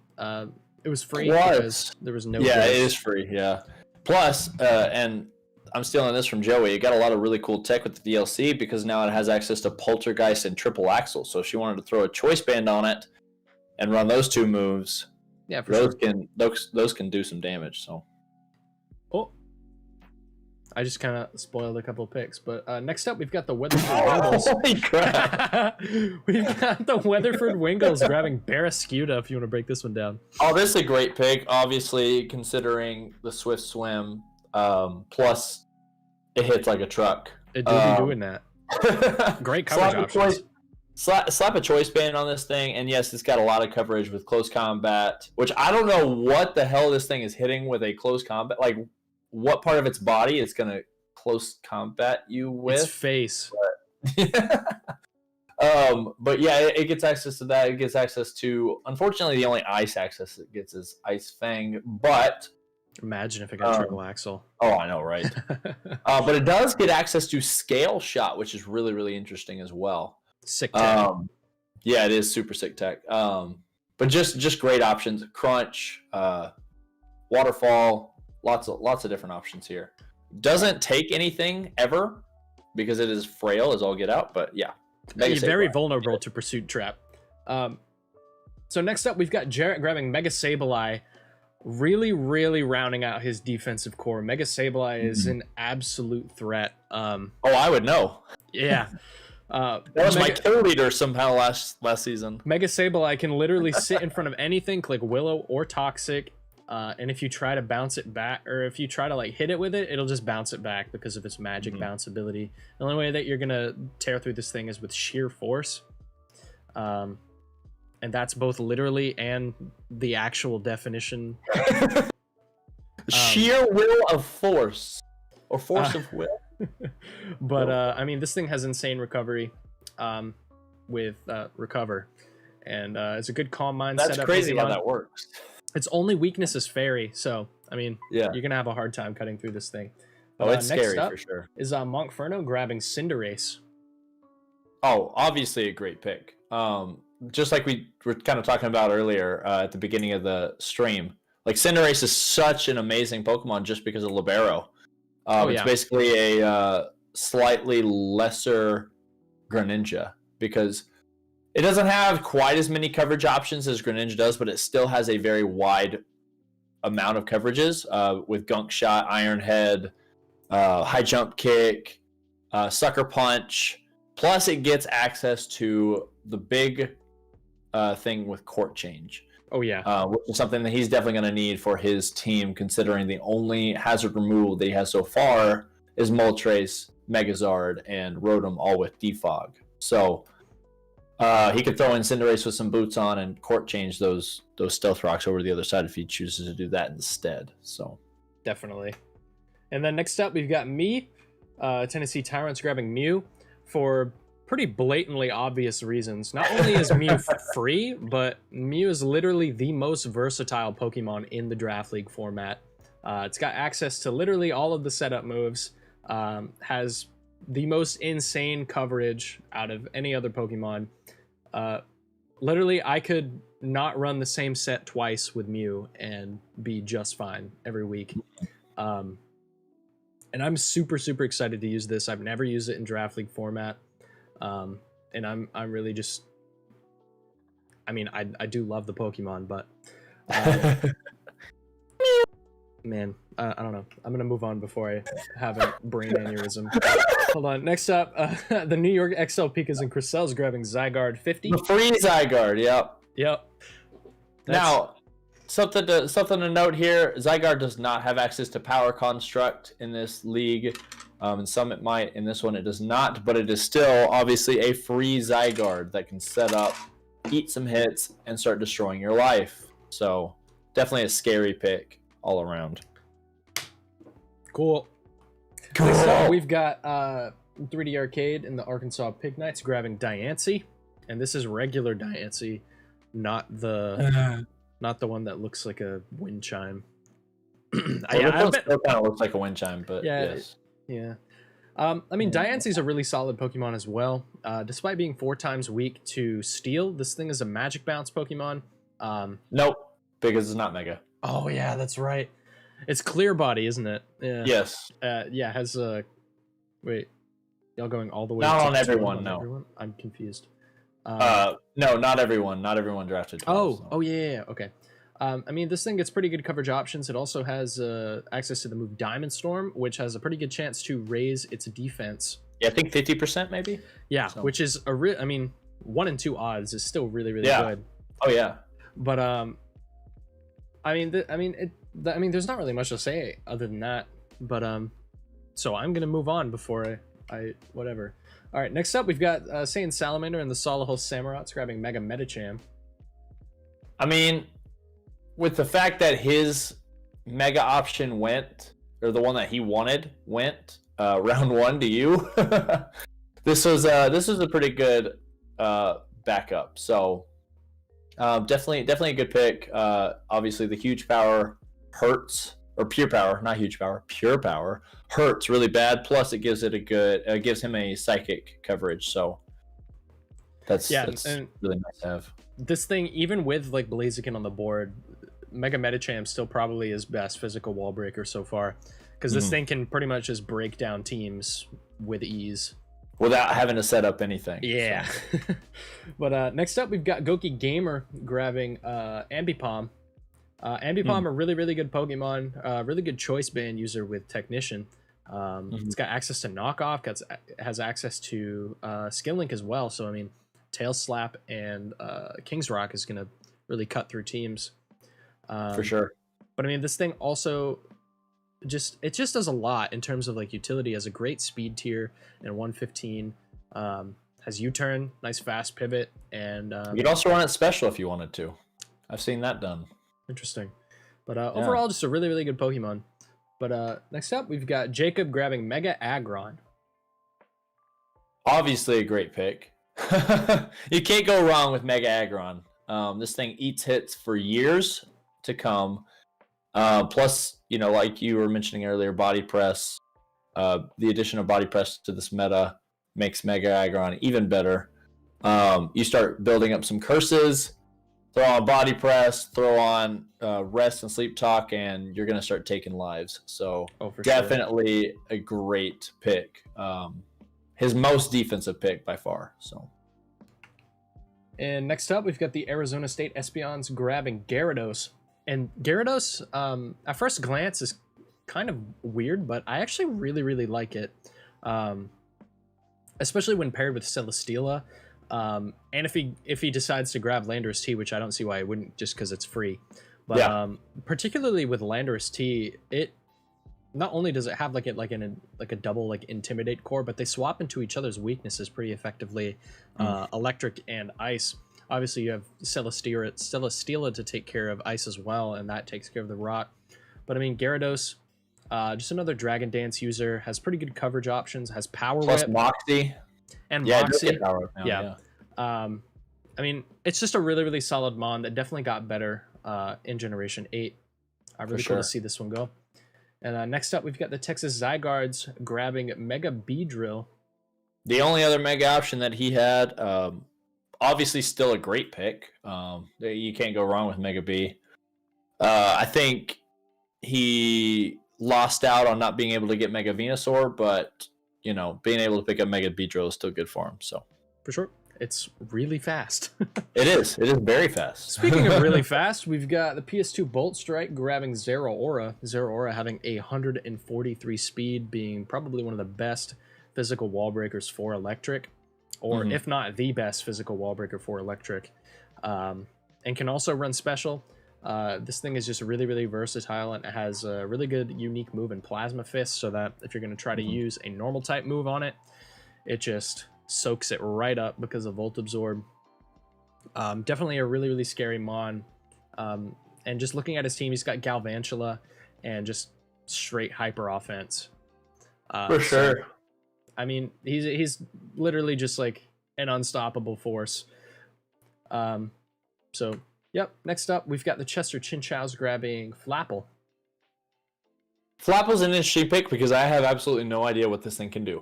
It was free because there was no. Yeah, it is free. Yeah. Plus, and I'm stealing this from Joey. It got a lot of really cool tech with the DLC because now it has access to Poltergeist and Triple Axle. So if she wanted to throw a Choice Band on it and run those two moves, Yeah, for those sure. those can do some damage. So. Oh, I just kind of spoiled a couple of picks, but next up we've got the Weatherford Wingles. Holy crap! We've got the Weatherford Wingles grabbing Barrascuda if you want to break this one down. Oh, this is a great pick. Obviously, considering the Swift Swim, plus it hits like a truck. It do be doing that. Great coverage options. Slap a choice band on this thing, and yes, it's got a lot of coverage with close combat, which I don't know what the hell this thing is hitting with a close combat. Like, what part of its body it's going to close combat you with? Its face. But yeah, it gets access to that. It gets access to, unfortunately, the only ice access it gets is Ice Fang, but... Imagine if it got Triple Axle. Oh, I know, right? But it does get access to Scale Shot, which is really, really interesting as well. Sick tech. Yeah, it is super sick tech. But just great options. Crunch, Waterfall, lots of different options here. Doesn't take anything ever because it is frail as all get out. But yeah, very vulnerable to Pursuit Trap. So next up, we've got Jarrett grabbing Mega Sableye, really, really rounding out his defensive core. Mega Sableye is an absolute threat. Oh, I would know. Yeah. That was my kill leader somehow last season. Mega Sableye can literally sit in front of anything, click Willow or Toxic, and if you try to bounce it back, or if you try to like hit it with it, it'll just bounce it back because of its magic bounce ability. The only way that you're gonna tear through this thing is with sheer force, and that's both literally and the actual definition. Sheer will of force, or force of will. But I mean, this thing has insane recovery with Recover, and it's a good Calm Mind setup. That's crazy how that works. Its only weakness is Fairy, so I mean, yeah, you're gonna have a hard time cutting through this thing. Oh, it's next scary up for sure. Is Monkferno grabbing Cinderace. Oh, obviously a great pick. Just like we were kind of talking about earlier at the beginning of the stream, like Cinderace is such an amazing Pokemon just because of Libero. It's basically a slightly lesser Greninja because it doesn't have quite as many coverage options as Greninja does, but it still has a very wide amount of coverages with Gunk Shot, Iron Head, High Jump Kick, Sucker Punch. Plus, it gets access to the big thing with Court Change. Oh, yeah. Which is something that he's definitely going to need for his team, considering the only hazard removal that he has so far is Moltres, Megazard, and Rotom, all with Defog. So he could throw in Cinderace with some boots on and Court Change those Stealth Rocks over the other side if he chooses to do that instead. So definitely. And then next up, we've got me, Tennessee Tyrants grabbing Mew for pretty blatantly obvious reasons. Not only is Mew free, but Mew is literally the most versatile Pokemon in the Draft League format. It's got access to literally all of the setup moves, has the most insane coverage out of any other Pokemon. Literally, I could not run the same set twice with Mew and be just fine every week. And I'm super, super excited to use this. I've never used it in Draft League format. And I'm really just, I mean, I do love the Pokemon, but man, I don't know. I'm gonna move on before I have a brain aneurysm. Hold on. Next up, the New York XL Pikas and Crissels grabbing Zygarde 50. The free Zygarde, Yep. Now, something to note here: Zygarde does not have access to Power Construct in this league. In some it might, in this one it does not, but it is still obviously a free Zygarde that can set up, eat some hits, and start destroying your life. So definitely a scary pick all around. Cool. Next up, we've got 3D Arcade and the Arkansas Pig Knights grabbing Diancie, and this is regular Diancie, not the one that looks like a wind chime. It still kind of looks like a wind chime, but yes. Yeah. I mean, Diancie's a really solid Pokemon as well. Despite being 4 times weak to Steel, this thing is a Magic Bounce Pokemon. Nope, because it's not Mega. Oh, yeah, that's right. It's Clear Body, isn't it? Yeah. Yes. Yeah, it has a... Wait. Y'all going all the way not to on everyone, on no. Everyone? I'm confused. No, not everyone. Not everyone drafted 12. Oh, yeah, okay. I mean, this thing gets pretty good coverage options. It also has access to the move Diamond Storm, which has a pretty good chance to raise its defense. Yeah, I think 50% maybe. Yeah, so. Which is a real. I mean, 1 in 2 odds is still really good. Oh yeah. But I mean, there's not really much to say other than that. But so I'm gonna move on before I whatever. All right, next up we've got Saiyan Salamander and the Solihull Samurats grabbing Mega Medicham. I mean, with the fact that his Mega option went, or the one that he wanted went round 1 to you, this was a pretty good backup. So definitely a good pick. Obviously, the huge power hurts. Or pure power, not huge power. Pure power hurts really bad. Plus, it gives gives him a psychic coverage. So that's really nice to have. This thing, even with like Blaziken on the board, Mega Medicham still probably his best physical wall breaker so far, because this thing can pretty much just break down teams with ease without having to set up anything. Yeah. So. But next up, we've got Goki Gamer grabbing Ambipom. Ambipom, a really good Pokemon, really good choice band user with Technician. It's got access to Knockoff, has access to Skin Link as well. So I mean, Tail Slap and King's Rock is gonna really cut through teams for sure. But I mean, this thing also just does a lot in terms of like utility. Has a great speed tier and 115. Has U-turn, nice fast pivot, and you could also run it special if you wanted to. I've seen that done. Interesting. But overall, just a really good Pokemon. But next up, we've got Jacob grabbing Mega Aggron. Obviously a great pick. You can't go wrong with Mega Aggron. This thing eats hits for years to come. Plus, like you were mentioning earlier, Body Press. The addition of Body Press to this meta makes Mega Aggron even better. You start building up some curses. Throw on Body Press, throw on Rest and Sleep Talk, and you're going to start taking lives. So definitely a great pick. His most defensive pick by far. So. And next up, we've got the Arizona State Espeons grabbing Gyarados. And Gyarados, at first glance, is kind of weird, but I actually really like it. Especially when paired with Celesteela. And if he decides to grab Landorus T, which I don't see why he wouldn't, just because it's free. But particularly with Landorus T, it not only does it have like a double like Intimidate core, but they swap into each other's weaknesses pretty effectively. Electric and Ice. Obviously, you have Celesteela to take care of Ice as well, and that takes care of the Rock. But I mean, Gyarados, just another Dragon Dance user, has pretty good coverage options. Has Power Plus Whip. Moxie. And Moxie. Yeah. I mean, it's just a really solid mon that definitely got better in Generation 8. Really cool to see this one go. And next up, we've got the Texas Zygardes grabbing Mega Beedrill. The only other Mega option that he had, obviously still a great pick. You can't go wrong with Mega B. I think he lost out on not being able to get Mega Venusaur, but being able to pick up Mega Beedrill is still good for him. So for sure, it's really fast. It is very fast. Speaking of really fast, we've got the PS2 Bolt Strike grabbing Zeraora. Zeraora having 143 speed, being probably one of the best physical wall breakers for electric, or if not the best physical wall breaker for electric, and can also run special. This thing is just really versatile, and it has a really good unique move in Plasma Fist, so that if you're going to try to use a normal type move on it, it just soaks it right up because of Volt Absorb. Definitely a really scary mon. And just looking at his team, he's got Galvantula and just straight hyper offense. For sure. So, I mean, he's literally just like an unstoppable force. So yep. Next up, we've got the Chester Chinchows grabbing Flapple. Flapple's an interesting pick because I have absolutely no idea what this thing can do.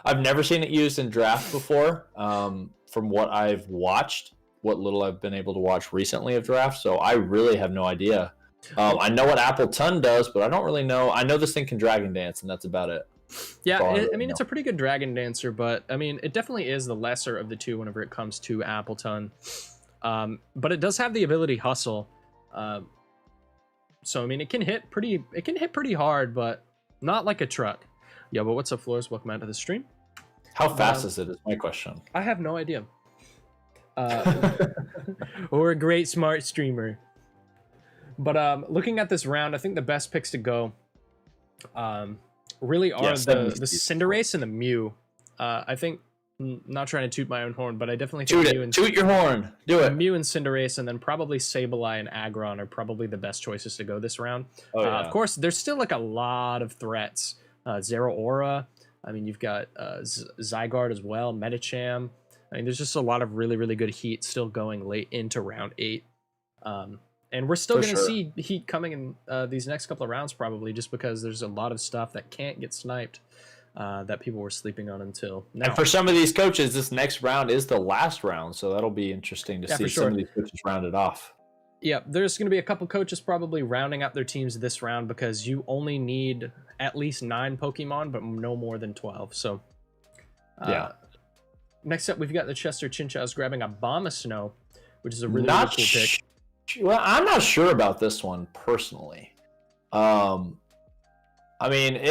I've never seen it used in draft before. From what I've watched, what little I've been able to watch recently of draft, so I really have no idea. I know what Appletun does, but I don't really know. I know this thing can Dragon Dance, and that's about it. Yeah, I mean, it's a pretty good Dragon Dancer, but I mean, it definitely is the lesser of the two whenever it comes to Appletun. But it does have the ability Hustle. So I mean, it can hit pretty hard, but not like a truck. Yo, but what's up, Flores? Welcome out to the stream. How fast is my question. I have no idea. Or a great smart streamer. But looking at this round, I think the best picks to go really are the Cinderace and the Mew. I think, not trying to toot my own horn, but I definitely think toot your horn. Do it. Mew and Cinderace, and then probably Sableye and Aggron are probably the best choices to go this round. Oh, yeah. Of course, there's still like a lot of threats. Zeraora. I mean, you've got Zygarde as well, Medicham. I mean, there's just a lot of really, really good heat still going late into round 8. And we're still going to see heat coming in these next couple of rounds probably, just because there's a lot of stuff that can't get sniped that people were sleeping on until now. And for some of these coaches, this next round is the last round, so that'll be interesting to see some of these coaches rounded off. Yeah, there's going to be a couple coaches probably rounding out their teams this round because you only need at least 9 Pokemon, but no more than 12. So, yeah. Next up, we've got the Chester Chinchas grabbing a Abomasnow, which is a really cool pick. Well, I'm not sure about this one personally. I mean,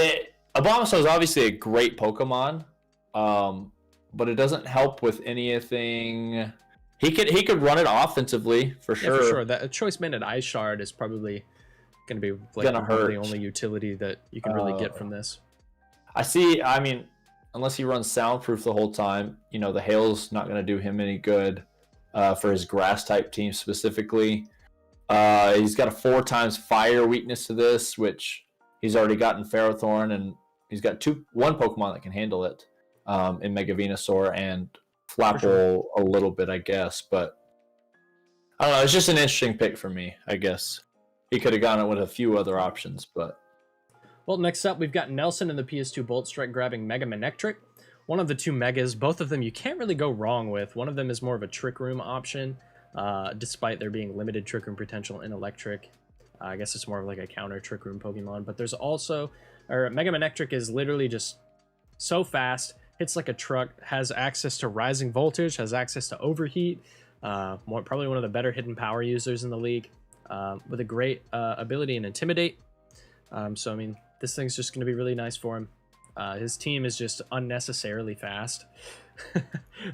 Abomasnow is obviously a great Pokemon, but it doesn't help with anything. He could run it offensively for sure. Yeah, for sure. That Choice Banded Ice Shard is probably going to be like the only utility that you can really get from this. I mean, unless he runs Soundproof the whole time, the Hail's not going to do him any good for his Grass type team specifically. He's got a 4 times fire weakness to this, which he's already gotten Ferrothorn, and he's got one Pokemon that can handle it in Mega Venusaur and Flapple a little bit, I guess. But I don't know. It's just an interesting pick for me, I guess. He could have gone it with a few other options, but... Well, next up, we've got Nelson in the PS2 Bolt Strike grabbing Mega Manectric. One of the 2 Megas, both of them you can't really go wrong with. One of them is more of a Trick Room option, despite there being limited Trick Room potential in Electric. I guess it's more of like a counter Trick Room Pokemon, but there's also... Mega Manectric is literally just so fast, hits like a truck, has access to Rising Voltage, has access to Overheat, probably one of the better hidden power users in the league, with a great ability in Intimidate. So, I mean, this thing's just going to be really nice for him. His team is just unnecessarily fast.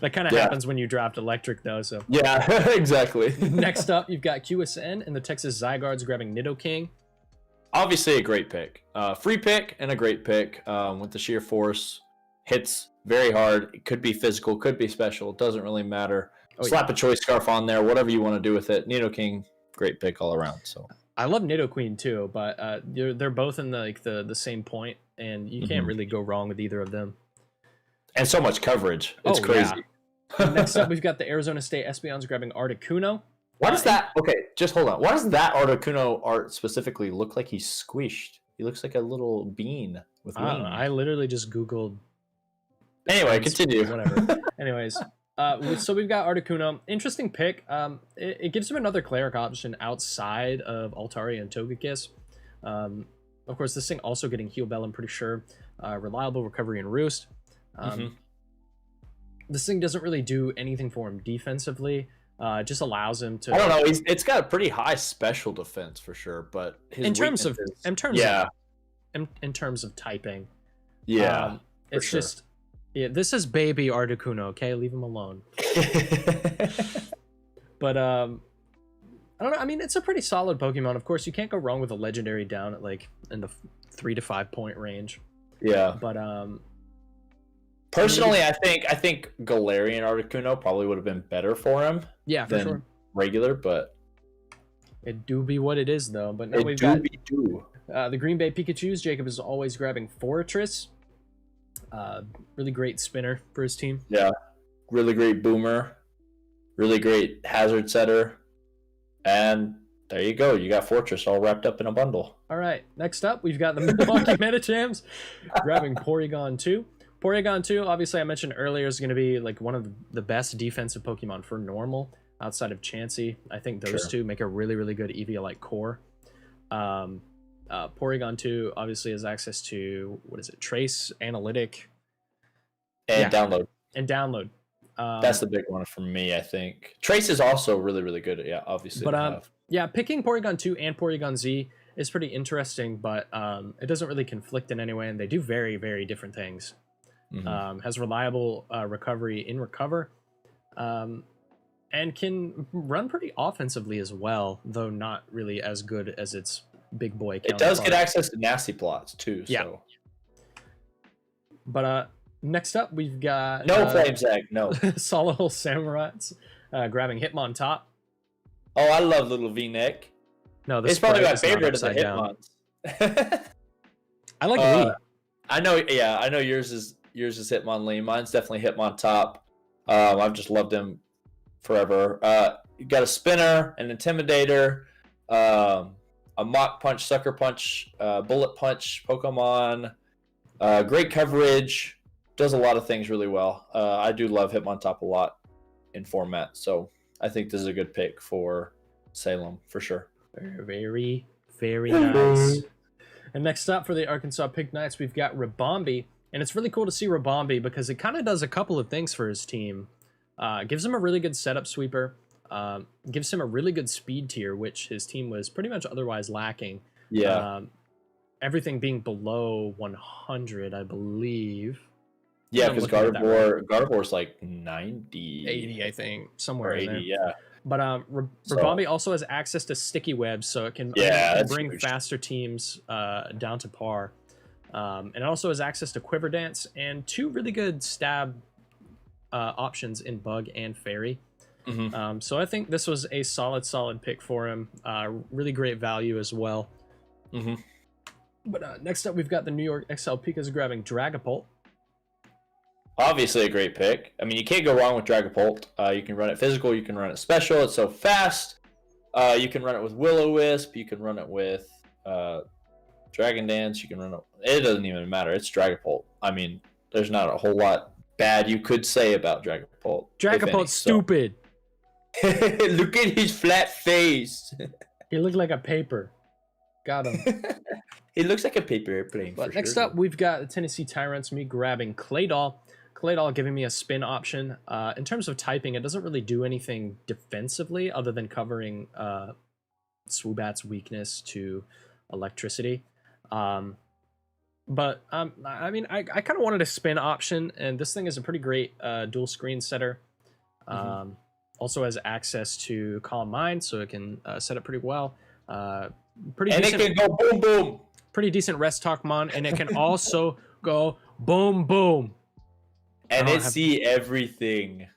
That kind of happens when you draft Electric, though. So yeah, exactly. Next up, you've got QSN and the Texas Zygardes grabbing Nidoking. Obviously a great pick. Free pick and a great pick with the sheer force. Hits very hard. It could be physical, could be special. It doesn't really matter. Slap a Choice Scarf on there, whatever you want to do with it. Nidoking, great pick all around. So I love Nidoqueen too, but they're both in the same point, and you can't really go wrong with either of them. And so much coverage. It's crazy. Yeah. Next up, we've got the Arizona State Espeons grabbing Articuno. Why does that... Okay, just hold on. Why does that Articuno art specifically look like he's squished? He looks like a little bean with wings. I literally just Googled... Anyway, continue. Whatever. Anyways, so we've got Articuno. Interesting pick. It gives him another Cleric option outside of Altaria and Togekiss. Of course, this thing also getting Heal Bell, I'm pretty sure. Reliable Recovery and Roost. This thing doesn't really do anything for him defensively. Just allows him to... I don't know. It's got a pretty high special defense for sure, but his in terms of typing, it's just this is baby Articuno. Okay, leave him alone. But I don't know. I mean, it's a pretty solid Pokemon. Of course, you can't go wrong with a legendary down at like in the 3 to 5 point range. Yeah, but personally, I think Galarian Articuno probably would have been better for him. Yeah, for sure. Regular, but it do be what it is, though. But now we've got the Green Bay Pikachus. Jacob is always grabbing Fortress. Really great spinner for his team. Yeah, really great boomer. Really great hazard setter. And there you go. You got Fortress all wrapped up in a bundle. All right. Next up, we've got the Milwaukee Metachams grabbing Porygon 2. Porygon 2, obviously I mentioned earlier, is going to be like one of the best defensive Pokemon for normal outside of Chansey. I think those two make a really, really good Eevee-like core. Porygon 2 obviously has access to, Trace, Analytic, and Download. And Download. That's the big one for me, I think. Trace is also really, really good. Yeah, obviously. But yeah, picking Porygon 2 and Porygon Z is pretty interesting, but it doesn't really conflict in any way, and they do very, very different things. Has reliable recovery in Recover, and can run pretty offensively as well, though not really as good as its big boy counterpart. It does get access to Nasty Plots, too. Yeah. So. But next up, we've got... No Flames Egg, no. Solihull Samurats grabbing Hitmontop. Oh, I love little V-Neck. No, it's probably my favorite of the Hitmons. I like Lee. I know yours is Hitmonlee. Mine's definitely Hitmontop. I've just loved him forever. You got a Spinner, an Intimidator, a Mach Punch, Sucker Punch, Bullet Punch Pokemon. Great coverage. Does a lot of things really well. I do love Hitmontop a lot in format, so I think this is a good pick for Salem for sure. Very, very nice. And next up for the Arkansas Pink Knights, we've got Ribombee. And it's really cool to see Ribombee because it kind of does a couple of things for his team. Gives him a really good setup sweeper. Gives him a really good speed tier, which his team was pretty much otherwise lacking. Yeah. Everything being below 100, I believe. Yeah, because Gardevoir's like 90. 80, I think. Somewhere 80, in there. yeah. But Ribombee also has access to sticky webs, so it can bring faster teams down to par. And it also has access to Quiver Dance and 2 really good stab options in Bug and Fairy. So I think this was a solid pick for him. Really great value as well. But next up, we've got the New York XL Pikas grabbing Dragapult. Obviously a great pick. I mean, you can't go wrong with Dragapult. You can run it physical, you can run it special. It's so fast. You can run it with Will-O-Wisp. You can run it with Dragon Dance. You can run it. It doesn't even matter. It's Dragapult. I mean, there's not a whole lot bad you could say about Dragapult. Dragapult's stupid. Look at his flat face. He looked like a paper. Got him. He looks like a paper airplane. But next up, we've got the Tennessee Tyrants, me grabbing Claydol. Claydol giving me a spin option. In terms of typing, it doesn't really do anything defensively other than covering Swoobat's weakness to electricity. But I mean, I kind of wanted a spin option, and this thing is a pretty great dual screen setter. Also has access to Calm Mind, so it can set it pretty well. It can go boom boom. Pretty decent rest talk mon, and it can also go boom boom. And it see everything.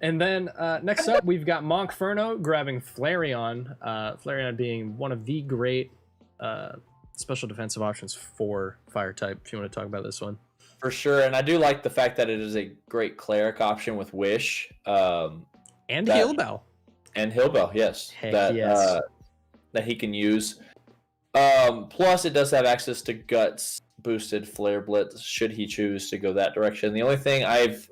And then next up, we've got Monkferno grabbing Flareon. Flareon being one of the great special defensive options for Fire type, if you want to talk about this one. For sure, and I do like the fact that it is a great Cleric option with Wish. And Healbell. And Healbell, yes. Heck yes. That he can use. Plus, it does have access to Guts boosted Flare Blitz, should he choose to go that direction. The only thing I've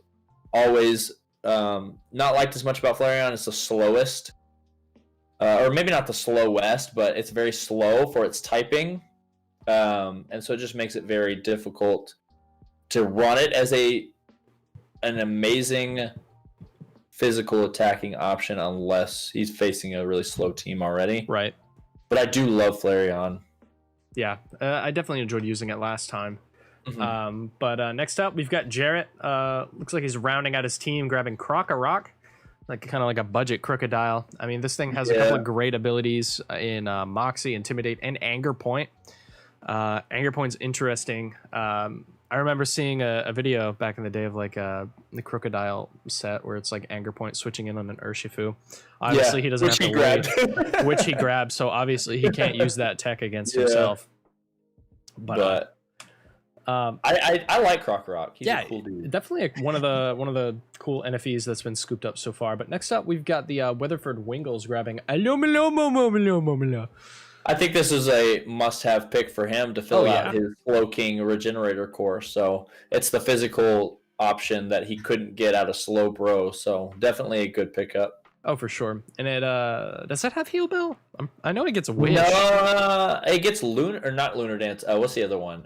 always not liked as much about Flareon is the slowest. Or maybe not the slowest, but it's very slow for its typing. And so it just makes it very difficult to run it as an amazing physical attacking option unless he's facing a really slow team already. Right. But I do love Flareon. Yeah, I definitely enjoyed using it last time. But next up, we've got Jarrett. Looks like he's rounding out his team, grabbing Krokorok, kind of like a budget crocodile. I mean, this thing has a couple of great abilities in Moxie, Intimidate, and Anger Point. Anger Point's interesting. I remember seeing a video back in the day of like the crocodile set where it's like Anger Point switching in on an Urshifu. Obviously, he doesn't have to wait, which he grabbed, so obviously he can't use that tech against himself. But I like Krokorok. He's a cool dude. Definitely one of the cool NFEs that's been scooped up so far. But next up, we've got the Weatherford Wingles grabbing Alomalo. I think this is a must-have pick for him to fill out his Slowking Regenerator course. So it's the physical option that he couldn't get out of Slowbro. So definitely a good pickup. Oh, for sure. And it does that have Heal Bell? I know it gets a Wish. No, it gets Lunar or not Lunar Dance. What's the other one?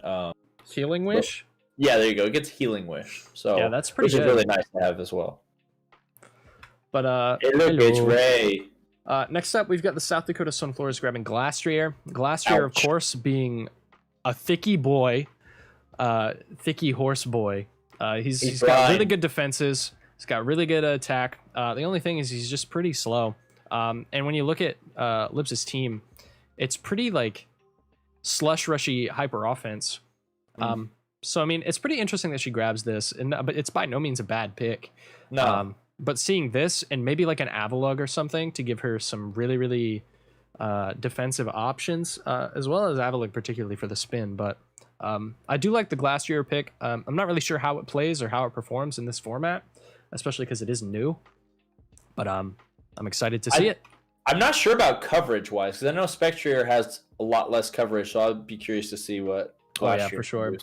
Healing Wish. Yeah, there you go. It gets Healing Wish. So Yeah, that's pretty which good. is really nice to have as well. But Hey, look, it's hello. Ray. Next up, we've got the South Dakota Sunflowers grabbing Glastrier. Glastrier, of Ouch. course, being a thicky boy, thicky horse boy. He's got really blind. good defenses. He's got really good attack. The only thing is he's just pretty slow. And when you look at Libs' team, it's pretty like slush rushy hyper offense. So I mean, it's pretty interesting that she grabs this, but it's by no means a bad pick. No. But seeing this and maybe like an Avalugg or something to give her some really, really defensive options, as well as Avalugg particularly for the spin. But I do like the Glastrier pick. I'm not really sure how it plays or how it performs in this format, especially because it is new. But I'm excited to see it. I'm not sure about coverage-wise, because I know Spectrier has a lot less coverage, so I'll be curious to see what Yeah, for sure.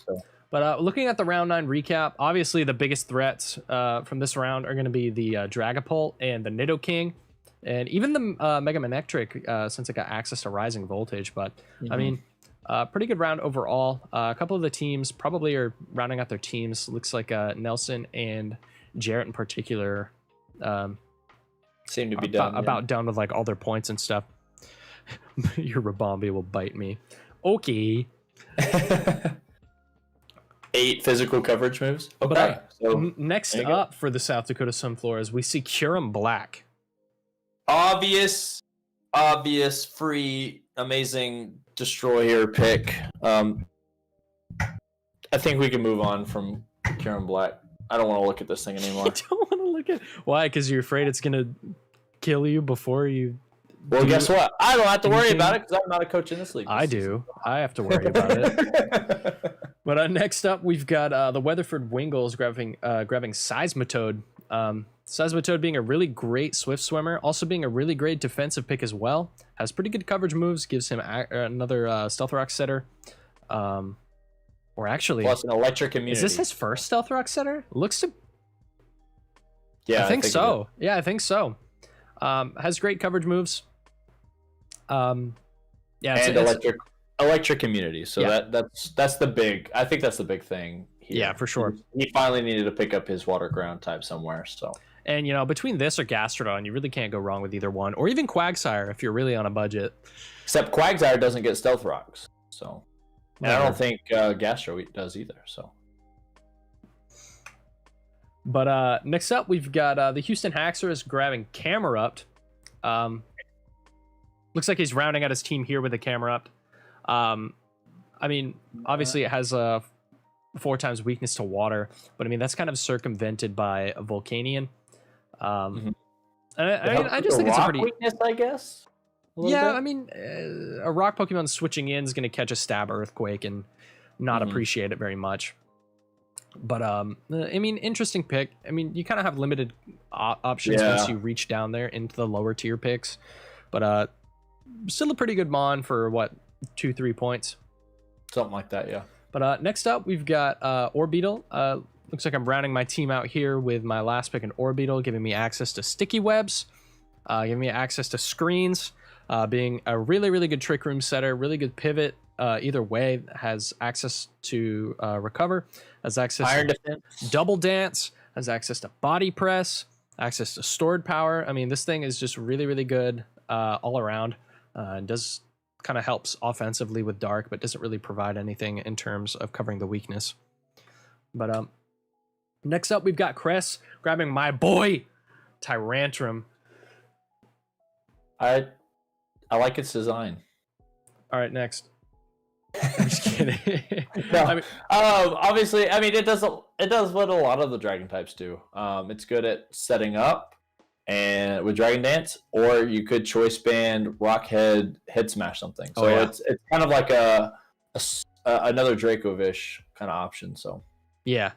But looking at the round 9 recap, obviously the biggest threats from this round are going to be the Dragapult and the Nidoking, and even the Mega Manectric since it got access to Rising Voltage. But I mean, pretty good round overall. A couple of the teams probably are rounding out their teams. Looks like Nelson and Jarrett in particular seem to be done. About done with like all their points and stuff. Your Rabombi will bite me. Okay. 8 physical coverage moves. Okay. So Next up for the South Dakota Sunflowers, we see Kyurem Black. obvious, free, amazing destroyer pick. I think we can move on from Kyurem Black. I don't want to look at this thing anymore. I don't want to look at why, because you're afraid it's gonna kill you before you. Well, guess what? I don't have to worry about it because I'm not a coach in this league. I do. I have to worry about it. But next up, we've got the Weatherford Wingles grabbing Seismitoad. Seismitoad being a really great swift swimmer, also being a really great defensive pick as well. Has pretty good coverage moves, gives him another Stealth Rock setter. Or actually, plus an electric immunity. Is this his first Stealth Rock setter? Looks to. Yeah, I think so. Yeah, I think so. Has great coverage moves. Yeah, and electric immunity. So yeah. that's the big. I think that's the big thing here. Yeah, for sure. He finally needed to pick up his water ground type somewhere. So. And you know, between this or Gastrodon, you really can't go wrong with either one, or even Quagsire if you're really on a budget. Except Quagsire doesn't get Stealth Rocks, so. And I don't think Gastro does either. So. But next up, we've got the Houston Haxorus grabbing Camerupt. Looks like he's rounding out his team here with a Camerupt. I mean, obviously it has 4 times weakness to water, but I mean that's kind of circumvented by a Volcanion. And I just think it's a pretty weakness, I guess. Yeah, I mean, a rock Pokemon switching in is going to catch a Stab Earthquake and not appreciate it very much. But I mean, interesting pick. I mean, you kind of have limited options once you reach down there into the lower tier picks. But still a pretty good Mon for what, 2-3 points, something like that. Yeah. But next up, we've got Orbeetle. Looks like I'm rounding my team out here with my last pick in Orbeetle, giving me access to Sticky Webs, giving me access to Screens, being a really, really good Trick Room setter, really good pivot. Either way, has access to Recover, has access Iron to Defense, Double Dance, has access to Body Press, access to Stored Power. I mean, this thing is just really, really good all around. Does kind of helps offensively with Dark, but doesn't really provide anything in terms of covering the weakness. But next up, we've got Cress grabbing my boy Tyrantrum. I like its design. All right, next. I'm just kidding. No, I mean, obviously, I mean it does what a lot of the dragon types do. It's good at setting up and with Dragon Dance, or you could choice band, Rockhead, Head Smash something. So it's kind of like another Dracovish kind of option. So yeah.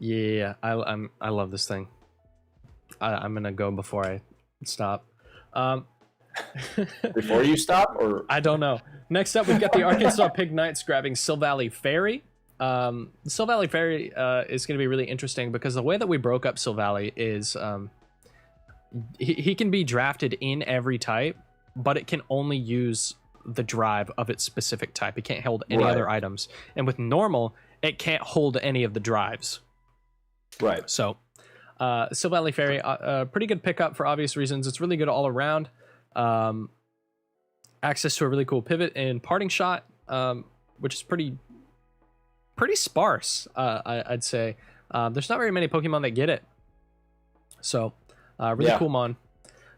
I love this thing. I'm gonna go before I stop. Before you stop, or I don't know. Next up, we've got the Arkansas Pig Knights grabbing Silvally Fairy. Silvally Fairy is going to be really interesting because the way that we broke up Silvally is he can be drafted in every type, but it can only use the drive of its specific type. It can't hold any other items. And with normal, it can't hold any of the drives. Right. So, Silvally Fairy, pretty good pickup for obvious reasons. It's really good all around. Access to a really cool pivot and parting shot, which is pretty sparse, I'd say. There's not very many Pokemon that get it. So, really cool mon.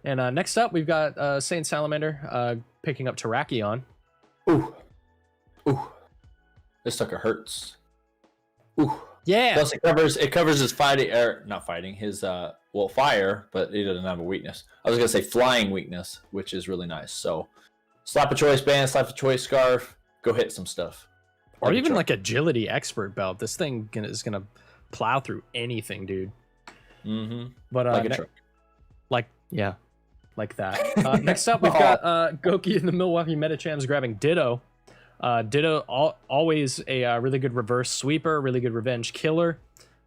And next up, we've got Saint Salamander picking up Terrakion. Ooh. This sucker hurts. Ooh. Yeah. Plus, it covers his fighting, or not fighting, his fire, but he doesn't have a weakness. I was gonna say flying weakness, which is really nice. So, slap a choice band, slap a choice scarf, go hit some stuff. Or even like agility expert belt. This thing is gonna plow through anything, dude. Mm-hmm. But like a truck. Like that. Next up, we've got Goku and the Milwaukee Metachams grabbing Ditto. Ditto, always a really good reverse sweeper, really good revenge killer.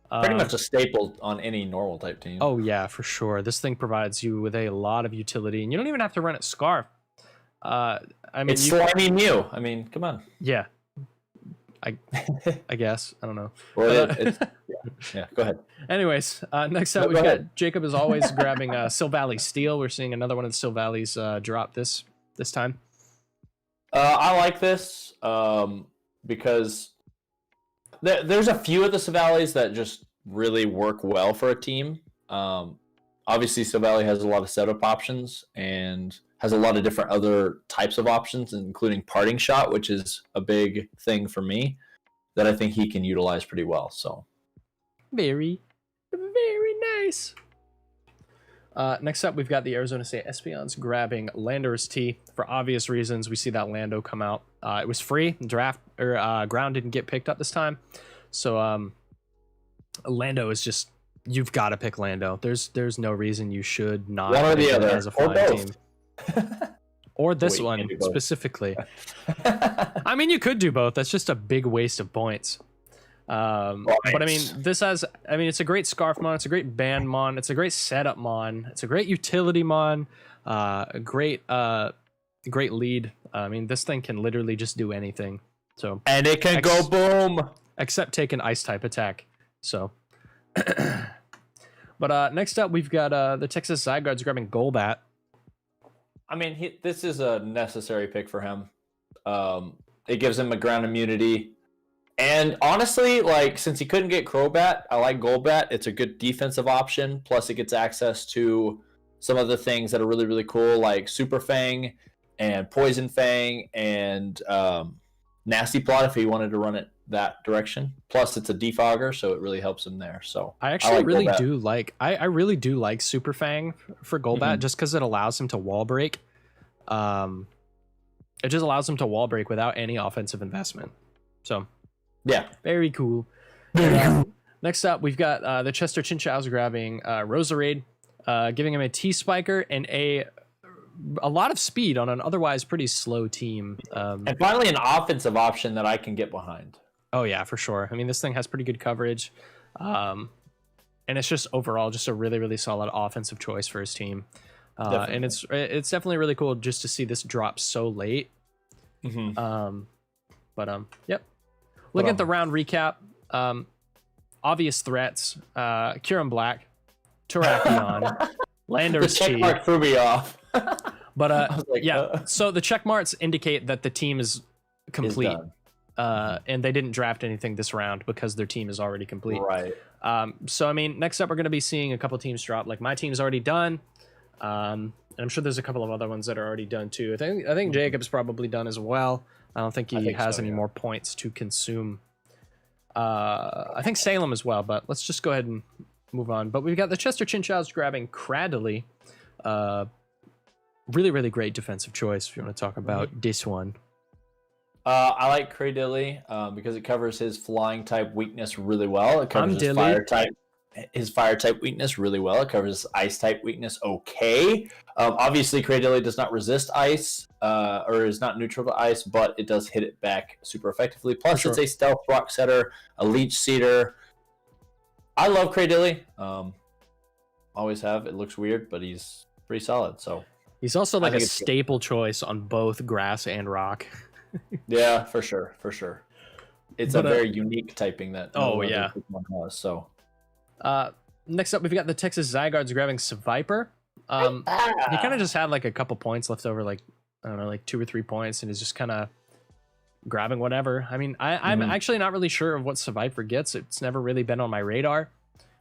Pretty much a staple on any normal type team. Oh yeah, for sure. This thing provides you with a lot of utility, and you don't even have to run it Scarf. I mean, it's slimy Mew. I mean, come on. Yeah. I guess. I don't know. Well, yeah, go ahead. Anyways, next up, we've got Jacob as always grabbing Silvally Steel. We're seeing another one of the Silvallies drop this time. I like this because there's a few of the Silvallies that just really work well for a team. Obviously, Silvally has a lot of setup options and has a lot of different other types of options, including parting shot, which is a big thing for me that I think he can utilize pretty well. So very nice. Next up, we've got the Arizona State Espeons grabbing Landorus T. For obvious reasons, we see that Lando come out. It was free. Draft or ground didn't get picked up this time. So Lando is just, you've got to pick Lando. There's no reason you should not one or pick the him other as a flying team. Or this Wait, one specifically. I mean, you could do both. That's just a big waste of points. But I mean, it's a great Scarf Mon. It's a great Band Mon. It's a great Setup Mon. It's a great Utility Mon. A great lead. I mean, this thing can literally just do anything. So and it can go boom. Except take an Ice type attack. So. But next up, we've got the Texas Zygardes grabbing Golbat. I mean, this is a necessary pick for him. It gives him a ground immunity. And honestly, like, since he couldn't get Crobat, I like Golbat. It's a good defensive option. Plus, it gets access to some of the things that are really, really cool, like Super Fang and Poison Fang and Nasty Plot if he wanted to run it that direction. Plus, it's a defogger, so it really helps him there. So I actually like really Golbat. do like I really do like Super Fang for Golbat just because it allows him to wall break. It just allows him to wall break without any offensive investment. So yeah, very cool. Next up, we've got the Chester Chinchows grabbing Roserade, giving him a T-Spiker and a lot of speed on an otherwise pretty slow team. and finally, an offensive option that I can get behind. Oh yeah, for sure. I mean, this thing has pretty good coverage, and it's just overall just a really, really solid offensive choice for his team. And it's definitely really cool just to see this drop so late. Yep. Look at the round recap. Obvious threats: Kyurem Black, Terrakion, Landorus The check mark threw me off. But like, so the check marks indicate that the team is complete. Done. And they didn't draft anything this round because their team is already complete. Right. So I mean, next up we're going to be seeing a couple teams drop. Like my team's already done, and I'm sure there's a couple of other ones that are already done too. I think Jacob's probably done as well. I don't think he has any more points to consume. I think Salem as well, but let's just go ahead and move on. But we've got the Chester Chinchows grabbing Cradily. Really, really great defensive choice if you want to talk about this one. I like Cradily because it covers his flying type weakness really well. It covers his fire type weakness really well. It covers his ice type weakness okay. Obviously, Cradily does not resist ice or is not neutral to ice, but it does hit it back super effectively. Plus, it's a stealth rock setter, a leech seeder. I love Cradily. Always have. It looks weird, but he's pretty solid. So he's also like a staple choice on both grass and rock. Yeah, for sure. it's But, a very unique typing that no other yeah. Pokemon has. So Next up, we've got the Texas Zygardes grabbing Seviper. He kind of just had like a couple points left over, like I don't know, like 2 or 3 points, and is just kind of grabbing whatever. I mean, I'm actually not really sure of what Seviper gets. It's never really been on my radar.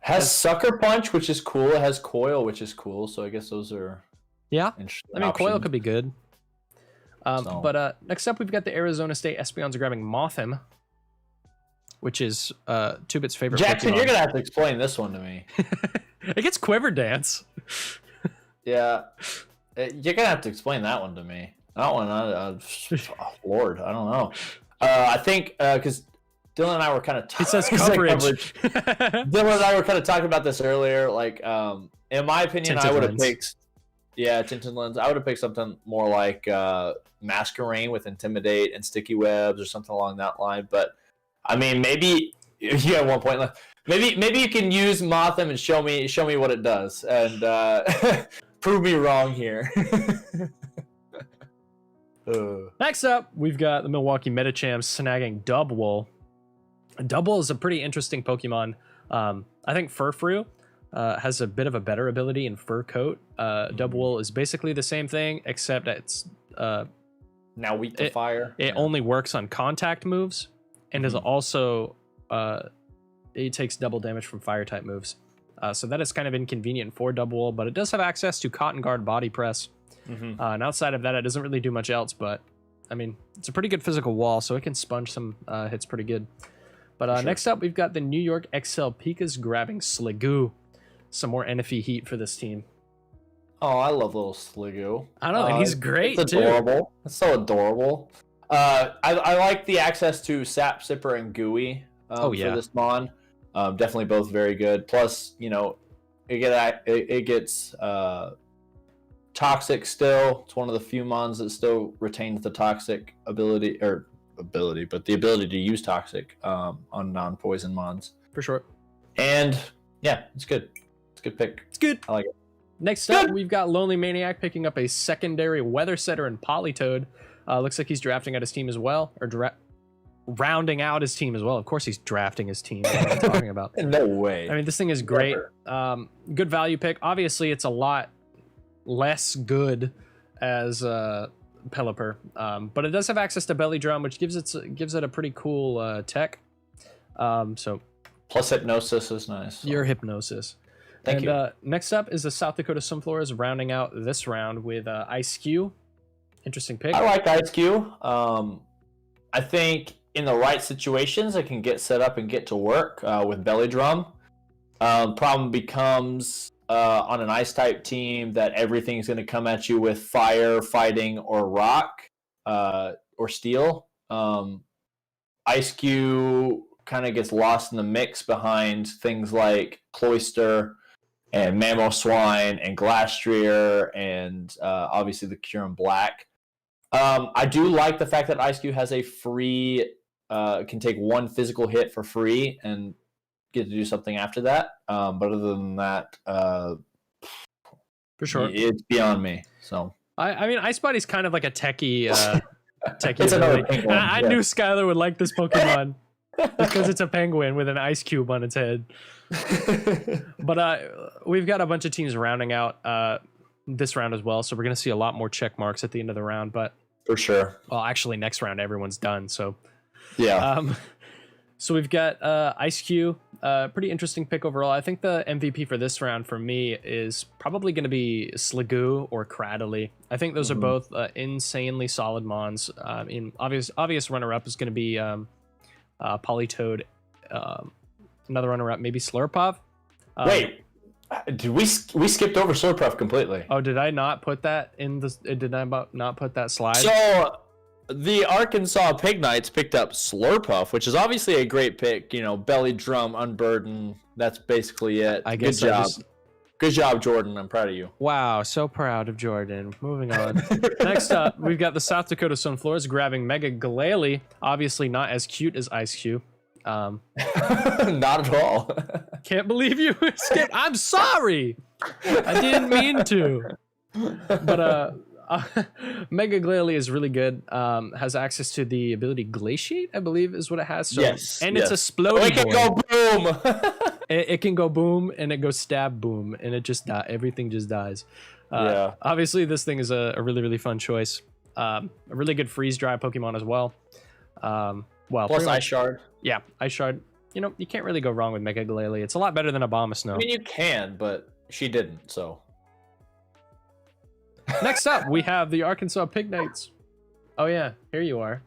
has Sucker Punch, which is cool. It has Coil, which is cool. So I guess those are interesting. I mean, options. Coil could be good. But next up, we've got the Arizona State Espeons grabbing Mothim, which is 2-Bit's favorite Jackson, Pokemon. you're gonna have to explain this one to me. It gets Quiver Dance. Yeah, you're gonna have to explain that one to me. That one, oh, Lord, I don't know. I think because Dylan and I were kind of It says coverage. Dylan and I were kind of talking about this earlier. Like, in my opinion, Tinted I would have Lens. picked, tinted lens. I would have picked something more like Masquerain with Intimidate and Sticky Webs or something along that line. But I mean, maybe you have 1 point left. Maybe you can use Mothim and show me what it does and prove me wrong here. Next up, we've got the Milwaukee Metachamps snagging Dubwool. Dubwool is a pretty interesting Pokemon. I think Furfrou has a bit of a better ability in Fur Coat. Dubwool is basically the same thing, except it's now Weak to Fire. It only works on contact moves, and is also it takes double damage from Fire type moves. So that is kind of inconvenient for Dubwool, but it does have access to Cotton Guard Body Press. And outside of that, it doesn't really do much else, but I mean, it's a pretty good physical wall, so it can sponge some hits pretty good. But next up, we've got the New York XL Pikas grabbing Sliggoo. Some more NFE heat for this team. Oh, I love little Sliggoo. I know, and he's great, it's too. adorable. It's so adorable. I like the access to Sap Sipper and Gooey for this Mon. Definitely both very good. Plus, you know, it gets Toxic still. It's one of the few Mons that still retains the Toxic ability, but the ability to use Toxic on non-poison Mons. For sure. And yeah, it's good. It's a good pick. It's good. I like it. Next up, we've got Lonely Maniac picking up a secondary Weather Setter and Politoed. Looks like he's drafting out his team as well, or rounding out his team as well. Of course he's drafting his team. What am I talking about? No way. I mean, this thing is great. Good value pick. Obviously, it's a lot less good as Pelipper, but it does have access to Belly Drum, which gives it a pretty cool tech. So plus Hypnosis is nice. Your Hypnosis. Thank you. Next up is the South Dakota Sunflowers rounding out this round with Ice Q. Interesting pick. I like Ice Q. I think in the right situations, it can get set up and get to work with Belly Drum. Problem becomes on an Ice type team that everything's going to come at you with Fire, Fighting, or Rock, or Steel. Ice Q kind of gets lost in the mix behind things like Cloyster and Mamoswine and Glastrier and obviously the Kyurem Black. I do like the fact that Ice Cube has a free, can take one physical hit for free and get to do something after that. But other than that, for sure, it's beyond me. So I mean, Ice Body's kind of like a techie It's another penguin, I knew Skylar would like this Pokemon because it's a penguin with an ice cube on its head. But we've got a bunch of teams rounding out this round as well, so we're going to see a lot more check marks at the end of the round. But for sure, well, actually, next round everyone's done. So yeah. So we've got Ice Q, pretty interesting pick overall. I think the MVP for this round for me is probably going to be Sliggoo or Cradily. I think those are both insanely solid Mons. In obvious runner-up is going to be Politoed. Another runner-up, maybe Slurpuff. Wait, did we skipped over Slurpuff completely? Oh, did I not put that in the? Did I not put that slide? So the Arkansas Pig Knights picked up Slurpuff, which is obviously a great pick. You know, Belly Drum, Unburden. That's basically it. I guess good job. Good job, Jordan. I'm proud of you. Wow, so proud of Jordan. Moving on. Next up, we've got the South Dakota Sunflowers grabbing Meggie Gallade. Obviously not as cute as Ice Cube. Not at all. Can't believe you skipped. I'm sorry. I didn't mean to. But Mega Gallade is really good. Has access to the ability Glaciate, I believe is what it has. So, Yes. And it's a Oh, Splody it can boy. go boom. It can go boom and it goes stab boom and it just everything just dies. Yeah. Obviously, this thing is a really, really fun choice. A really good freeze dry Pokemon as well. Well, Plus Ice Shard. Yeah, Ice Shard. You know, you can't really go wrong with Mega Gallade. It's a lot better than Abomasnow. I mean, you can, but she didn't, so. Next up, we have the Arkansas Pignites. Oh yeah, here you are.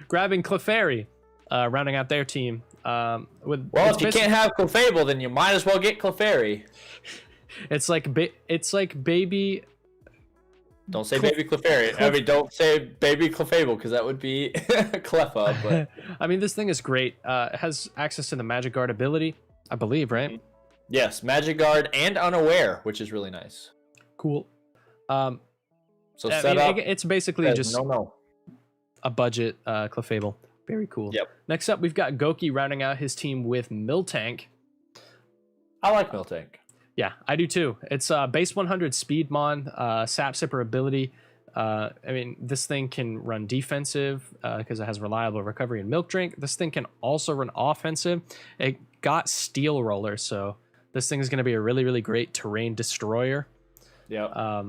Grabbing Clefairy, rounding out their team. With Well, if you can't have Clefable, then you might as well get Clefairy. It's like baby. Don't say baby Clefairy. I mean, don't say baby Clefable, because that would be Cleffa. But I mean, this thing is great. It has access to the Magic Guard ability, I believe, right? yes, Magic Guard and Unaware, which is really nice. Cool. So I set mean, up. it's basically just no. a budget Clefable. Very cool. Yep. Next up, we've got Goki rounding out his team with Miltank. I like Miltank. Yeah, I do too. It's base 100 Speedmon, Sap Sipper ability. I mean, this thing can run defensive because it has reliable recovery and Milk Drink. This thing can also run offensive. It got Steel Roller, so this thing is going to be a really, really great terrain destroyer. Yeah.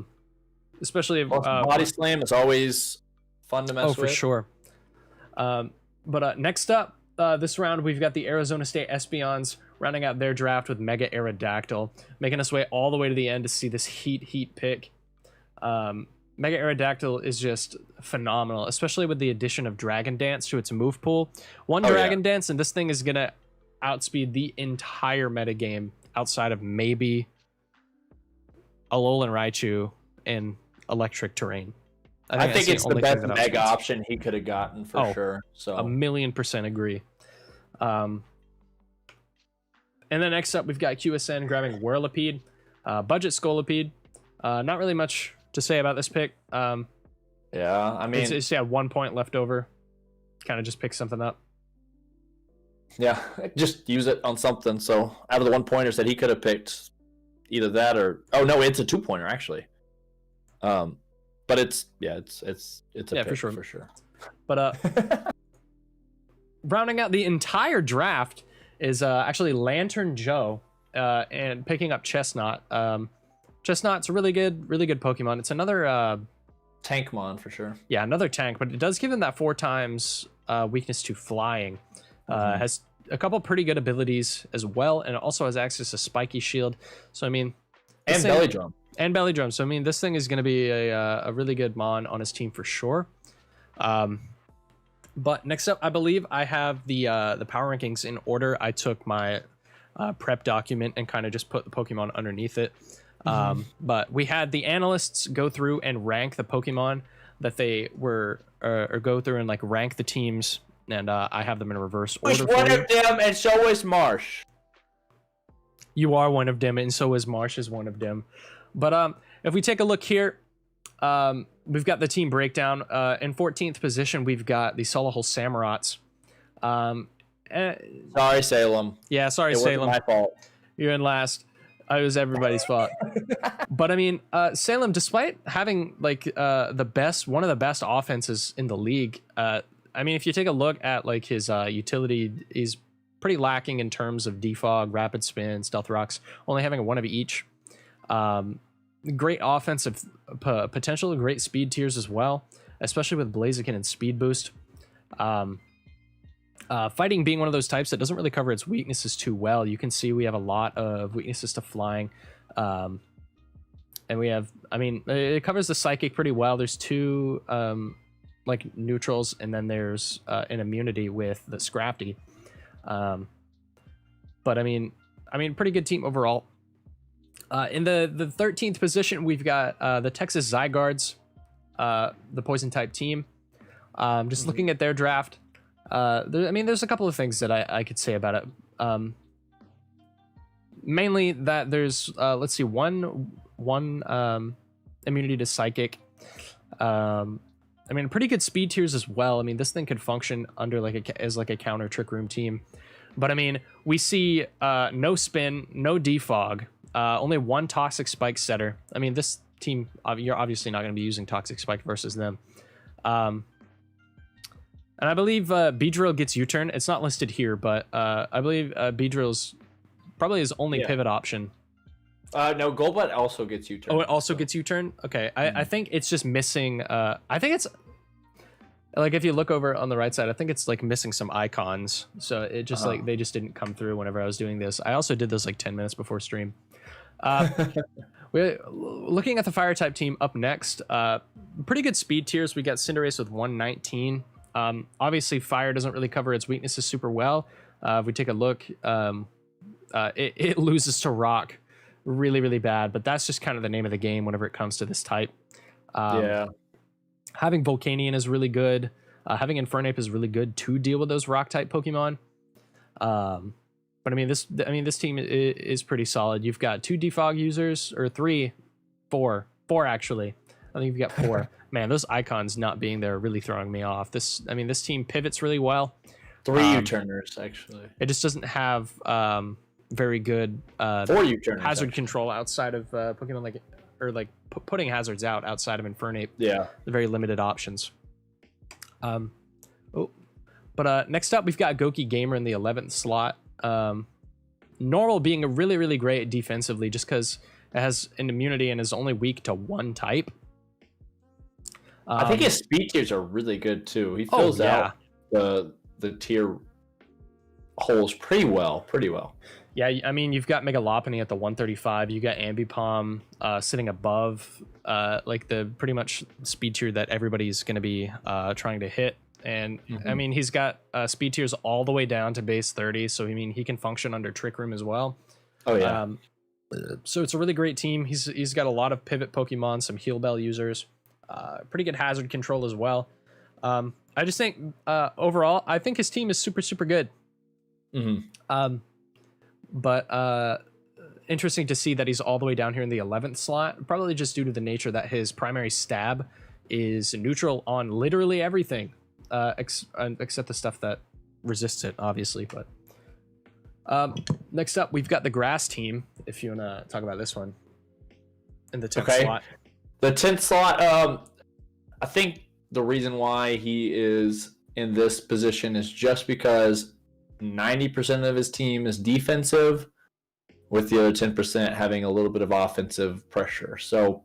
Especially if Body Slam is always fun to mess with. for sure. But next up, this round, we've got the Arizona State Espeons rounding out their draft with Mega Aerodactyl, making us way all the way to the end to see this heat pick. Mega Aerodactyl is just phenomenal, especially with the addition of Dragon Dance to its move pool. Dragon Dance, and this thing is going to outspeed the entire metagame outside of maybe Alolan Raichu and Electric Terrain. I think it's the best Mega outspeeds. option he could have gotten for sure. So 1,000,000% agree. And then next up, we've got QSN grabbing Whirlipede, budget Scolipede. Not really much to say about this pick. yeah, I mean, it's 1 point left over. Kind of just pick something up. yeah, just use it on something. So out of the 1-pointers that he could have picked, either that or it's a 2-pointer actually. But it's a pick, for sure. But rounding out the entire draft is actually Lantern Joe and picking up Chesnaught. Chesnaught's a really good Pokemon. It's another Tankmon for sure. Yeah, another tank, but it does give him that 4 times weakness to flying. Has a couple pretty good abilities as well, and it also has access to Spiky Shield. So I mean, And Belly Drum. And Belly Drum. So I mean, this thing is going to be a really good mon on his team for sure. But next up, I believe I have the power rankings in order. I took my prep document and kind of just put the Pokemon underneath it. But we had the analysts go through and rank the Pokemon that they were, or go through and like rank the teams, and I have them in reverse order. Which one of them, and so is Marsh. You are one of them, and so is Marsh is one of them. But if we take a look here, we've got the team breakdown. In 14th position, we've got the Sulahole Samurats. Sorry, Salem. Yeah, sorry, It wasn't Salem. my fault. You're in last. It was everybody's fault. But I mean, Salem, despite having like one of the best offenses in the league, I mean, if you take a look at like his utility, he's pretty lacking in terms of defog, rapid spin, stealth rocks, only having a 1 of each. Great offensive potential, great speed tiers as well, especially with Blaziken and Speed Boost. Fighting being one of those types that doesn't really cover its weaknesses too well. You can see we have a lot of weaknesses to flying. And we have, I mean, it covers the Psychic pretty well. There's 2 like neutrals, and then there's an immunity with the Scrafty. But I mean, pretty good team overall. In the 13th position, we've got the Texas Zygardes, the poison type team. Just looking at their draft, there's a couple of things that I could say about it. Mainly that there's let's see, one immunity to Psychic. I mean, pretty good speed tiers as well. I mean, this thing could function under as a counter Trick Room team. But I mean, we see no spin, no defog. Only 1 toxic spike setter. I mean, this team, you're obviously not going to be using Toxic Spike versus them. And I believe Beedrill gets U-turn. It's not listed here, but I believe Beedrill's probably his only pivot option. No, Golbat also gets U-turn. Oh, it also gets U-turn? Okay, I think it's just missing... I think it's... Like, if you look over on the right side, I think it's, like, missing some icons. So it just, like, they just didn't come through whenever I was doing this. I also did this, like, 10 minutes before stream. We're looking at the Fire-type team up next. Pretty good speed tiers. We got Cinderace with 119. Obviously, Fire doesn't really cover its weaknesses super well. If we take a look, it loses to Rock really, really bad. But that's just kind of the name of the game whenever it comes to this type. Having Volcanion is really good. Having Infernape is really good to deal with those rock type Pokemon. But I mean, this team is pretty solid. You've got 2 Defog users, or 4 actually. I think you've got 4. Man, those icons not being there are really throwing me off. This team pivots really well. 3 U-turners actually. It just doesn't have very good 4 U-turners hazard control outside of Pokemon putting hazards out outside of Infernape. Yeah, the very limited options. Next up we've got Goki Gamer in the 11th slot. Normal being a really, really great defensively just because it has an immunity and is only weak to 1 type. I think his speed tiers are really good too. He fills out the tier holes pretty well. Yeah, I mean, you've got Mega Lopunny at the 135. You got Ambipom sitting above like the pretty much speed tier that everybody's going to be trying to hit. And I mean, he's got speed tiers all the way down to base 30. So I mean, he can function under Trick Room as well. Oh yeah. So it's a really great team. He's got a lot of pivot Pokemon, some Heal Bell users, pretty good hazard control as well. I just think overall, I think his team is super, super good. But interesting to see that he's all the way down here in the 11th slot, probably just due to the nature that his primary stab is neutral on literally everything, except the stuff that resists it, obviously. But next up, we've got the Grass team, if you want to talk about this one, in the 10th slot. The 10th slot, I think the reason why he is in this position is just because 90% of his team is defensive, with the other 10% having a little bit of offensive pressure. So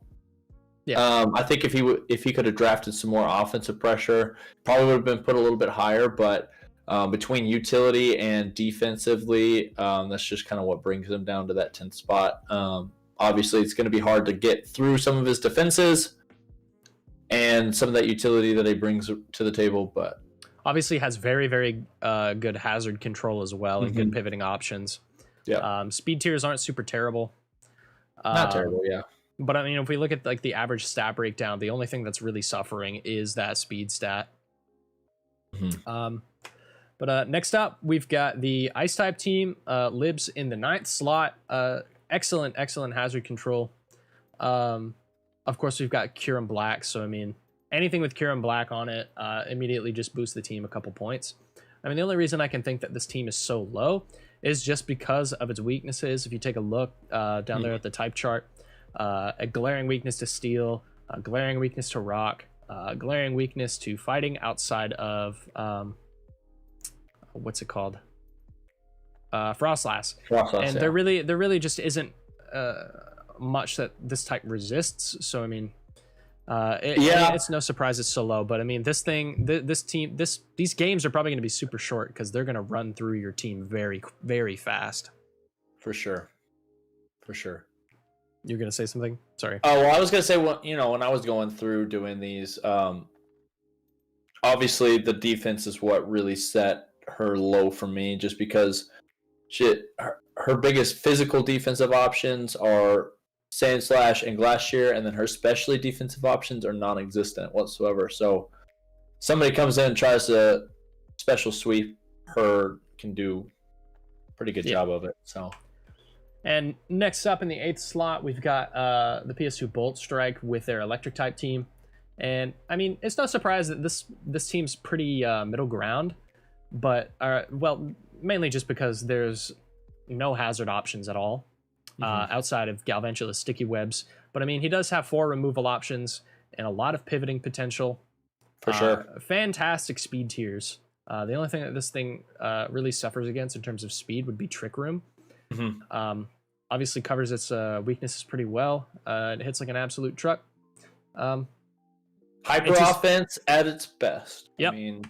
I think if he could have drafted some more offensive pressure, probably would have been put a little bit higher. But between utility and defensively, that's just kind of what brings him down to that 10th spot. Obviously, it's going to be hard to get through some of his defenses and some of that utility that he brings to the table, but obviously has very, very good hazard control as well and good pivoting options. Yeah. Speed tiers aren't super terrible. Not terrible, yeah. But I mean, if we look at like the average stat breakdown, the only thing that's really suffering is that speed stat. But next up, we've got the Ice type team, Libs in the 9th slot. Excellent hazard control. Of course, we've got Kyurem Black. So I mean, anything with Kyurem Black on it immediately just boosts the team a couple points. I mean, the only reason I can think that this team is so low is just because of its weaknesses. If you take a look down there at the type chart, a glaring weakness to Steel, a glaring weakness to Rock, a glaring weakness to fighting outside of what's it called? Frostlass. And there really just isn't much that this type resists. So I mean, it's no surprise it's so low, but I mean, these games are probably going to be super short because they're going to run through your team very, very fast. For sure. You're going to say something? Sorry. Oh, well, I was going to say, when I was going through doing these, obviously the defense is what really set her low for me, just because her biggest physical defensive options are Sandslash and Glacier, and then her specialty defensive options are non-existent whatsoever. So somebody comes in and tries to special sweep her, can do a pretty good job of it. So, and next up in the 8th slot, we've got the PS2 Bolt Strike with their electric type team. And I mean, it's no surprise that this team's pretty middle ground, but mainly just because there's no hazard options at all. Outside of Galvantula's Sticky Webs. But I mean, he does have 4 removal options and a lot of pivoting potential. For sure. Fantastic speed tiers. The only thing that this thing really suffers against in terms of speed would be Trick Room. Obviously covers its weaknesses pretty well. It hits like an absolute truck. Hyper offense at its best. Yep. I mean,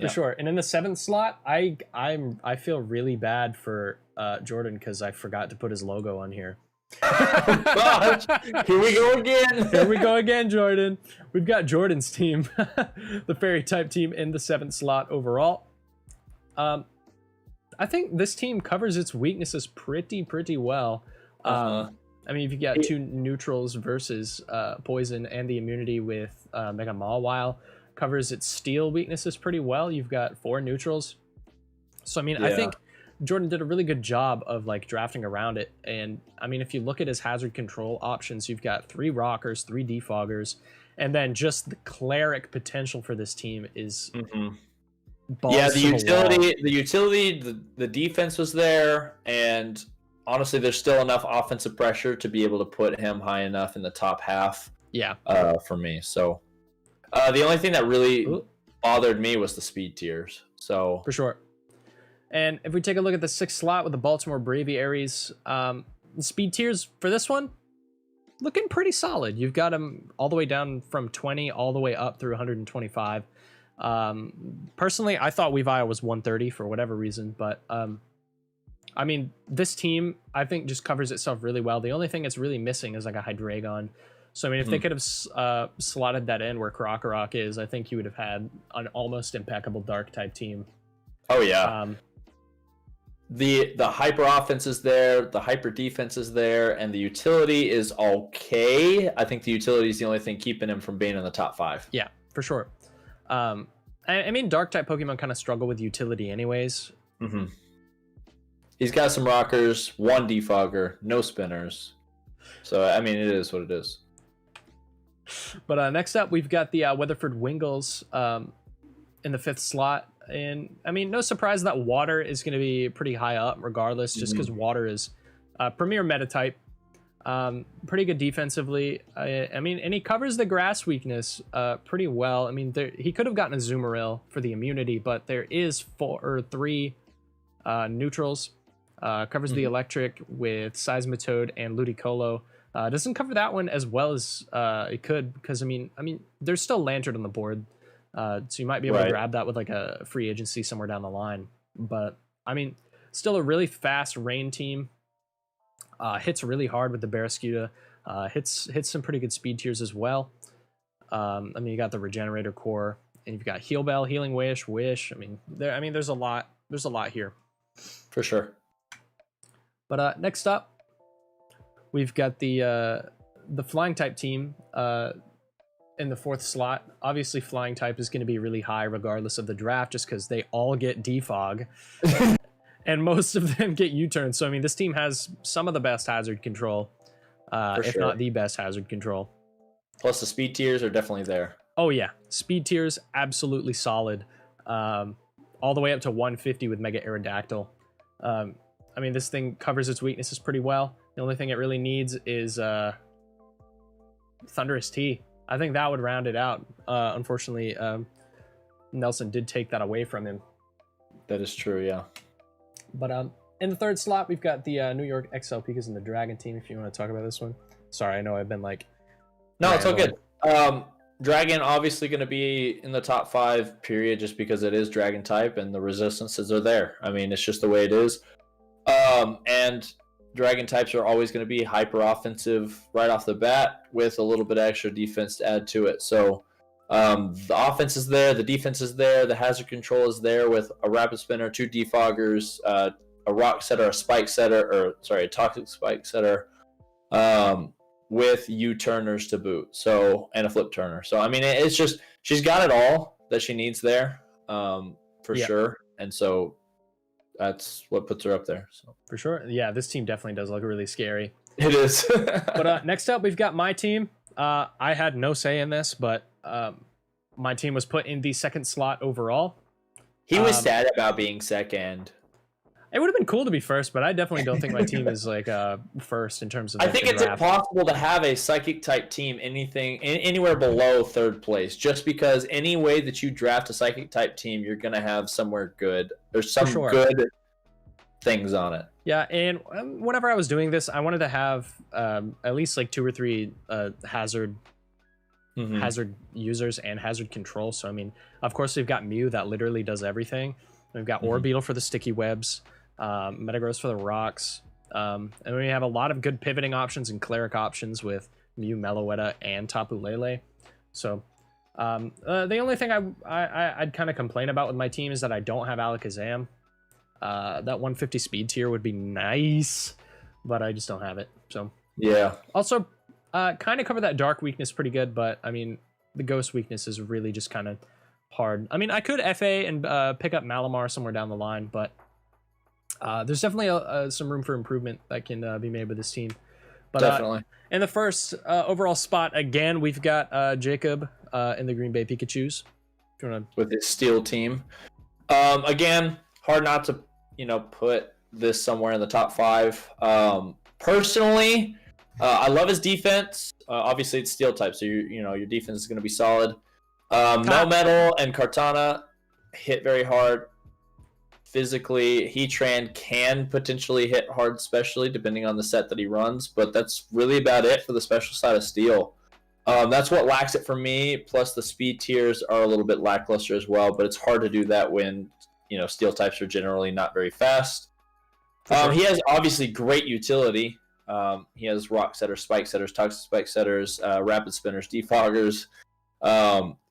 for sure. And in the 7th slot, I feel really bad for Jordan because I forgot to put his logo on here. Oh, gosh. Here we go again. Here we go again, Jordan. We've got Jordan's team, the fairy type team, in the 7th slot overall. I think this team covers its weaknesses pretty well. I mean, if you got 2 neutrals versus poison and the immunity with Mega Mawile, covers its steel weaknesses pretty well. You've got 4 neutrals. So, I mean, I think Jordan did a really good job of like drafting around it. And I mean, if you look at his hazard control options, you've got 3 rockers, 3 defoggers, and then just the cleric potential for this team is the utility, the defense was there, and honestly, there's still enough offensive pressure to be able to put him high enough in the top half. Yeah. For me. So the only thing that really bothered me was the speed tiers. So for sure. And if we take a look at the 6th slot with the Baltimore Braviaries, the speed tiers for this one, looking pretty solid. You've got them all the way down from 20 all the way up through 125. Personally, I thought Weavile was 130 for whatever reason, but I mean, this team, I think, just covers itself really well. The only thing it's really missing is like a Hydreigon. So, I mean, if they could have slotted that in where Krokorok is, I think you would have had an almost impeccable Dark-type team. Oh, yeah. The hyper offense is there, the hyper defense is there, and the utility is okay. I think the utility is the only thing keeping him from being in the top 5. Yeah, for sure. I mean, Dark-type Pokemon kind of struggle with utility anyways. He's got some rockers, 1 defogger, no spinners. So, I mean, it is what it is. But next up, we've got the Weatherford Wingles in the 5th slot. And, I mean, no surprise that water is going to be pretty high up regardless, just because water is premier meta type. Pretty good defensively. I mean, and he covers the grass weakness pretty well. I mean, he could have gotten a Zoomeril for the immunity, but there is 3 neutrals. Covers the electric with Seismitoad and Ludicolo. Doesn't cover that one as well as it could, because I mean, there's still Lantern on the board, so you might be able to grab that with like a free agency somewhere down the line. But I mean, still a really fast rain team. Hits really hard with the Barraskewda. Hits some pretty good speed tiers as well. I mean, you got the Regenerator Core, and you've got Heal Bell, Healing Wish, Wish. I mean, there's a lot. There's a lot here. For sure. But next up, we've got the Flying type team in the 4th slot. Obviously, Flying type is going to be really high regardless of the draft, just because they all get defog. And most of them get U-turn. So, I mean, this team has some of the best hazard control, if not the best hazard control. Plus, the speed tiers are definitely there. Oh, yeah. Speed tiers, absolutely solid. All the way up to 150 with Mega Aerodactyl. I mean, this thing covers its weaknesses pretty well. The only thing it really needs is Thunderous T. I think that would round it out. Unfortunately, Nelson did take that away from him. That is true, yeah. But in the 3rd slot, we've got the New York XL Pikas and the Dragon team, if you want to talk about this one. Sorry, I know I've been like... No, it's all good. Dragon obviously going to be in the top 5, period, just because it is Dragon type and the resistances are there. I mean, it's just the way it is. And Dragon types are always going to be hyper offensive right off the bat with a little bit of extra defense to add to it. So the offense is there, the defense is there, the hazard control is there with a rapid spinner, 2 defoggers, a rock setter, a spike setter, a toxic spike setter, with U-turners to boot. So, and a flip turner. So, I mean, it's just, she's got it all that she needs there, for sure. And so that's what puts her up there. So for sure. Yeah, this team definitely does look really scary. It is. But next up, we've got my team. I had no say in this, but my team was put in the 2nd slot overall. He was sad about being second. It would have been cool to be first, but I definitely don't think my team is like first in terms of. I Like, think the it's draft. impossible to have a psychic type team anywhere below third place, just because any way that you draft a psychic type team, you're gonna have somewhere good. There's some sure. good things on it. Yeah, and whenever I was doing this, I wanted to have at least like 2 or 3 hazard users and hazard control. So I mean, of course, we've got Mew that literally does everything. We've got Orbeetle for the sticky webs, Metagross for the rocks, and we have a lot of good pivoting options and cleric options with Mew, Meloetta, and Tapu Lele. So the only thing I'd kind of complain about with my team is that I don't have Alakazam. That 150 speed tier would be nice, but I just don't have it. So yeah. Also, kind of cover that dark weakness pretty good, but I mean, the ghost weakness is really just kind of hard. I mean, I could FA and pick up Malamar somewhere down the line, but there's definitely some room for improvement that can be made with this team. But Definitely. In the first overall spot, again, we've got Jacob in the Green Bay Pikachus. If you wanna... With his steel team. Again, hard not to, put this somewhere in the top 5. Personally, I love his defense. Obviously, it's steel type, so your defense is going to be solid. Melmetal and Kartana hit very hard. Physically, Heatran can potentially hit hard, especially depending on the set that he runs, but that's really about it for the special side of steel. That's what lacks it for me. Plus, the speed tiers are a little bit lackluster as well, but it's hard to do that when steel types are generally not very fast. Sure. He has obviously great utility. He has rock setters, spike setters, toxic spike setters, rapid spinners, defoggers,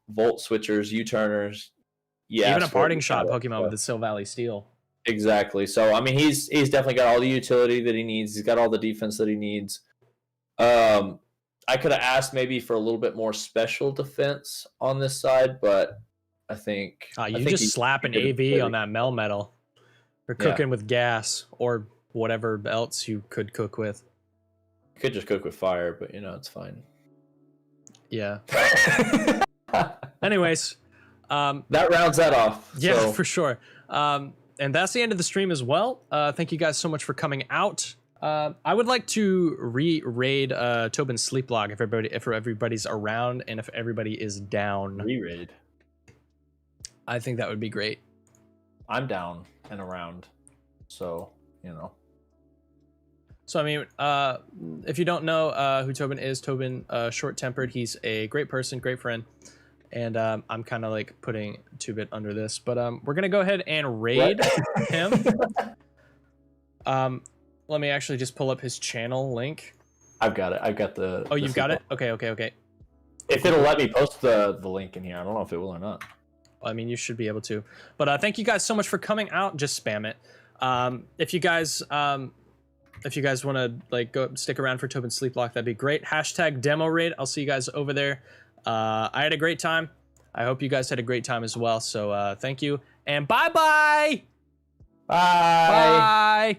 volt switchers, U-turners. Yeah, even a parting shot Pokemon with the Sil Valley Steel. Exactly. So I mean, he's definitely got all the utility that he needs. He's got all the defense that he needs. I could have asked maybe for a little bit more special defense on this side, but I think you just slap an AV on that Melmetal. Or cooking with gas or whatever else you could cook with. You could just cook with fire, but it's fine. Yeah. Anyways, that rounds that off. Yeah, so. for sure. And that's the end of the stream as well. Thank you guys so much for coming out. I would like to raid Tobin's sleep log if everybody's around and if everybody is down. Re-raid. I think that would be great. I'm down and around, so So I mean, if you don't know who Tobin is, Tobin, short-tempered. He's a great person, great friend, and I'm kind of like putting 2-bit under this, but we're gonna go ahead and raid him. Let me actually just pull up his channel link. I've got it. I've got the. Oh, you've got it. Okay. If it'll let me post the link in here, I don't know if it will or not. I mean, you should be able to. But thank you guys so much for coming out. Just spam it. If you guys want to like go stick around for Tobin's sleep lock, that'd be great. # demo raid. I'll see you guys over there. I had a great time. I hope you guys had a great time as well. So thank you and bye. Bye.